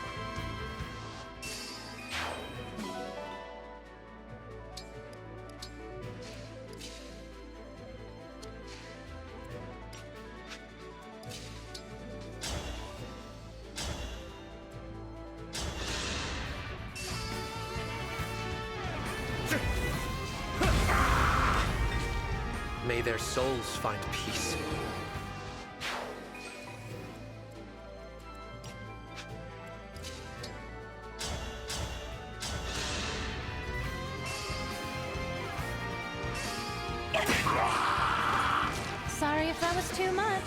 May their souls find peace. Sorry if that was too much.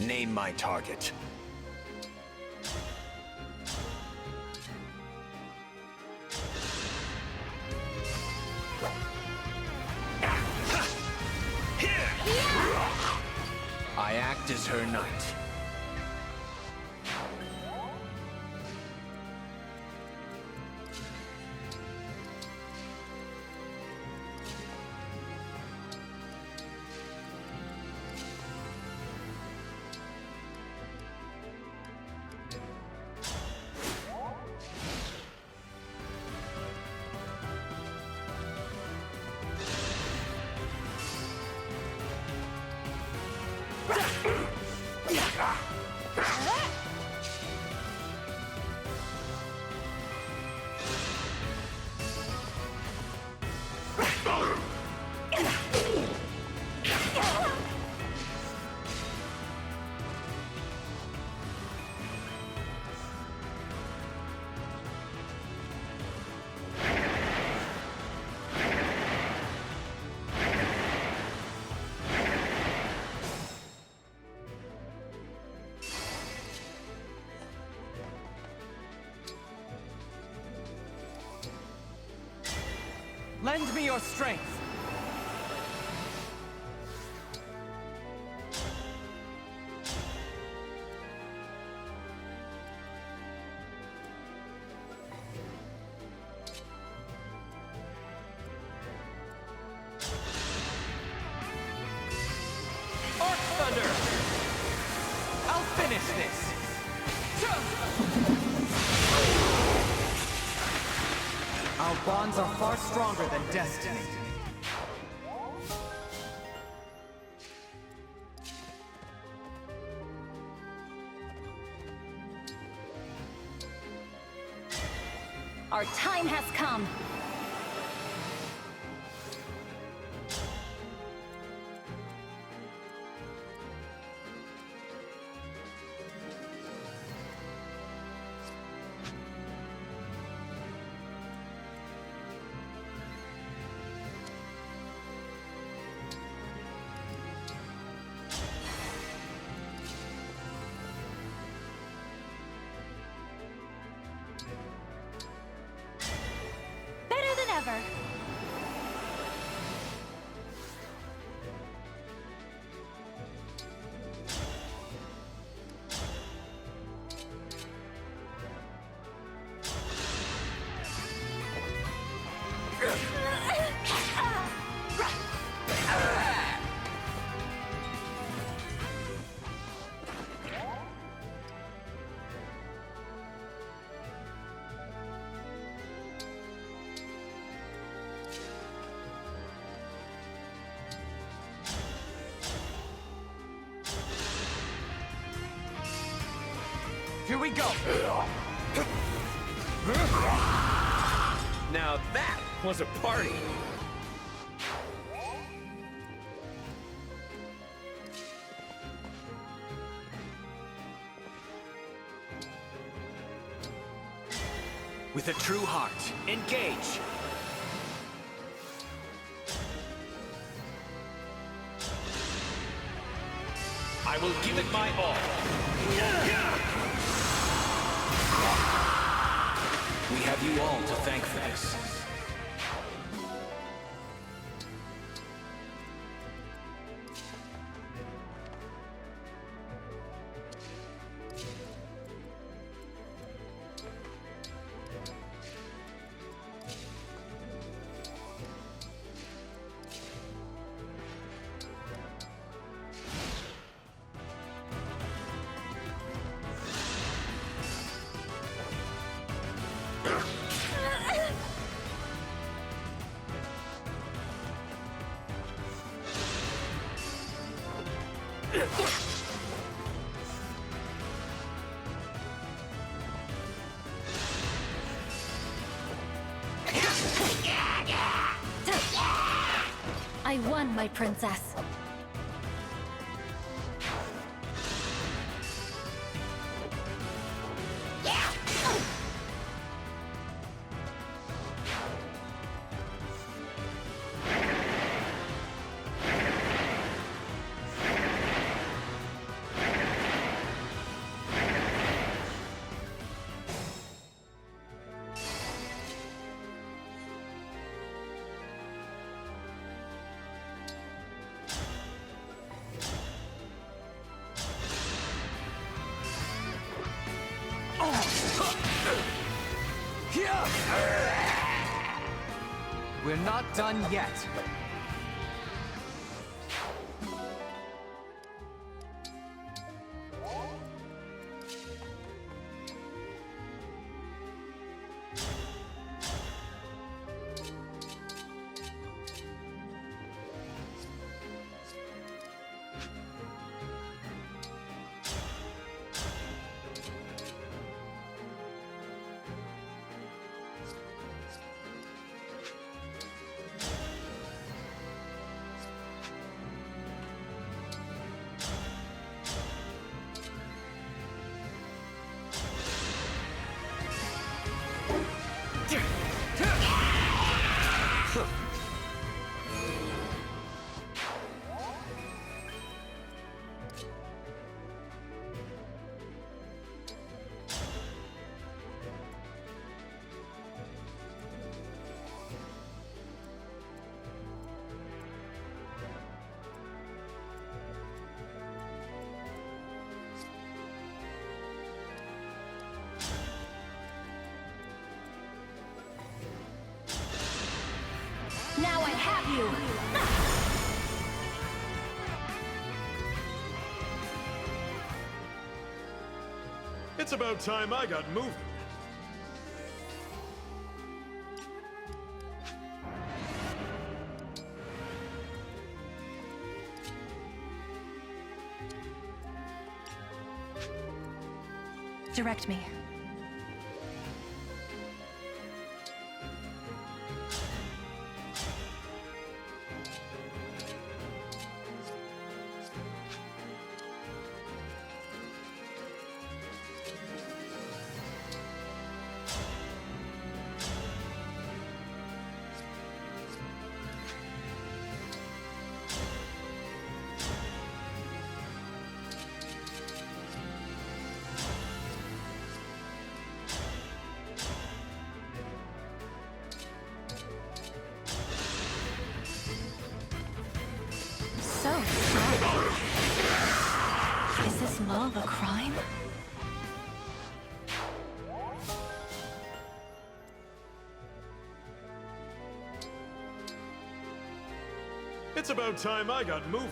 Name my target. I act as her knight. Lend me your strength. finish this! Our bonds are far stronger than destiny. Our time has come. Better than ever. Here we go! Now that was a party! With a true heart, engage! I will give it my all. We have you all to thank for this. I won, my princess. We're not done yet. It's about time I got moving. Direct me. So strong. Is this love a crime? It's about time I got moving.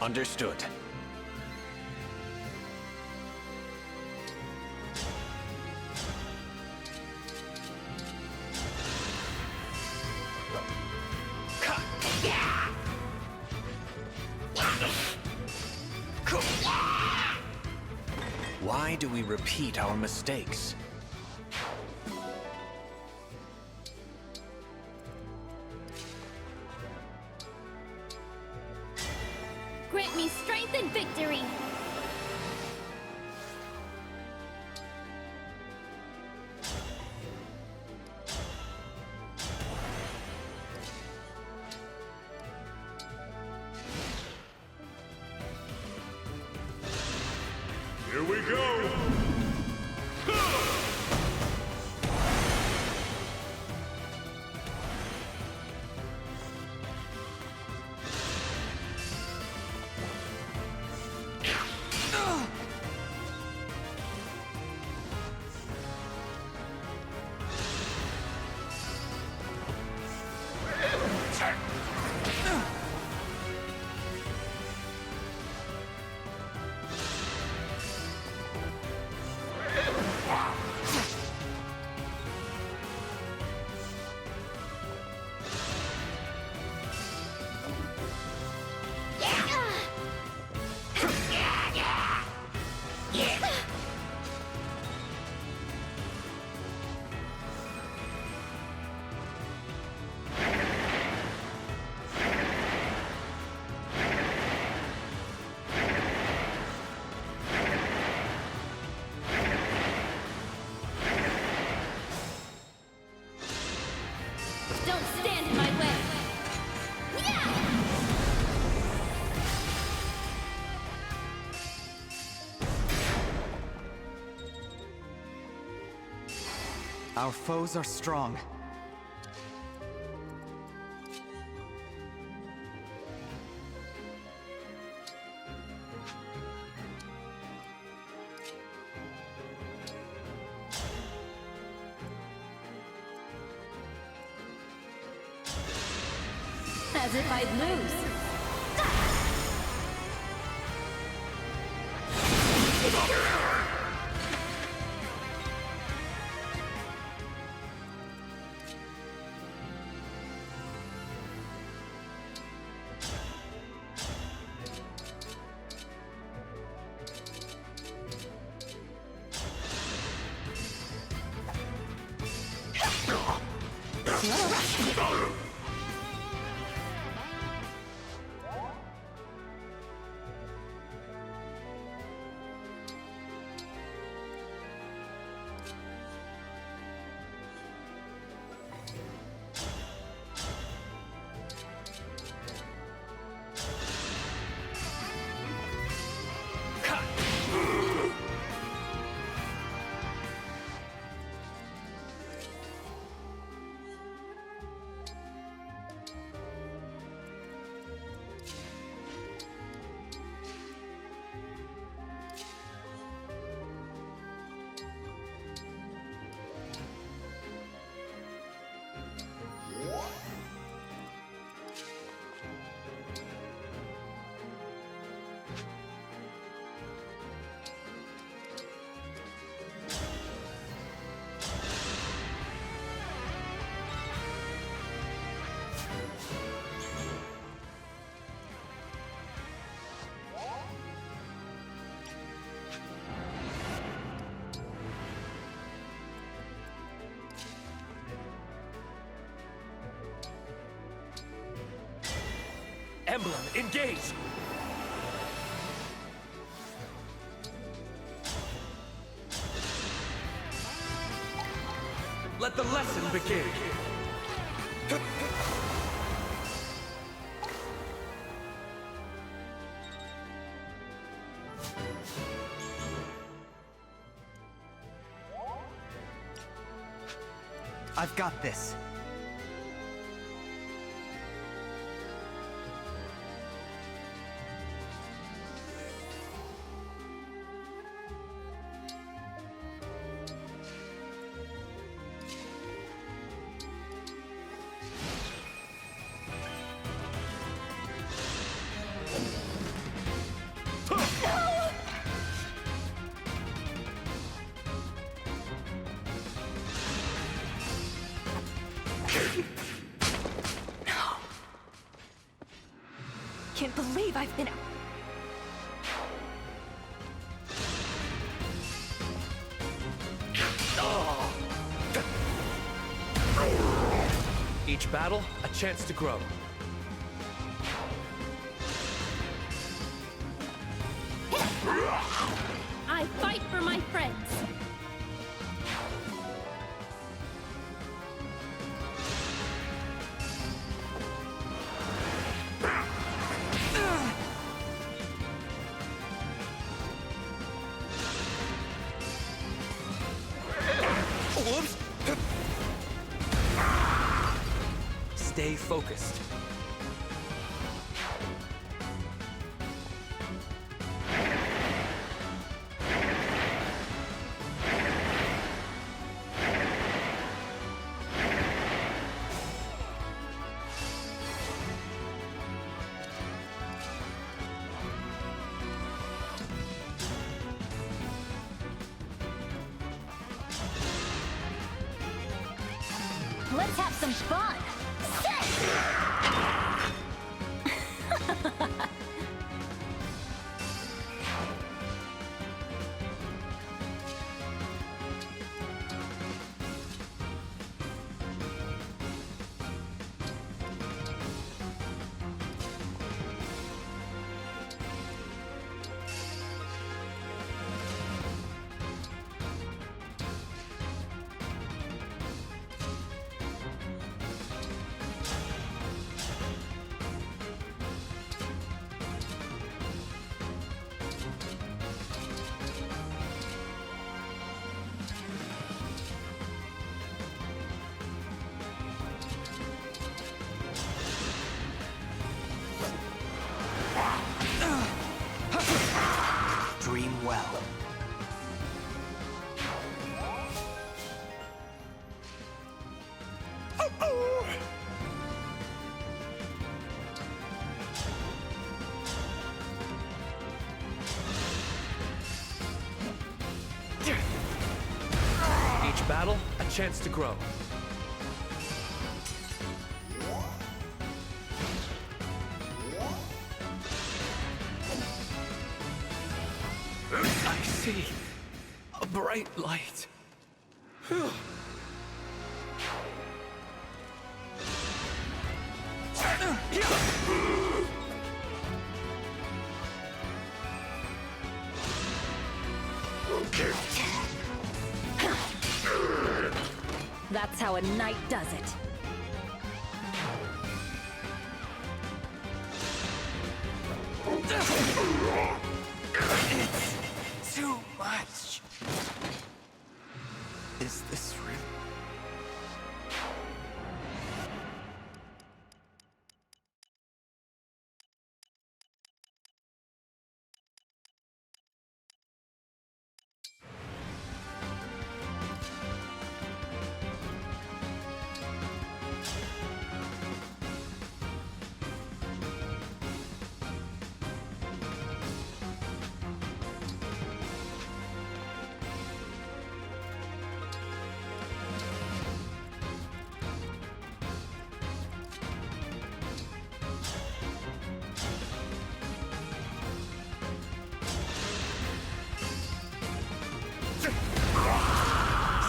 Understood. Why do we repeat our mistakes? Grant me strength and victory! Here we go! Don't stand in my way! Our foes are strong. As if I'd lose. Emblem, engage! Let the lesson begin! I've got this. Can't believe I've been... Each battle, a chance to grow. I fight for my friends. Whoops! Stay focused. Let's have some fun. Dream well. Each battle, a chance to grow. I see a bright light. That's how a knight does it. It's too much. Is this real?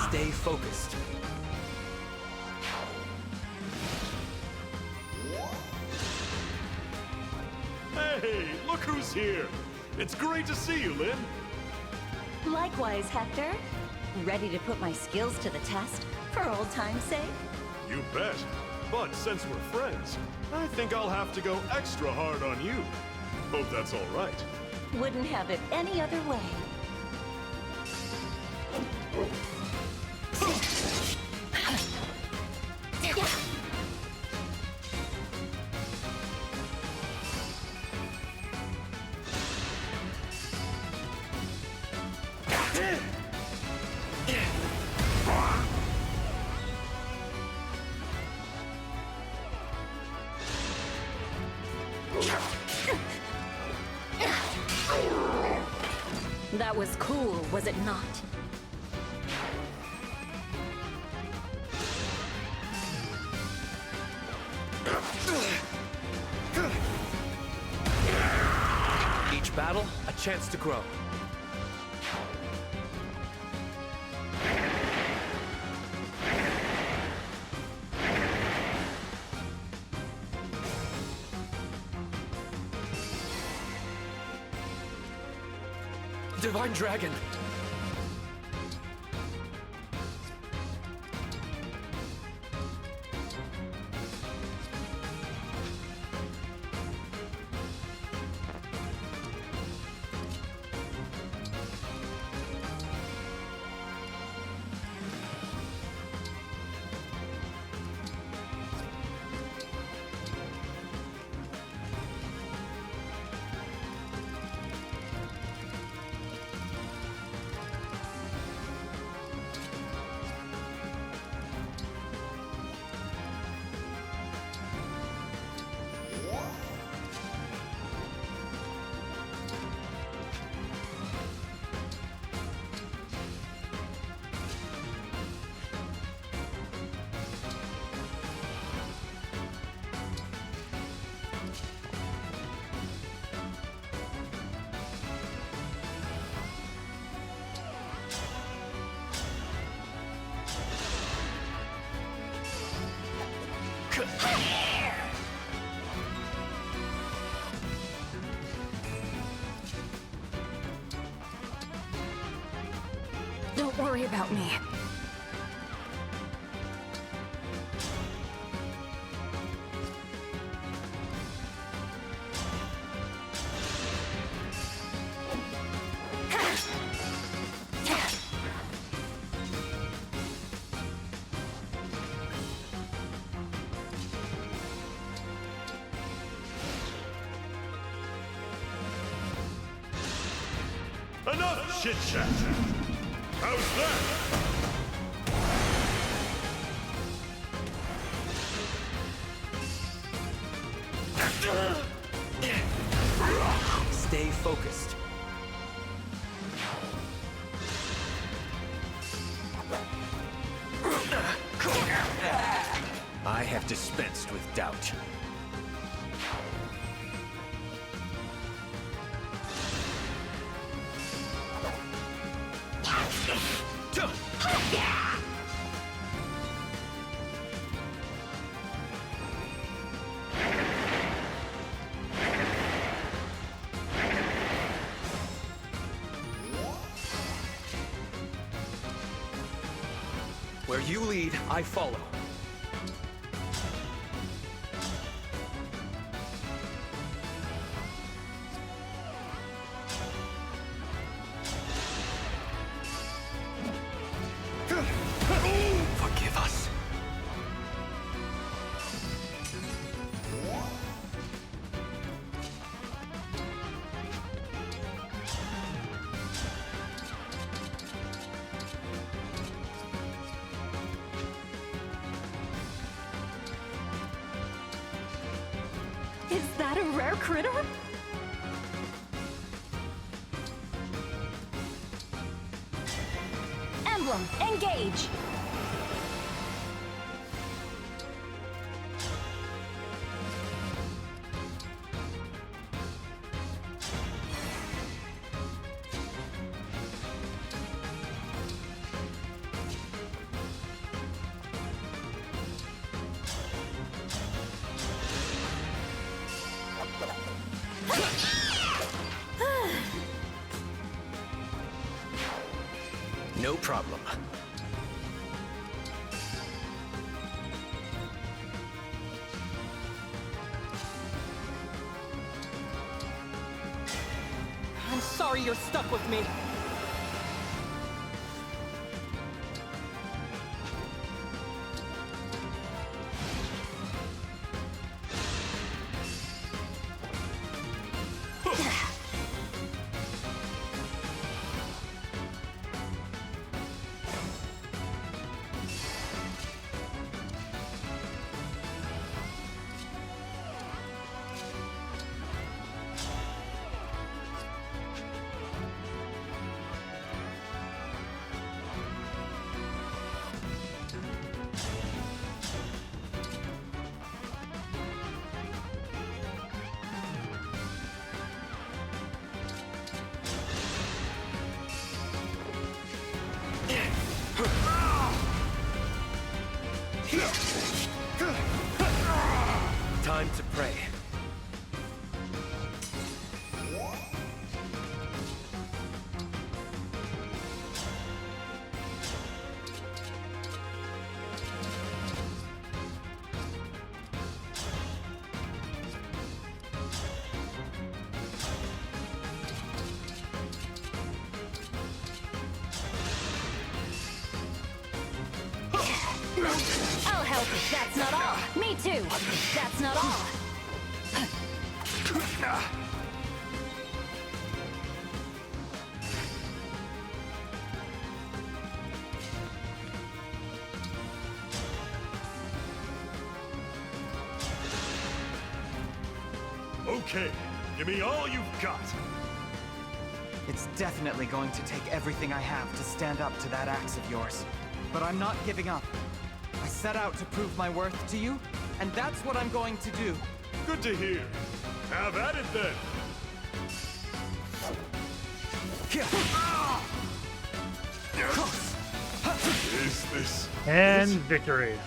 Stay focused. Hey, look who's here! It's great to see you, Lynn. Likewise, Hector. Ready to put my skills to the test, for old time's sake? You bet. But since we're friends, I think I'll have to go extra hard on you. Hope that's all right. Wouldn't have it any other way. That was cool, was it not? Each battle, a chance to grow. Divine Dragon! Don't worry about me. Enough chit-chat! How's that? Stay focused. I have dispensed with doubt. Where you lead, I follow. Forgive us. Is that a rare critter? Emblem, engage! No problem. I'm sorry you're stuck with me. Time to pray. I'll help if that's not all. Me too. That's not all. Okay, give me all you've got. It's definitely going to take everything I have to stand up to that axe of yours. But I'm not giving up. I set out to prove my worth to you, and that's what I'm going to do. Good to hear. Have at it then. Is this... And victory.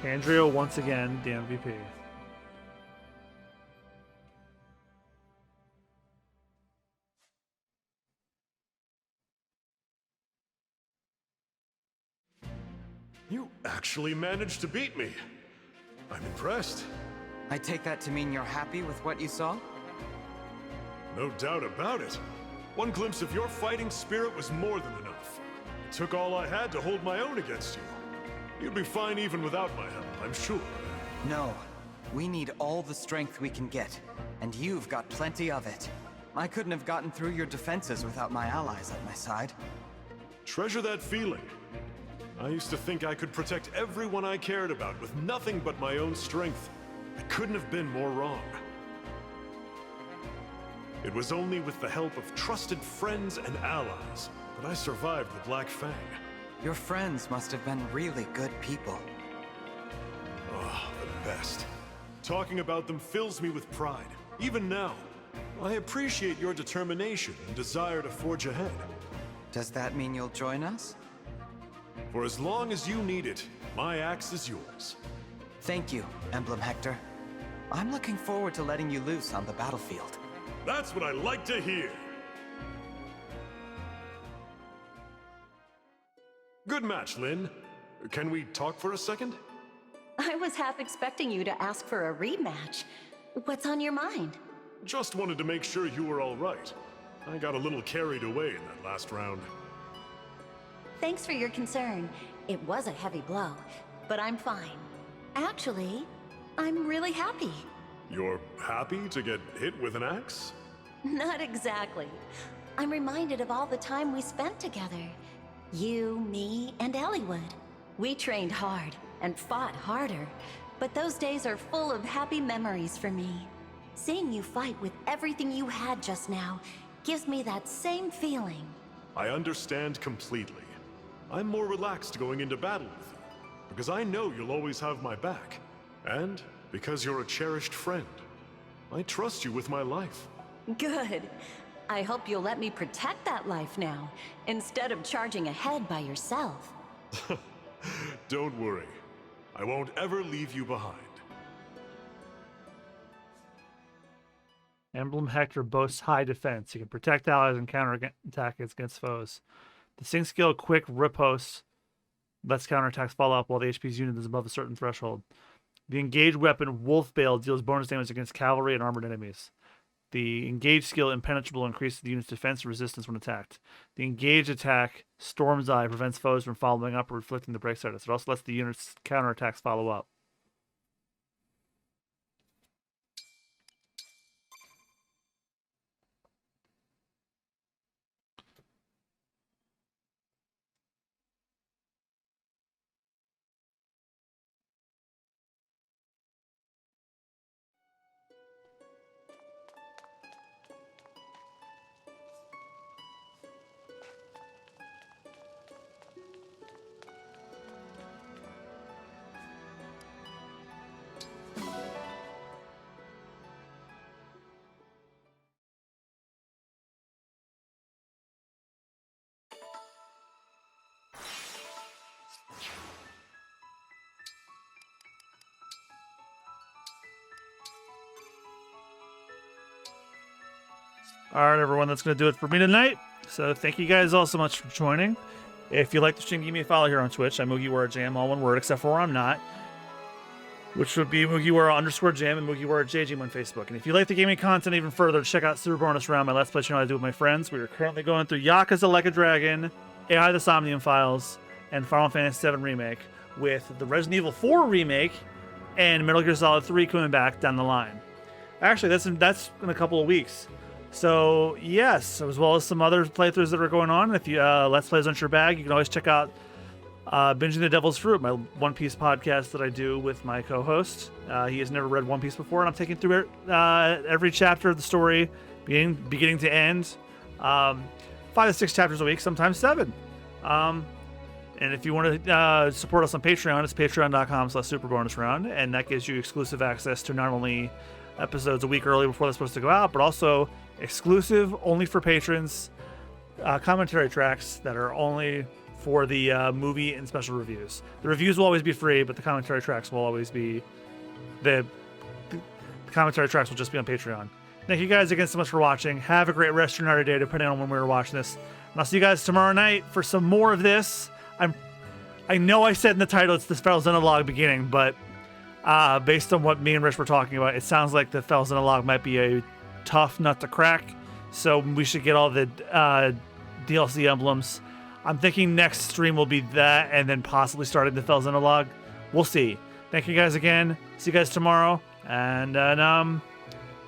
Andrea once again the MVP. You actually managed to beat me. I'm impressed. I take that to mean you're happy with what you saw? No doubt about it. One glimpse of your fighting spirit was more than enough. It took all I had to hold my own against you. You'd be fine even without my help, I'm sure. No. We need all the strength we can get, and you've got plenty of it. I couldn't have gotten through your defenses without my allies at my side. Treasure that feeling. I used to think I could protect everyone I cared about with nothing but my own strength. I couldn't have been more wrong. It was only with the help of trusted friends and allies that I survived the Black Fang. Your friends must have been really good people. Oh, the best. Talking about them fills me with pride, even now. I appreciate your determination and desire to forge ahead. Does that mean you'll join us? For as long as you need it, my axe is yours. Thank you, Emblem Hector. I'm looking forward to letting you loose on the battlefield. That's what I like to hear. Good match, Lynn. Can we talk for a second? I was half expecting you to ask for a rematch. What's on your mind? Just wanted to make sure you were all right. I got a little carried away in that last round. Thanks for your concern. It was a heavy blow, but I'm fine. Actually, I'm really happy. You're happy to get hit with an axe? Not exactly. I'm reminded of all the time we spent together. You, me, and Elliewood. We trained hard and fought harder, but those days are full of happy memories for me. Seeing you fight with everything you had just now gives me that same feeling. I understand completely. I'm more relaxed going into battle with you, because I know you'll always have my back. And because you're a cherished friend. I trust you with my life. Good. I hope you'll let me protect that life now, instead of charging ahead by yourself. Don't worry. I won't ever leave you behind. Emblem Hector boasts high defense. You can protect allies and counterattack against foes. The Sync skill Quick Riposte lets counterattacks fall off while the HP's unit is above a certain threshold. The engaged weapon Wolf Bale deals bonus damage against cavalry and armored enemies. The engaged skill Impenetrable increases the unit's defense and resistance when attacked. The engaged attack Storm's Eye prevents foes from following up or inflicting the break status. It also lets the unit's counterattacks follow up. All right, everyone, that's going to do it for me tonight. So thank you guys all so much for joining. If you like the stream, give me a follow here on Twitch. I'm MugiwaraJM, all one word, except for where I'm not, which would be Mugiwara_Jam and MugiwaraJM on Facebook. And if you like the gaming content even further, check out Super Bonus Round, my Let's Play channel I do with my friends. We are currently going through Yakuza Like a Dragon, AI the Somnium Files, and Final Fantasy VII Remake, with the Resident Evil 4 Remake and Metal Gear Solid 3 coming back down the line. Actually, that's in a couple of weeks. So, yes, as well as some other playthroughs that are going on. If you Let's Plays aren't your bag, you can always check out Binging the Devil's Fruit, my One Piece podcast that I do with my co-host. He has never read One Piece before, and I'm taking through every chapter of the story, beginning to end. 5 to 6 chapters a week, sometimes 7. And if you want to support us on Patreon, it's patreon.com/superbonusround, and that gives you exclusive access to not only episodes a week early before they're supposed to go out, but also exclusive, only for patrons, commentary tracks that are only for the movie and special reviews. The reviews will always be free, but the commentary tracks will always be the commentary tracks will just be on Patreon. Thank you guys again so much for watching. Have a great rest of your night or day, depending on when we were watching this. And I'll see you guys tomorrow night for some more of this. I know I said in the title it's the Fell Xenologue beginning, but based on what me and Rich were talking about, it sounds like the Fell Xenologue might be a tough nut to crack. So we should get all the DLC emblems. I'm thinking next stream will be that, and then possibly starting the Fell Xenologue. We'll see. Thank you guys again. See you guys tomorrow. And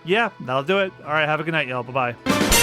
yeah, that'll do it. All right, have a good night, y'all. Bye-bye.